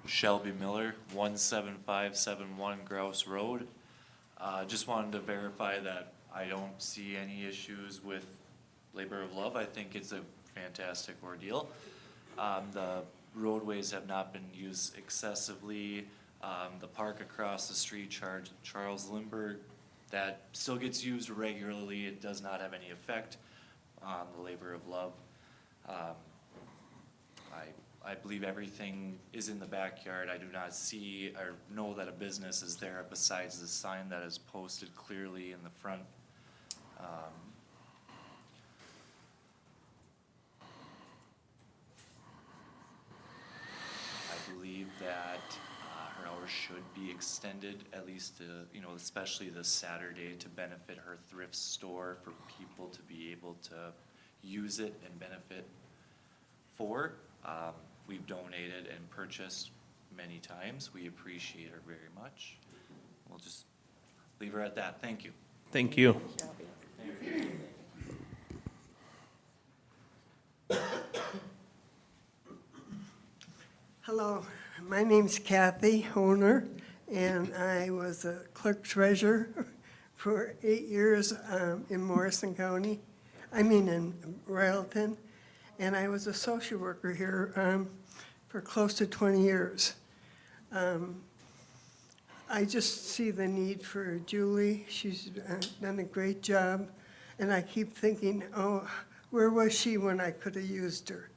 Shelby Miller, 17571 Grouse Road. Just wanted to verify that I don't see any issues with Labor of Love. I think it's a fantastic ordeal. The roadways have not been used excessively. The park across the street, Charles Lindbergh, that still gets used regularly. It does not have any effect on the Labor of Love. I believe everything is in the backyard. I do not see or know that a business is there besides the sign that is posted clearly in the front. I believe that her hours should be extended, at least to, especially this Saturday, to benefit her thrift store, for people to be able to use it and benefit for. We've donated and purchased many times. We appreciate her very much. We'll just leave her at that. Thank you. Thank you. Hello, my name's Kathy Honer, and I was a clerk treasurer for 8 years in Morrison County, in Royalton, and I was a social worker here for close to 20 years. I just see the need for Julie. She's done a great job, and I keep thinking, oh, where was she when I could have used her?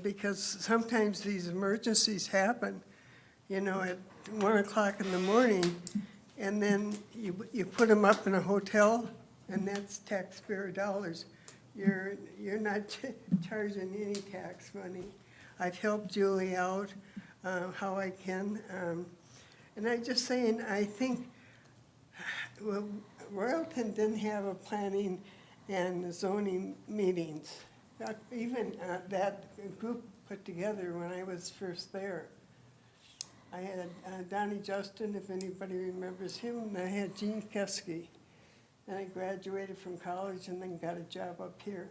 Because sometimes these emergencies happen, at 1 o'clock in the morning, and then you put them up in a hotel, and that's taxpayer dollars. You're not charging any tax money. I've helped Julie out how I can. And I'm just saying, I think Royalton didn't have a planning and zoning meetings. Not even that group put together when I was first there. I had Donnie Justin, if anybody remembers him, and I had Gene Keski. And I graduated from college and then got a job up here.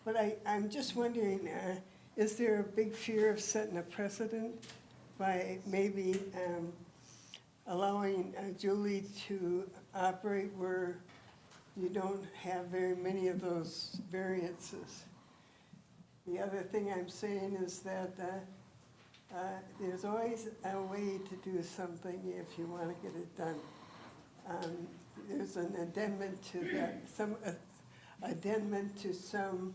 But I'm just wondering, is there a big fear of setting a precedent by maybe allowing Julie to operate where you don't have very many of those variances? The other thing I'm saying is that there's always a way to do something if you want to get it done. There's an addendum to that, some addendum to some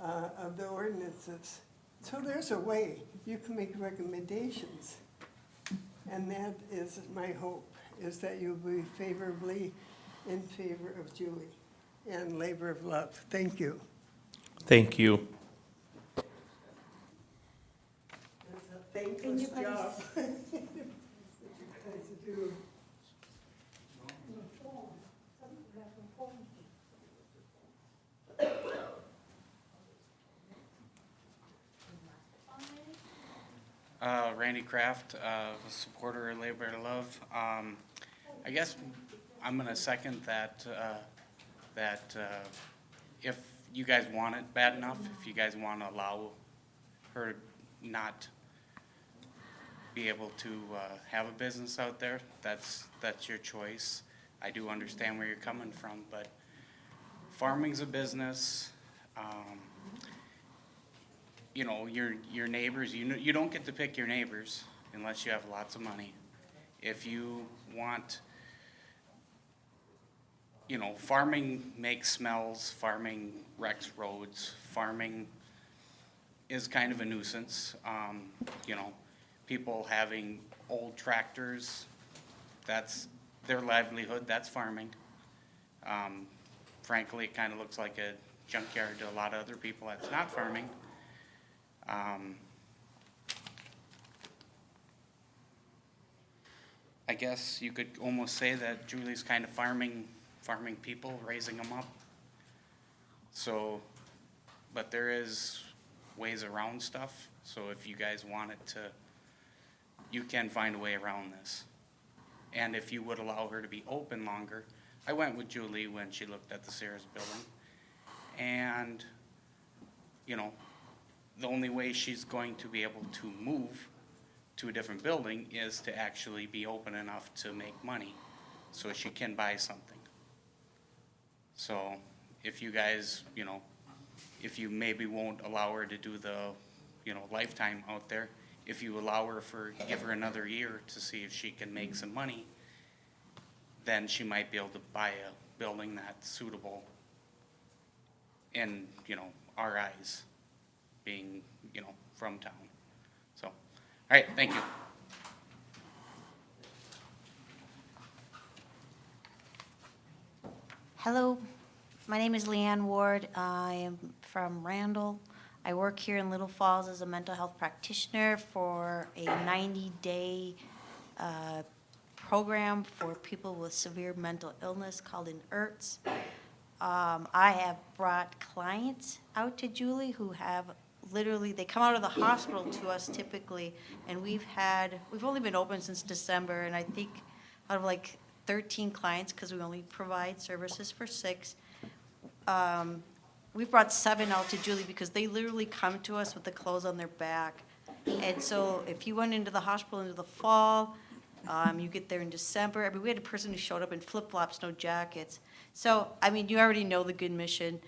of the ordinances. So there's a way. You can make recommendations. And that is my hope, is that you'll be favorably in favor of Julie and Labor of Love. Thank you. Thank you. It's a thankless job. that you guys do. Randy Kraft, a supporter of Labor of Love. I guess I'm gonna second that, if you guys want it bad enough, if you guys wanna allow her not be able to, have a business out there, that's your choice. I do understand where you're coming from, but farming's a business. You know, your neighbors, you don't get to pick your neighbors unless you have lots of money. If you want, you know, farming makes smells, farming wrecks roads, farming is kind of a nuisance. You know, people having old tractors, that's their livelihood, that's farming. Frankly, it kind of looks like a junkyard to a lot of other people that's not farming. I guess you could almost say that Julie's kind of farming people, raising them up. So, but there is ways around stuff, so if you guys wanted to, you can find a way around this. And if you would allow her to be open longer, I went with Julie when she looked at the Sears building. And, you know, the only way she's going to be able to move to a different building is to actually be open enough to make money so she can buy something. So if you guys, you know, if you maybe won't allow her to do the, you know, lifetime out there, if you allow her give her another year to see if she can make some money, then she might be able to buy a building that's suitable in, you know, our eyes, being, you know, from town. So, all right, thank you. Hello, my name is Leanne Ward. I am from Randall. I work here in Little Falls as a mental health practitioner for a 90-day program for people with severe mental illness called an IRTS. I have brought clients out to Julie who have literally, they come out of the hospital to us typically, and we've only been open since December, and I think out of like 13 clients, because we only provide services for 6, we've brought 7 out to Julie because they literally come to us with the clothes on their back. And so if you went into the hospital into the fall, you get there in December. I mean, we had a person who showed up in flip-flops, no jackets. So, I mean, you already know the good mission,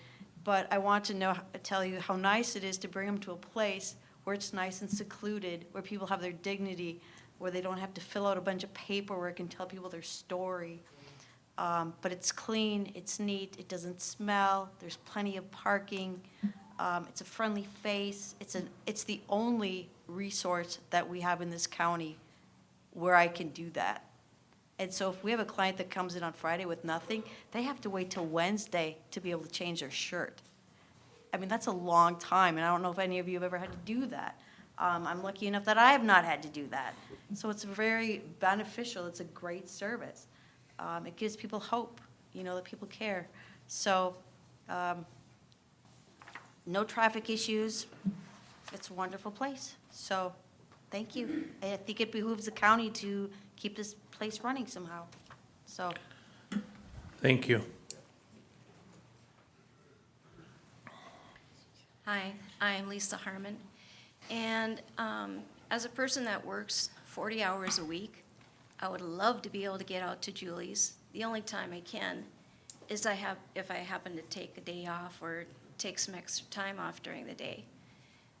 but I want to tell you how nice it is to bring them to a place where it's nice and secluded, where people have their dignity, where they don't have to fill out a bunch of paperwork and tell people their story. But it's clean, it's neat, it doesn't smell, there's plenty of parking, it's a friendly face. It's the only resource that we have in this county where I can do that. And so if we have a client that comes in on Friday with nothing, they have to wait till Wednesday to be able to change their shirt. I mean, that's a long time, and I don't know if any of you have ever had to do that. I'm lucky enough that I have not had to do that. So it's very beneficial, it's a great service. It gives people hope, you know, that people care. So, no traffic issues. It's a wonderful place. So, thank you. I think it behooves the county to keep this place running somehow. So. Thank you. Hi, I'm Lisa Harmon. And as a person that works 40 hours a week, I would love to be able to get out to Julie's. The only time I can is if I happen to take a day off or take some extra time off during the day.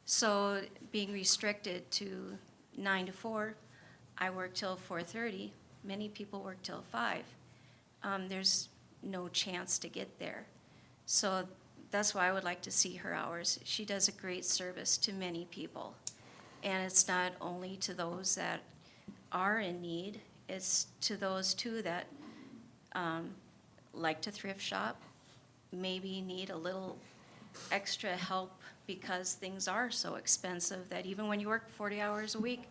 So being restricted to 9 to 4, I work till 4:30. Many people work till 5. There's no chance to get there. So that's why I would like to see her hours. She does a great service to many people. And it's not only to those that are in need, it's to those too that like to thrift shop, maybe need a little extra help because things are so expensive that even when you work 40 hours a week,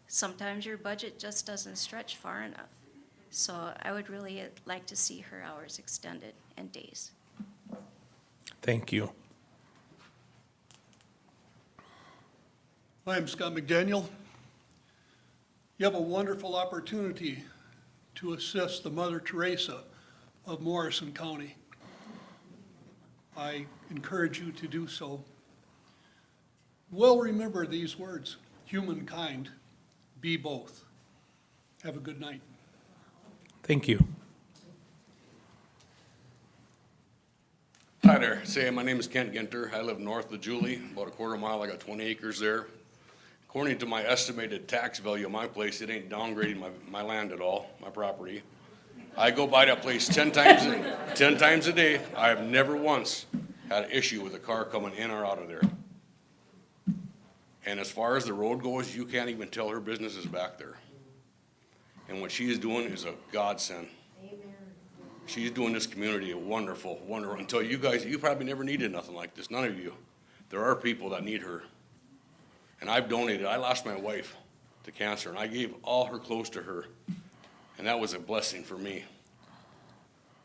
sometimes your budget just doesn't stretch far enough. So I would really like to see her hours extended and days. Thank you. Hi, I'm Scott McDaniel. You have a wonderful opportunity to assist the Mother Teresa of Morrison County. I encourage you to do so. Well, remember these words, humankind, be both. Have a good night. Thank you. Hi there, my name is Kent Ginter. I live north of Julie, about a quarter mile. I got 20 acres there. According to my estimated tax value of my place, it ain't downgrading my land at all, my property. I go by that place 10 times a day. I have never once had an issue with a car coming in or out of there. And as far as the road goes, you can't even tell her business is back there. And what she is doing is a godsend. She's doing this community a wonderful, until you probably never needed nothing like this, none of you. There are people that need her. And I've donated. I lost my wife to cancer, and I gave all her clothes to her. And that was a blessing for me.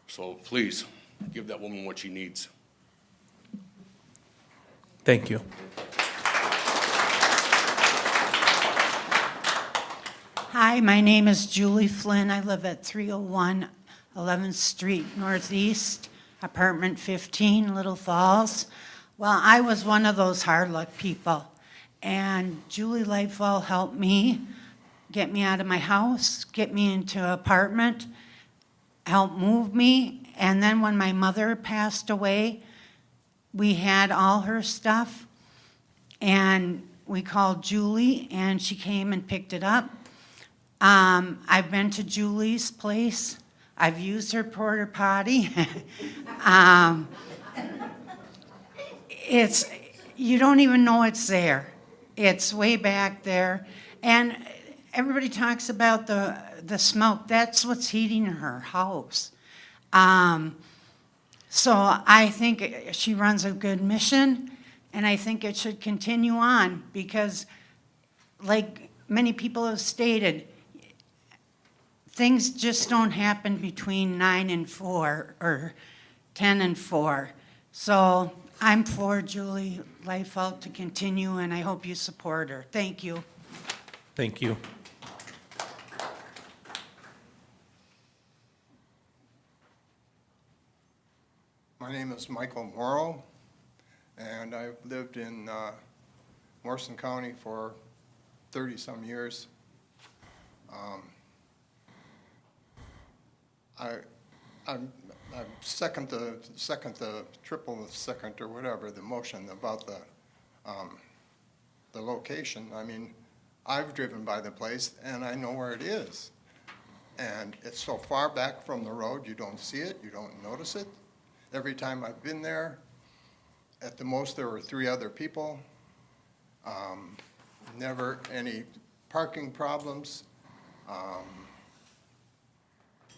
So please, give that woman what she needs. Thank you. Hi, my name is Julie Flynn. I live at 301 11th Street Northeast, apartment 15, Little Falls. Well, I was one of those hard luck people. And Julie Lightfall helped me get me out of my house, get me into an apartment, helped move me. And then when my mother passed away, we had all her stuff. And we called Julie, and she came and picked it up. I've been to Julie's place. I've used her porta potty. You don't even know it's there. It's way back there. And everybody talks about the smoke. That's what's heating her house. So I think she runs a good mission, and I think it should continue on because, like many people have stated, things just don't happen between 9 and 4 or 10 and 4. So I'm for Julie Lightfall to continue, and I hope you support her. Thank you. Thank you. My name is Michael Morrow, and I've lived in Morrison County for 30-some years. I'm second the triple the second or whatever the motion about the location. I mean, I've driven by the place and I know where it is, and it's so far back from the road you don't see it, you don't notice it. Every time I've been there, at the most there were 3 other people. Never any parking problems.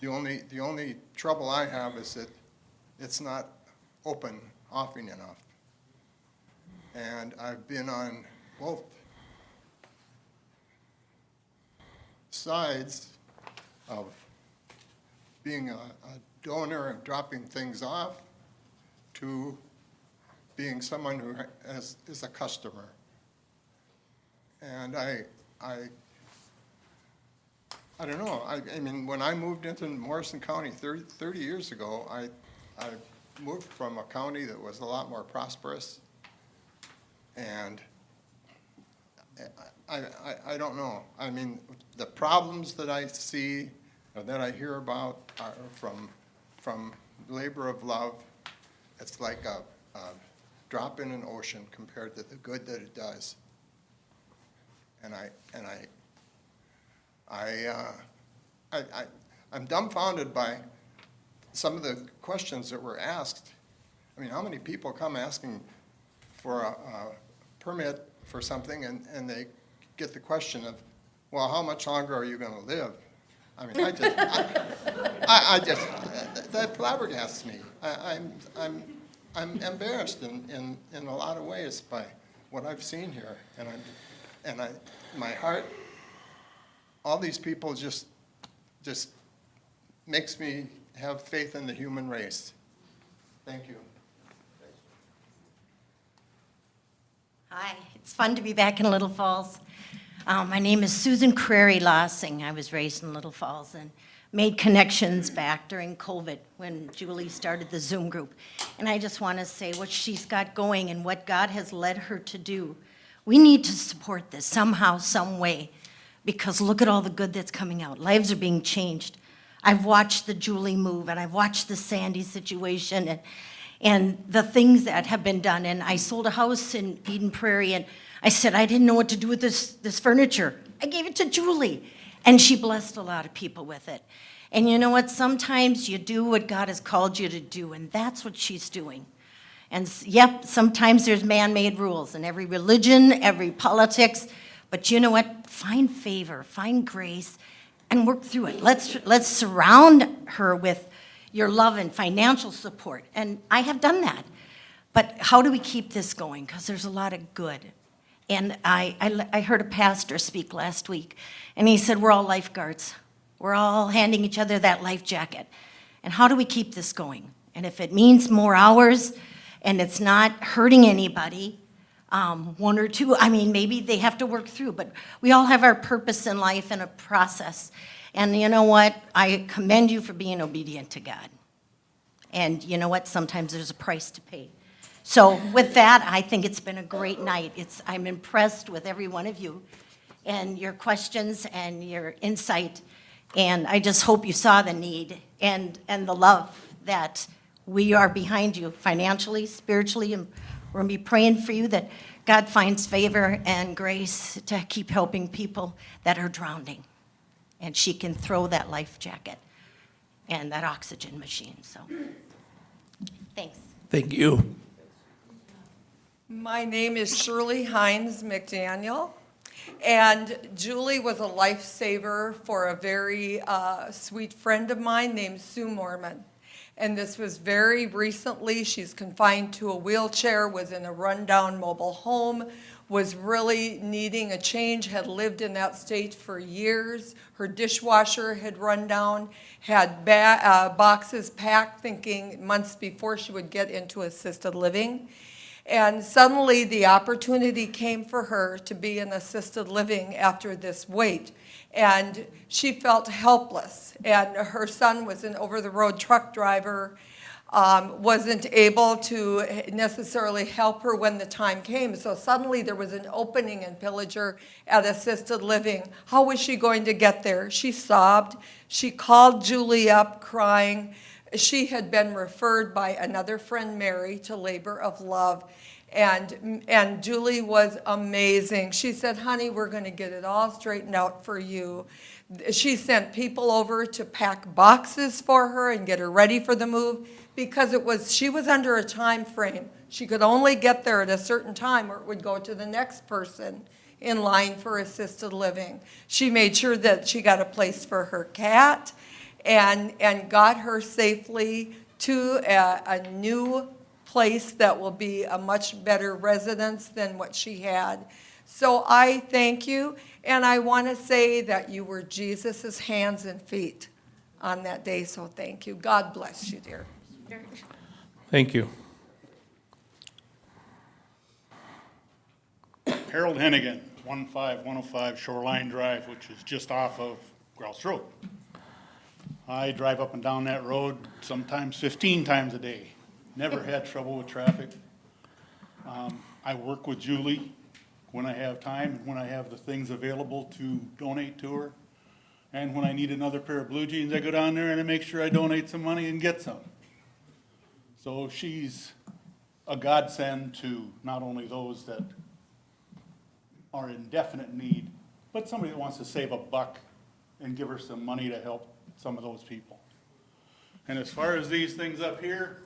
The only trouble I have is that it's not open often enough. And I've been on both sides of being a donor and dropping things off to being someone who is a customer. And I don't know. I mean, when I moved into Morrison County 30 years ago, I moved from a county that was a lot more prosperous. And I don't know. I mean, the problems that I see or that I hear about are from labor of love. It's like a drop in an ocean compared to the good that it does. And I'm dumbfounded by some of the questions that were asked. I mean, how many people come asking for a permit for something and they get the question of, well, how much longer are you going to live? I mean, that flabbergasts me. I'm embarrassed in a lot of ways by what I've seen here, and my heart. All these people just makes me have faith in the human race. Thank you. Hi, it's fun to be back in Little Falls. My name is Susan Crary Lossing. I was raised in Little Falls and made connections back during COVID when Julie started the Zoom group. And I just want to say what she's got going and what God has led her to do. We need to support this somehow, some way, because look at all the good that's coming out. Lives are being changed. I've watched the Julie move, and I've watched the Sandy situation, and the things that have been done. And I sold a house in Eden Prairie, and I said, I didn't know what to do with this furniture. I gave it to Julie, and she blessed a lot of people with it. And you know what? Sometimes you do what God has called you to do, and that's what she's doing. And yep, sometimes there's man-made rules in every religion, every politics, but you know what? Find favor, find grace, and work through it. Let's surround her with your love and financial support. And I have done that. But how do we keep this going? Because there's a lot of good. And I heard a pastor speak last week, and he said, we're all lifeguards. We're all handing each other that life jacket. And how do we keep this going? And if it means more hours and it's not hurting anybody, one or two, I mean, maybe they have to work through, but we all have our purpose in life and a process. And you know what? I commend you for being obedient to God. And you know what? Sometimes there's a price to pay. So with that, I think it's been a great night. I'm impressed with every one of you and your questions and your insight. And I just hope you saw the need and the love that we are behind you financially, spiritually, and we're going to be praying for you that God finds favor and grace to keep helping people that are drowning. And she can throw that life jacket and that oxygen machine. So thanks. Thank you. My name is Shirley Hines McDaniel, and Julie was a lifesaver for a very sweet friend of mine named Sue Mormon. And this was very recently. She's confined to a wheelchair, was in a rundown mobile home, was really needing a change, had lived in that state for years. Her dishwasher had run down, had boxes packed, thinking months before she would get into assisted living. And suddenly the opportunity came for her to be in assisted living after this wait. And she felt helpless. And her son was an over-the-road truck driver, wasn't able to necessarily help her when the time came. So suddenly there was an opening in Pillager at assisted living. How was she going to get there? She sobbed. She called Julie up crying. She had been referred by another friend, Mary, to Labor of Love. And Julie was amazing. She said, honey, we're going to get it all straightened out for you. She sent people over to pack boxes for her and get her ready for the move because she was under a time frame. She could only get there at a certain time or it would go to the next person in line for assisted living. She made sure that she got a place for her cat and got her safely to a new place that will be a much better residence than what she had. So I thank you, and I want to say that you were Jesus's hands and feet on that day, so thank you. God bless you, dear. Thank you. Harold Hennigan, 15105 Shoreline Drive, which is just off of Grouse Road. I drive up and down that road sometimes 15 times a day. Never had trouble with traffic. I work with Julie when I have time and when I have the things available to donate to her. And when I need another pair of blue jeans, I go down there and I make sure I donate some money and get some. So she's a godsend to not only those that are in definite need, but somebody that wants to save a buck and give her some money to help some of those people. And as far as these things up here,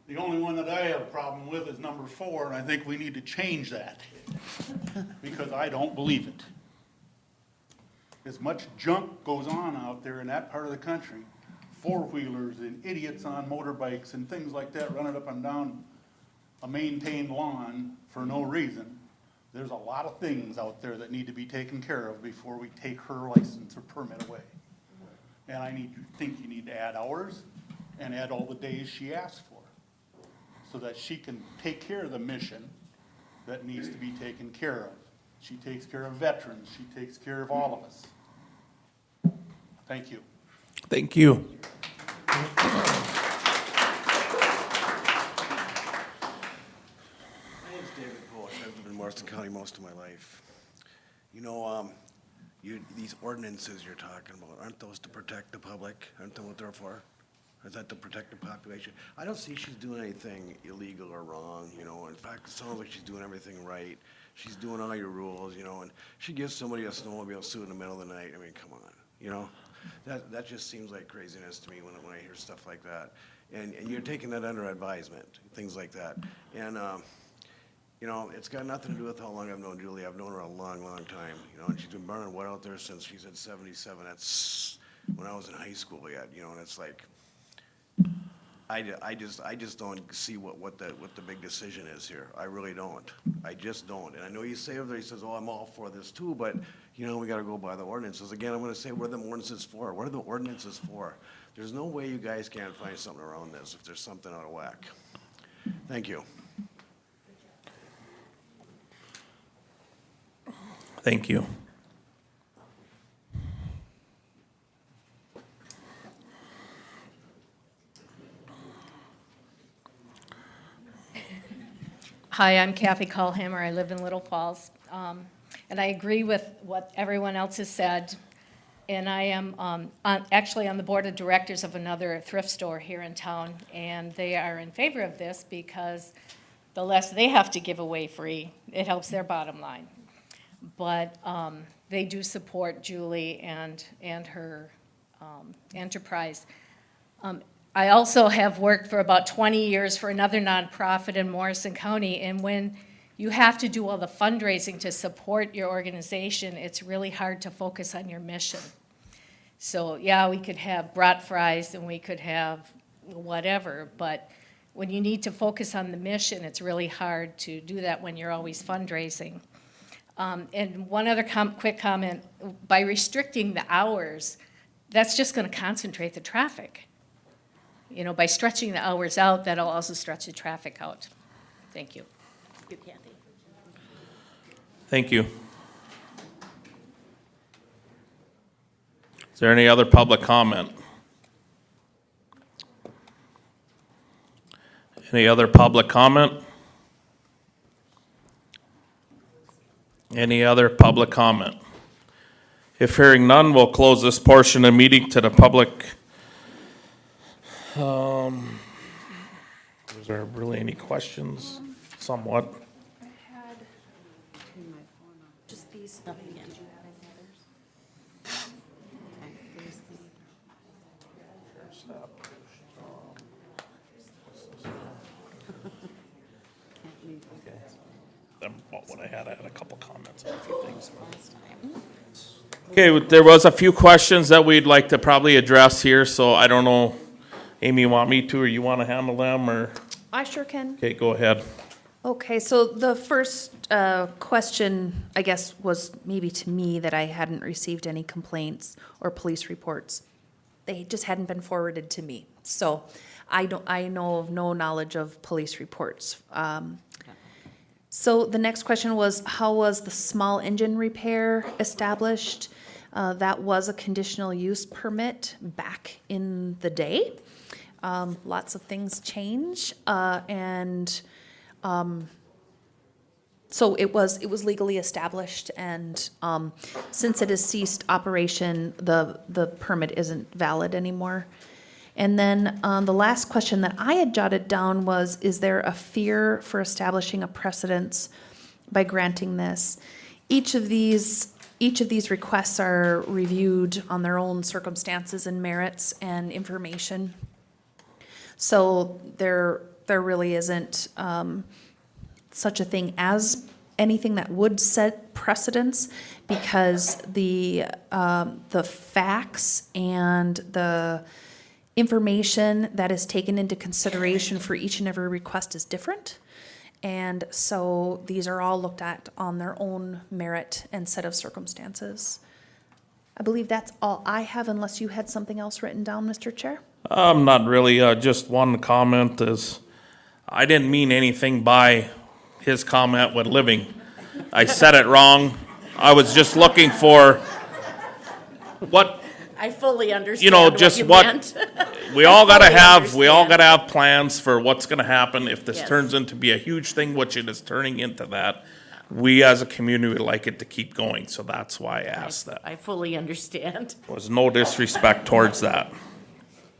the only one that I have a problem with is number 4, and I think we need to change that because I don't believe it. As much junk goes on out there in that part of the country, four-wheelers and idiots on motorbikes and things like that running up and down a maintained lawn for no reason. There's a lot of things out there that need to be taken care of before we take her license or permit away. And I think you need to add hours and add all the days she asks for so that she can take care of the mission that needs to be taken care of. She takes care of veterans. She takes care of all of us. Thank you. Thank you. My name's David Post. I've lived in Morrison County most of my life. You know, these ordinances you're talking about, aren't those to protect the public? Aren't they what they're for? Is that to protect the population? I don't see she's doing anything illegal or wrong, you know. In fact, it sounds like she's doing everything right. She's doing all your rules, you know, and she gives somebody a snowmobile suit in the middle of the night. I mean, come on, you know? That just seems like craziness to me when I hear stuff like that. And you're taking that under advisement, things like that. And, you know, it's got nothing to do with how long I've known Julie. I've known her a long, long time, you know, and she's been burning wood out there since she's at 77. That's when I was in high school yet, you know, and it's like, I just don't see what the big decision is here. I really don't. I just don't. And I know you say over there, he says, oh, I'm all for this too, but, you know, we gotta go by the ordinances. Again, I'm gonna say, what are the ordinances for? What are the ordinances for? There's no way you guys can't find something around this if there's something out of whack. Thank you. Thank you. Hi, I'm Kathy Callhammer. I live in Little Falls. And I agree with what everyone else has said. And I am actually on the board of directors of another thrift store here in town. And they are in favor of this because the less they have to give away free, it helps their bottom line. But they do support Julie and her enterprise. I also have worked for about 20 years for another nonprofit in Morrison County, and when you have to do all the fundraising to support your organization, it's really hard to focus on your mission. So yeah, we could have brat fries and we could have whatever, but when you need to focus on the mission, it's really hard to do that when you're always fundraising. And one other quick comment, by restricting the hours, that's just going to concentrate the traffic. You know, by stretching the hours out, that'll also stretch the traffic out. Thank you. You, Kathy. Thank you. Is there any other public comment? Any other public comment? Any other public comment? If hearing none, we'll close this portion of the meeting to the public. Is there really any questions? Somewhat. I had just these. Did you have any others? What I had a couple comments on a few things. Okay, there was a few questions that we'd like to probably address here, so I don't know, Amy, you want me to, or you want to handle them, or? I sure can. Okay, go ahead. Okay, so the first question, I guess, was maybe to me that I hadn't received any complaints or police reports. They just hadn't been forwarded to me. So I know of no knowledge of police reports. So the next question was, how was the small engine repair established? That was a conditional use permit back in the day. Lots of things change, and so it was legally established, and since it has ceased operation, the permit isn't valid anymore. And then the last question that I had jotted down was, is there a fear for establishing a precedence by granting this? Each of these requests are reviewed on their own circumstances and merits and information. So there really isn't such a thing as anything that would set precedence, because the facts and the information that is taken into consideration for each and every request is different. And so these are all looked at on their own merit and set of circumstances. I believe that's all I have, unless you had something else written down, Mr. Chair. Not really. Just one comment is, I didn't mean anything by his comment with living. I said it wrong. I was just looking for what, I fully understand you know, what just you what, meant. we all gotta fully have, we all understand. gotta have plans for what's gonna happen if this Yes. turns into be a huge thing, which it is turning into that. We as a community would like it to keep going, so that's why I asked that. I fully understand. Was no disrespect towards that.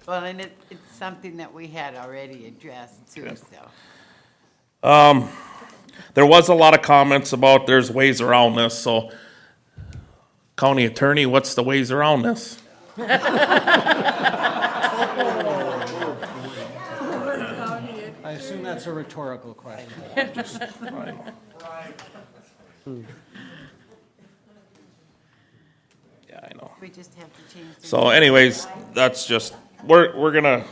Well, and it's something that we had already addressed too, so. There was a lot of comments about there's ways around this, so county attorney, what's the ways around this? I assume that's a rhetorical question. Yeah, I know. We just have to change. So anyways, that's just, we're gonna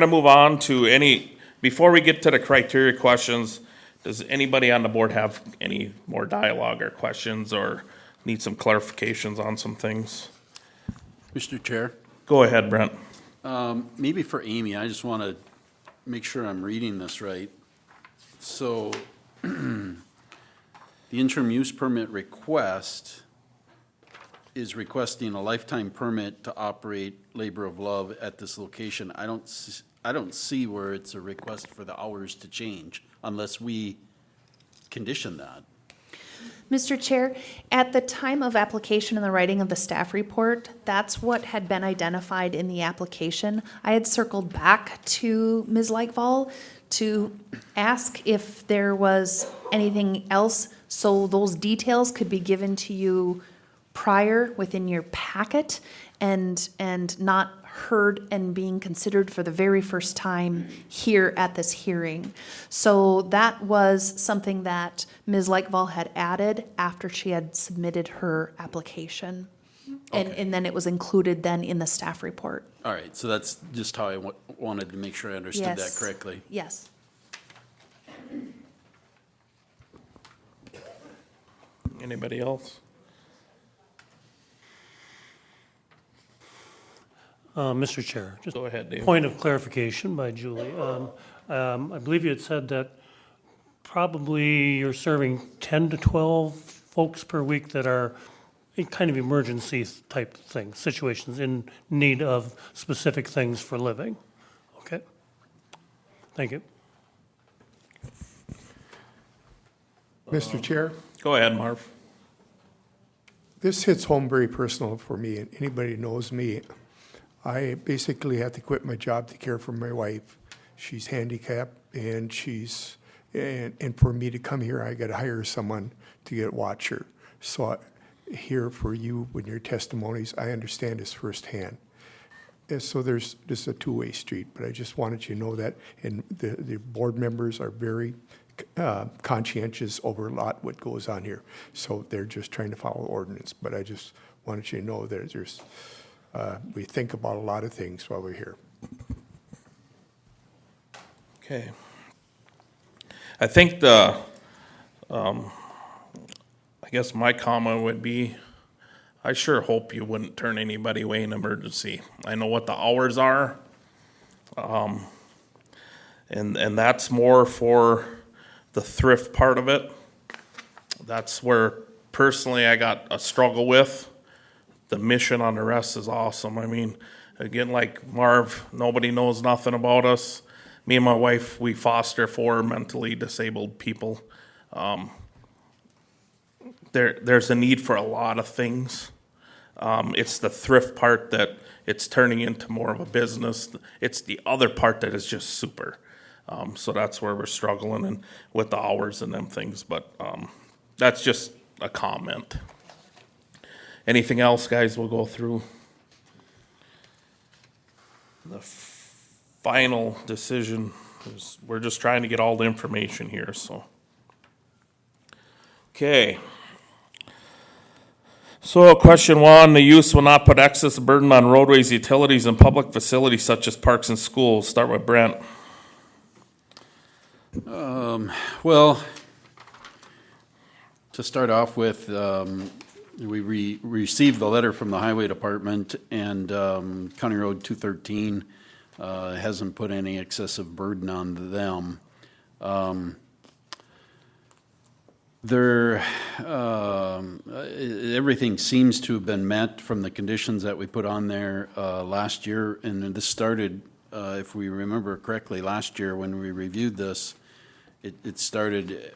move on to any, before we get to the criteria questions, does anybody on the board have any more dialogue or questions or need some clarifications on some things? Mr. Chair, Go ahead, Brent. maybe for Amy, I just want to make sure I'm reading this right. So the interim use permit request is requesting a lifetime permit to operate Labor of Love at this location. I don't see where it's a request for the hours to change unless we condition that. Mr. Chair, at the time of application and the writing of the staff report, that's what had been identified in the application. I had circled back to Ms. Lightfall to ask if there was anything else, so those details could be given to you prior within your packet and not heard and being considered for the very first time here at this hearing. So that was something that Ms. Lightfall had added after she had submitted her application. And then it was included then in the staff report. All right, so that's just how I wanted to make sure I understood that Yes. correctly. Yes. Anybody else? Mr. Chair, just Go ahead, Dave. point of clarification by Julie. I believe you had said that probably you're serving 10 to 12 folks per week that are in kind of emergency type things, situations in need of specific things for living. Okay? Thank you. Mr. Chair, Go ahead, Marv. this hits home very personal for me, and anybody who knows me. I basically have to quit my job to care for my wife. She's handicapped, and and for me to come here, I got to hire someone to watch her. So here for you, with your testimonies, I understand this firsthand. And so this is a two-way street, but I just wanted you to know that, and the board members are very conscientious over a lot what goes on here. So they're just trying to follow ordinance, but I just wanted you to know that we think about a lot of things while we're here. Okay. I think I guess my comment would be, I sure hope you wouldn't turn anybody away in emergency. I know what the hours are. And that's more for the thrift part of it. That's where personally I got a struggle with. The mission on the rest is awesome. I mean, again, like Marv, nobody knows nothing about us. Me and my wife, we foster for mentally disabled people. There's a need for a lot of things. It's the thrift part that it's turning into more of a business. It's the other part that is just super. So that's where we're struggling and with the hours and them things. But that's just a comment. Anything else, guys, we'll go through? The final decision is, we're just trying to get all the information here, so. Okay. So question one, the use will not put excess burden on roadways, utilities, and public facilities such as parks and schools. Start with Brent. Well, to start off with, we received the letter from the Highway Department, and County Road 213 hasn't put any excessive burden on them. Everything seems to have been met from the conditions that we put on there last year, and this started, if we remember correctly, last year when we reviewed this, it started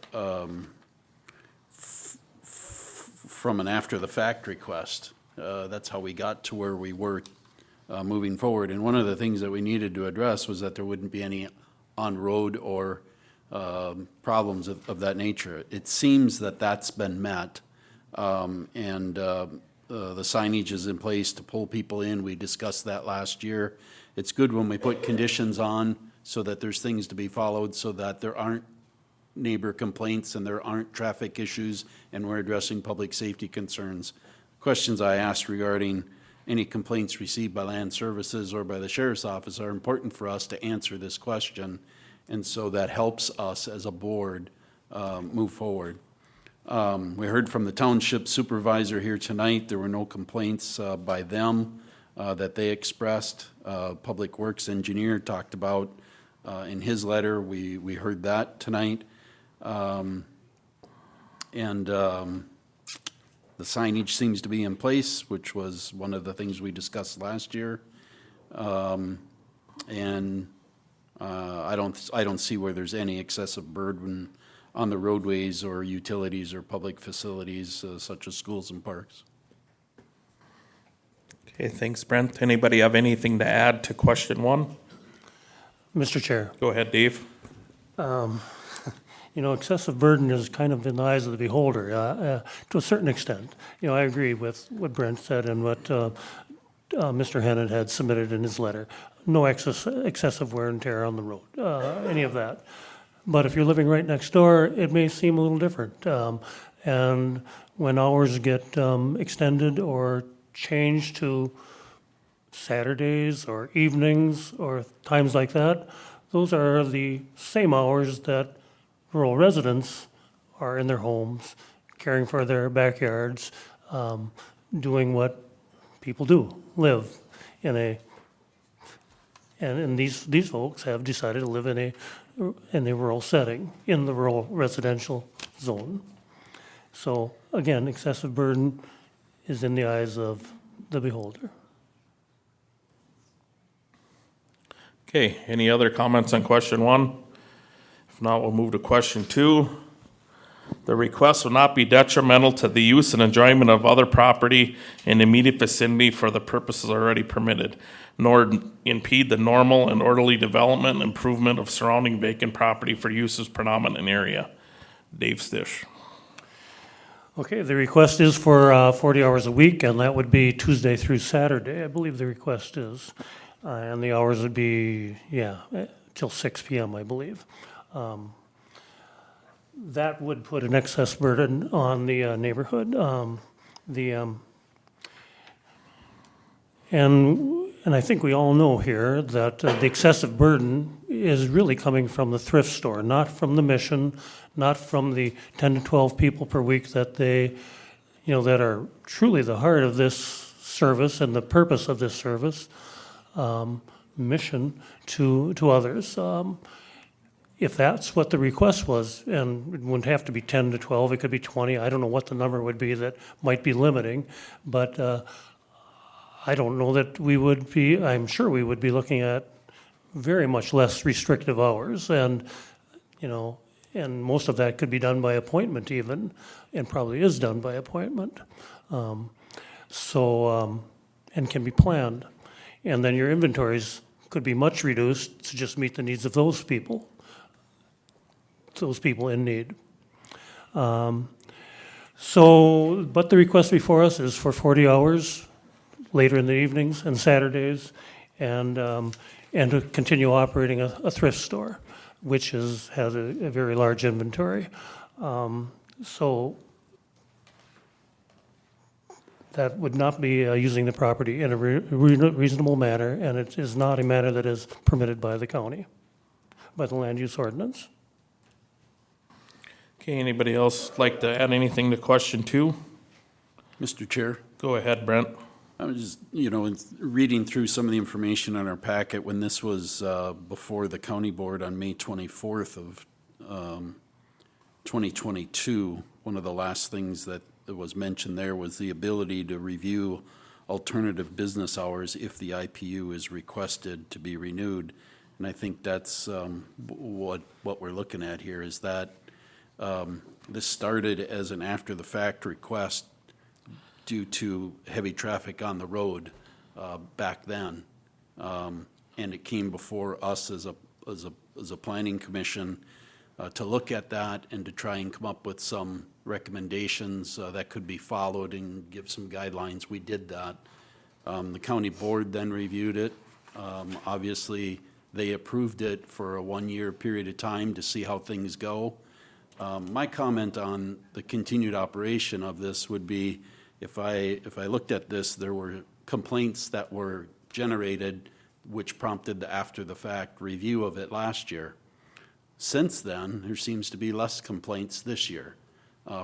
from an after-the-fact request. That's how we got to where we were moving forward. And one of the things that we needed to address was that there wouldn't be any on-road or problems of that nature. It seems that that's been met, and the signage is in place to pull people in. We discussed that last year. It's good when we put conditions on so that there's things to be followed, so that there aren't neighbor complaints and there aren't traffic issues, and we're addressing public safety concerns. Questions I asked regarding any complaints received by Land Services or by the Sheriff's Office are important for us to answer this question, and so that helps us as a board move forward. We heard from the township supervisor here tonight. There were no complaints by them that they expressed. Public Works engineer talked about in his letter. We heard that tonight. The signage seems to be in place, which was one of the things we discussed last year. I don't see where there's any excessive burden on the roadways or utilities or public facilities such as schools and parks. Okay, thanks, Brent. Anybody have anything to add to question 1? Mr. Chair. Go ahead, Dave. Excessive burden is kind of in the eyes of the beholder, to a certain extent. I agree with what Brent said and what Mr. Hennon had submitted in his letter. No excessive wear and tear on the road, any of that. But if you're living right next door, it may seem a little different. And when hours get extended or changed to Saturdays or evenings or times like that, those are the same hours that rural residents are in their homes, caring for their backyards, doing what people do, live in and these folks have decided to live in a rural setting, in the rural residential zone. So again, excessive burden is in the eyes of the beholder. Okay, any other comments on question 1? If not, we'll move to question 2. The request will not be detrimental to the use and enjoyment of other property in the immediate vicinity for the purposes already permitted, nor impede the normal and orderly development and improvement of surrounding vacant property for uses predominant area. Dave Stish. Okay, the request is for 40 hours a week, and that would be Tuesday through Saturday, I believe the request is. And the hours would be, till 6 p.m., I believe. That would put an excess burden on the neighborhood. And I think we all know here that the excessive burden is really coming from the thrift store, not from the mission, not from the 10 to 12 people per week that that are truly the heart of this service and the purpose of this service, mission to others. If that's what the request was, and it wouldn't have to be 10 to 12, it could be 20, I don't know what the number would be that might be limiting, but I don't know that we would be, I'm sure we would be looking at very much less restrictive hours, and most of that could be done by appointment even, and probably is done by appointment. And can be planned. And then your inventories could be much reduced to just meet the needs of those people in need. But the request before us is for 40 hours later in the evenings and Saturdays, and to continue operating a thrift store, which has a very large inventory. So that would not be using the property in a reasonable manner, and it is not a manner that is permitted by the county, by the land use ordinance. Okay, anybody else like to add anything to question 2? Mr. Chair? Go ahead, Brent. I was just, reading through some of the information on our packet when this was before the county board on May 24th of 2022, one of the last things that was mentioned there was the ability to review alternative business hours if the IPU is requested to be renewed. And I think that's what we're looking at here is that this started as an after-the-fact request due to heavy traffic on the road back then. And it came before us as a planning commission to look at that and to try and come up with some recommendations that could be followed and give some guidelines. We did that. The county board then reviewed it. Obviously, they approved it for a one-year period of time to see how things go. My comment on the continued operation of this would be, if I looked at this, there were complaints that were generated which prompted the after-the-fact review of it last year. Since then, there seems to be less complaints this year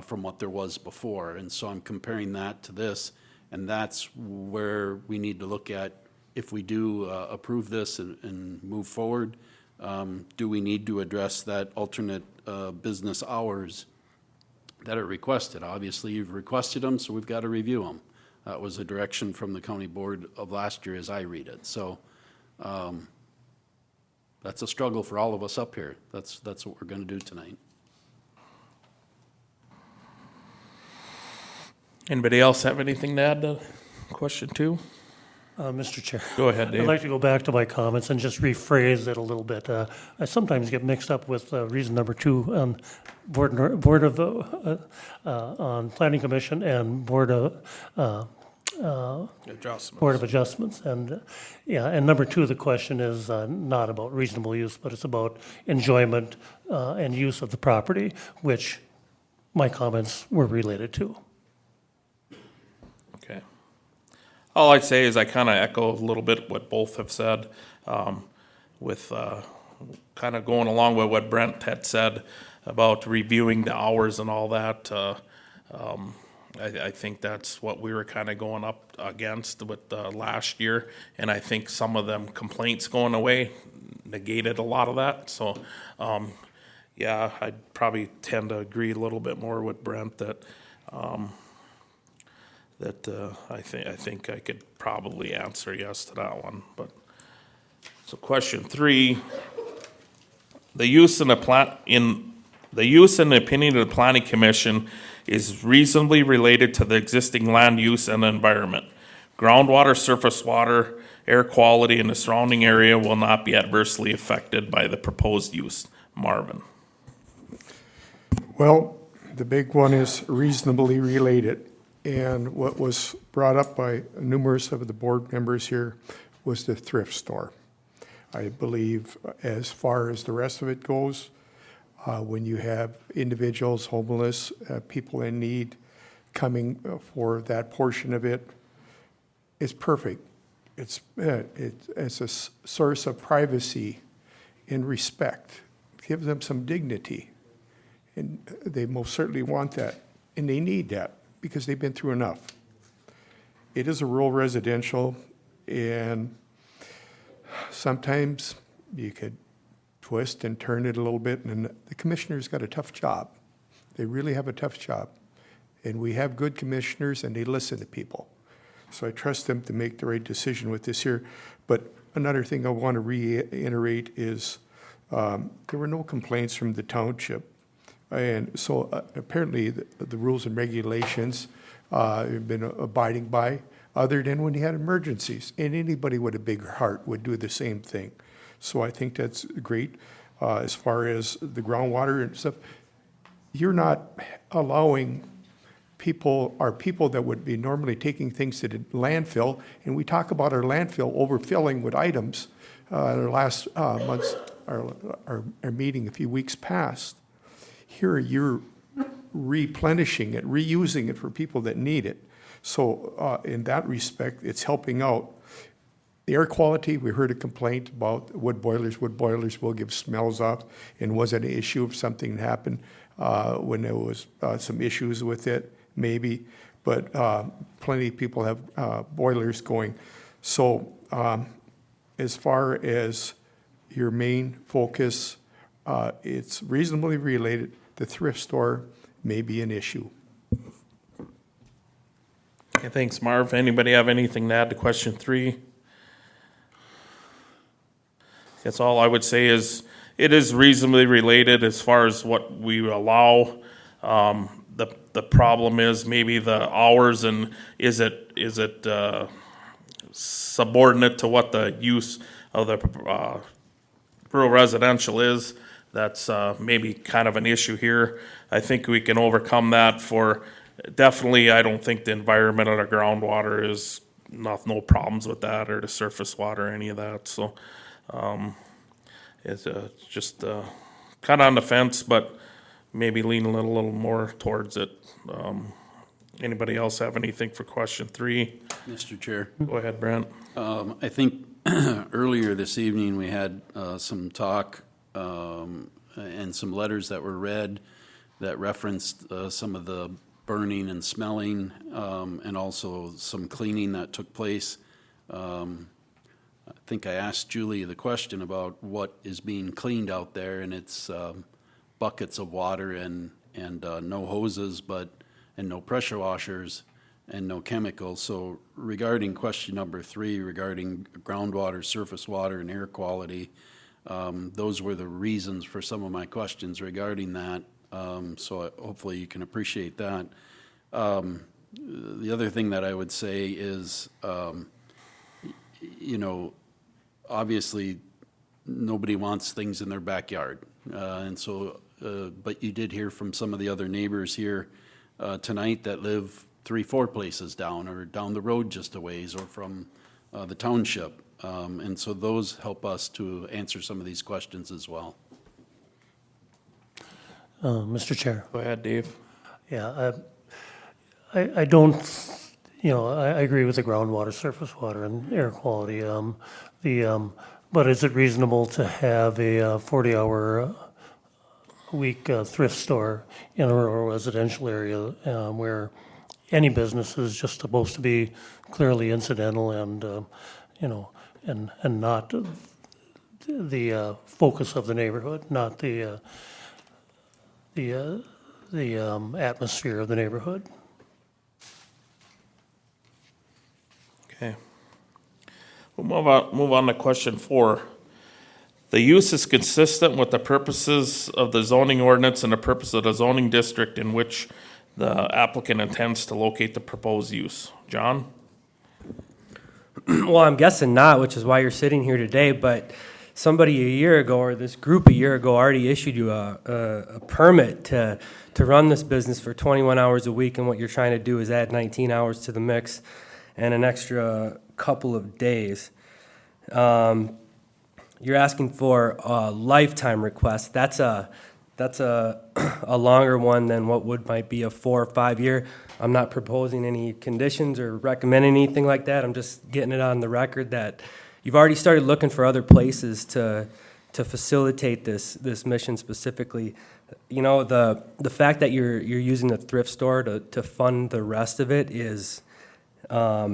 from what there was before. And so I'm comparing that to this, and that's where we need to look at if we do approve this and move forward, do we need to address that alternate business hours that are requested? Obviously, you've requested them, so we've got to review them. That was a direction from the county board of last year as I read it. So that's a struggle for all of us up here. That's what we're going to do tonight. Anybody else have anything to add to question 2? Mr. Chair. Go ahead, Dave. I'd like to go back to my comments and just rephrase it a little bit. I sometimes get mixed up with reason number 2 on board of on Planning Commission and Board of Adjustments. And and number 2 of the question is not about reasonable use, but it's about enjoyment and use of the property, which my comments were related to. Okay. All I'd say is I kind of echo a little bit what both have said, with kind of going along with what Brent had said about reviewing the hours and all that. I think that's what we were kind of going up against with last year, and I think some of them complaints going away negated a lot of that. So, I'd probably tend to agree a little bit more with Brent that I think I could probably answer yes to that one. But so question 3, the use and opinion of the Planning Commission is reasonably related to the existing land use and environment. Groundwater, surface water, air quality in the surrounding area will not be adversely affected by the proposed use. Marvin. Well, the big one is reasonably related. And what was brought up by numerous of the board members here was the thrift store. I believe as far as the rest of it goes, when you have individuals, homeless, people in need coming for that portion of it, it's perfect. It's a source of privacy and respect. Gives them some dignity. And they most certainly want that. And they need that because they've been through enough. It is a rural residential, and sometimes you could twist and turn it a little bit, and the commissioner's got a tough job. They really have a tough job. And we have good commissioners, and they listen to people. So I trust them to make the right decision with this here. But another thing I want to reiterate is there were no complaints from the township. And so apparently the rules and regulations have been abiding by, other than when you had emergencies. And anybody with a big heart would do the same thing. So I think that's great. As far as the groundwater and stuff, you're not allowing people that would be normally taking things to the landfill, and we talk about our landfill overfilling with items our last month's, our meeting a few weeks past. Here you're replenishing it, reusing it for people that need it. So in that respect, it's helping out. The air quality, we heard a complaint about wood boilers. Wood boilers will give smells off, and was it an issue if something happened when there was some issues with it? Maybe, but plenty of people have boilers going. So as far as your main focus, it's reasonably related. The thrift store may be an issue. Okay, thanks, Marv. Anybody have anything to add to question 3? That's all I would say is, it is reasonably related as far as what we allow. The problem is maybe the hours, and is it subordinate to what the use of the rural residential is? That's maybe kind of an issue here. I think we can overcome that for, definitely, I don't think the environment of the groundwater is, no problems with that, or the surface water, any of that, so. It's just kind of on the fence, but maybe lean a little more towards it. Anybody else have anything for question 3? Mr. Chair. Go ahead, Brent. I think earlier this evening, we had some talk and some letters that were read that referenced some of the burning and smelling, and also some cleaning that took place. I think I asked Julie the question about what is being cleaned out there, and it's buckets of water and no hoses, and no pressure washers and no chemicals. So regarding question number 3, regarding groundwater, surface water, and air quality, those were the reasons for some of my questions regarding that. So hopefully you can appreciate that. The other thing that I would say is, obviously, nobody wants things in their backyard. And so, but you did hear from some of the other neighbors here tonight that live 3-4 places down, or down the road just a ways, or from the township. And so those help us to answer some of these questions as well. Mr. Chair. Go ahead, Dave. Yeah, I don't, I agree with the groundwater, surface water, and air quality. But is it reasonable to have a 40-hour a week thrift store in a rural residential area where any business is just supposed to be clearly incidental and, and not the focus of the neighborhood, not the atmosphere of the neighborhood? Okay. We'll move on to question 4. The use is consistent with the purposes of the zoning ordinance and the purpose of the zoning district in which the applicant intends to locate the proposed use. John? Well, I'm guessing not, which is why you're sitting here today, but somebody a year ago, or this group a year ago, already issued you a permit to run this business for 21 hours a week, and what you're trying to do is add 19 hours to the mix and an extra couple of days. You're asking for a lifetime request. That's a longer one than what might be a 4 or 5 year. I'm not proposing any conditions or recommending anything like that. I'm just getting it on the record that you've already started looking for other places to facilitate this mission specifically. The fact that you're using the thrift store to fund the rest of it is at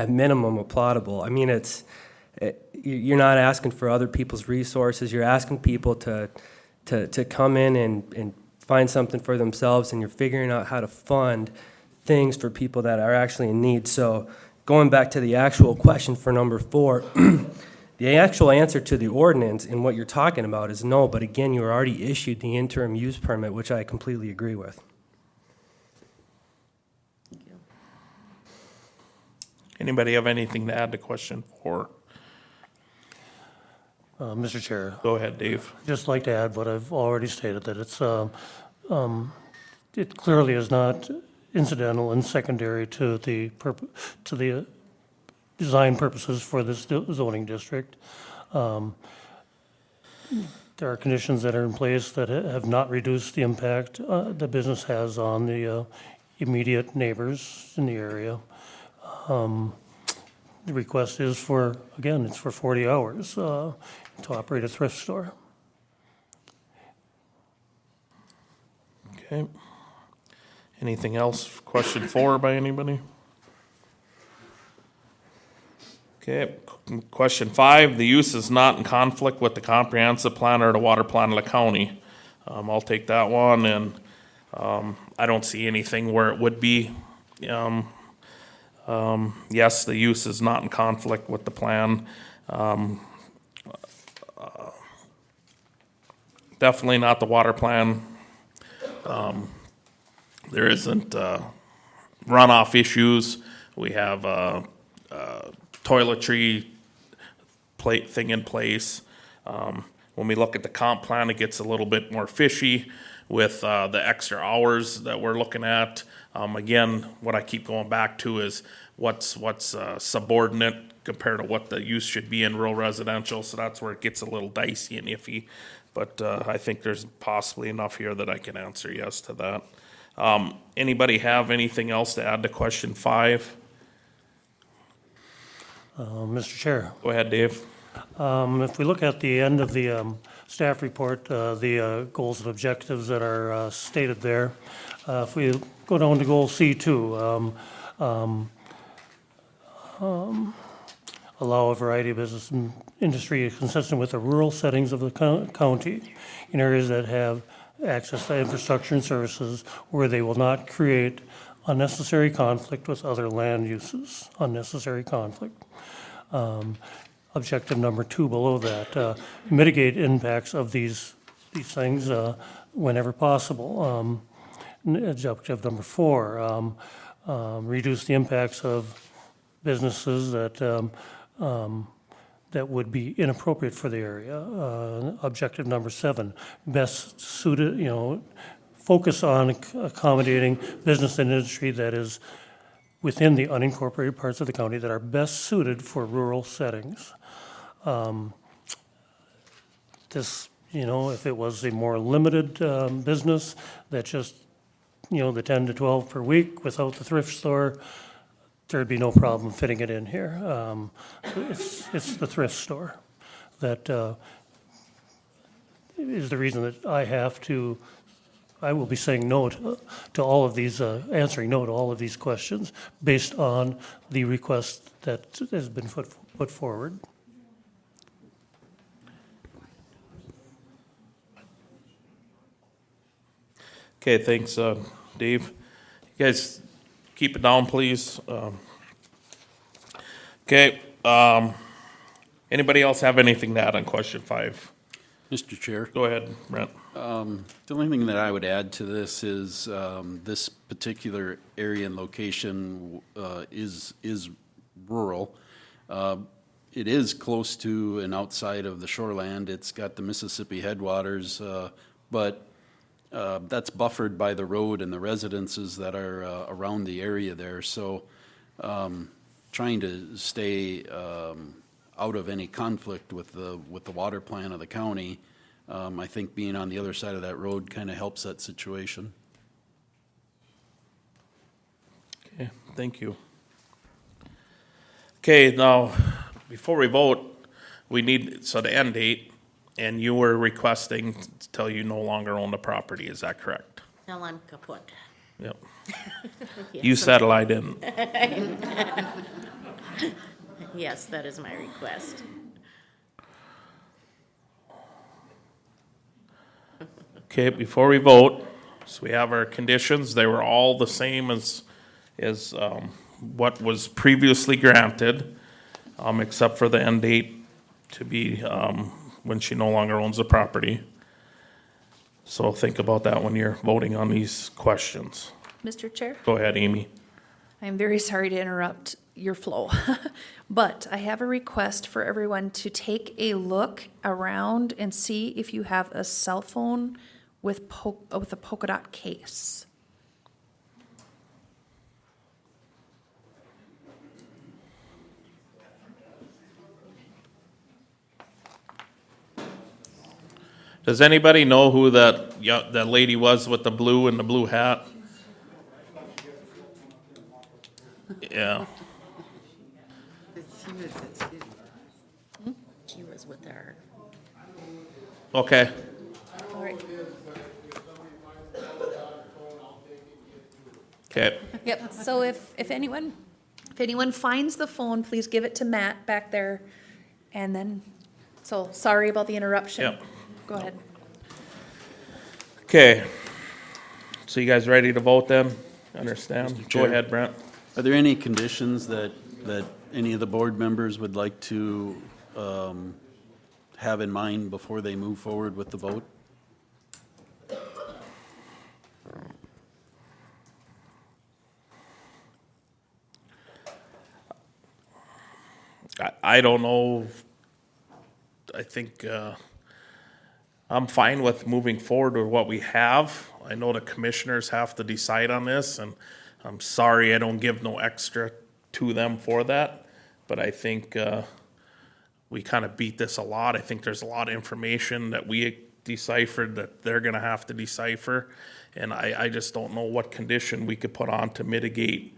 minimum applaudable. I mean, you're not asking for other people's resources. You're asking people to come in and find something for themselves, and you're figuring out how to fund things for people that are actually in need. So going back to the actual question for number 4, the actual answer to the ordinance and what you're talking about is no, but again, you already issued the interim use permit, which I completely agree with. Anybody have anything to add to question 4? Mr. Chair. Go ahead, Dave. Just like to add what I've already stated, that it clearly is not incidental and secondary to the design purposes for this zoning district. There are conditions that are in place that have not reduced the impact the business has on the immediate neighbors in the area. The request is it's for 40 hours to operate a thrift store. Okay. Anything else for question 4 by anybody? Okay, question 5, the use is not in conflict with the comprehensive plan or the water plan of the county. I'll take that one, and, I don't see anything where it would be. Yes, the use is not in conflict with the plan. Definitely not the water plan. There isn't, runoff issues. We have toiletry plate thing in place. When we look at the comp plan, it gets a little bit more fishy with the extra hours that we're looking at. Again, what I keep going back to is what's subordinate compared to what the use should be in rural residential. So that's where it gets a little dicey and iffy. But I think there's possibly enough here that I can answer yes to that. Anybody have anything else to add to question 5? Mr. Chair, Go ahead, Dave. if we look at the end of the staff report, the goals and objectives that are stated there, if we go down to goal C2, allow a variety of business and industry consistent with the rural settings of the county in areas that have access to infrastructure and services where they will not create unnecessary conflict with other land uses, unnecessary conflict. Objective number 2 below that, mitigate impacts of these things whenever possible. Objective number 4, reduce the impacts of businesses that would be inappropriate for the area. Objective number 7, best suited, focus on accommodating business and industry that is within the unincorporated parts of the county that are best suited for rural settings. This, if it was a more limited business that just, the 10 to 12 per week without the thrift store, there'd be no problem fitting it in here. It's the thrift store that is the reason that I will be saying no to all of these, answering no to all of these questions based on the request that has been put forward. Okay, thanks, Dave. You guys keep it down, please. Okay, anybody else have anything to add on question 5? Mr. Chair. Go ahead, Brent. The only thing that I would add to this is this particular area and location is rural. It is close to and outside of the shoreland. It's got the Mississippi headwaters, but that's buffered by the road and the residences that are around the area there. So trying to stay out of any conflict with the water plan of the county, I think being on the other side of that road kind of helps that situation. Okay, thank you. Okay, now, before we vote, we need, so the end date, and you were requesting till you no longer own the property, is that correct? Till I'm kaput. Yep. Yes. You settle, I didn't. Yes, that is my request. Okay, before we vote, so we have our conditions, they were all the same as what was previously granted, except for the end date to be when she no longer owns the property. So think about that when you're voting on these questions. Mr. Chair? Go ahead, Amy. I'm very sorry to interrupt your flow, but I have a request for everyone to take a look around and see if you have a cell phone with a polka dot case. Does anybody know who that lady was with the blue and the blue hat? Yeah. She was with her. Okay. All right. Okay. Yep, so if anyone finds the phone, please give it to Matt back there. And then, so sorry about the interruption. Yep. Go ahead. Okay. So you guys ready to vote then? Understand? Mr. Go Chair. ahead, Brent. Are there any conditions that any of the board members would like to have in mind before they move forward with the vote? I don't know. I think, I'm fine with moving forward with what we have. I know the commissioners have to decide on this, and I'm sorry I don't give no extra to them for that. But I think, we kind of beat this a lot. I think there's a lot of information that we deciphered that they're gonna have to decipher. And I just don't know what condition we could put on to mitigate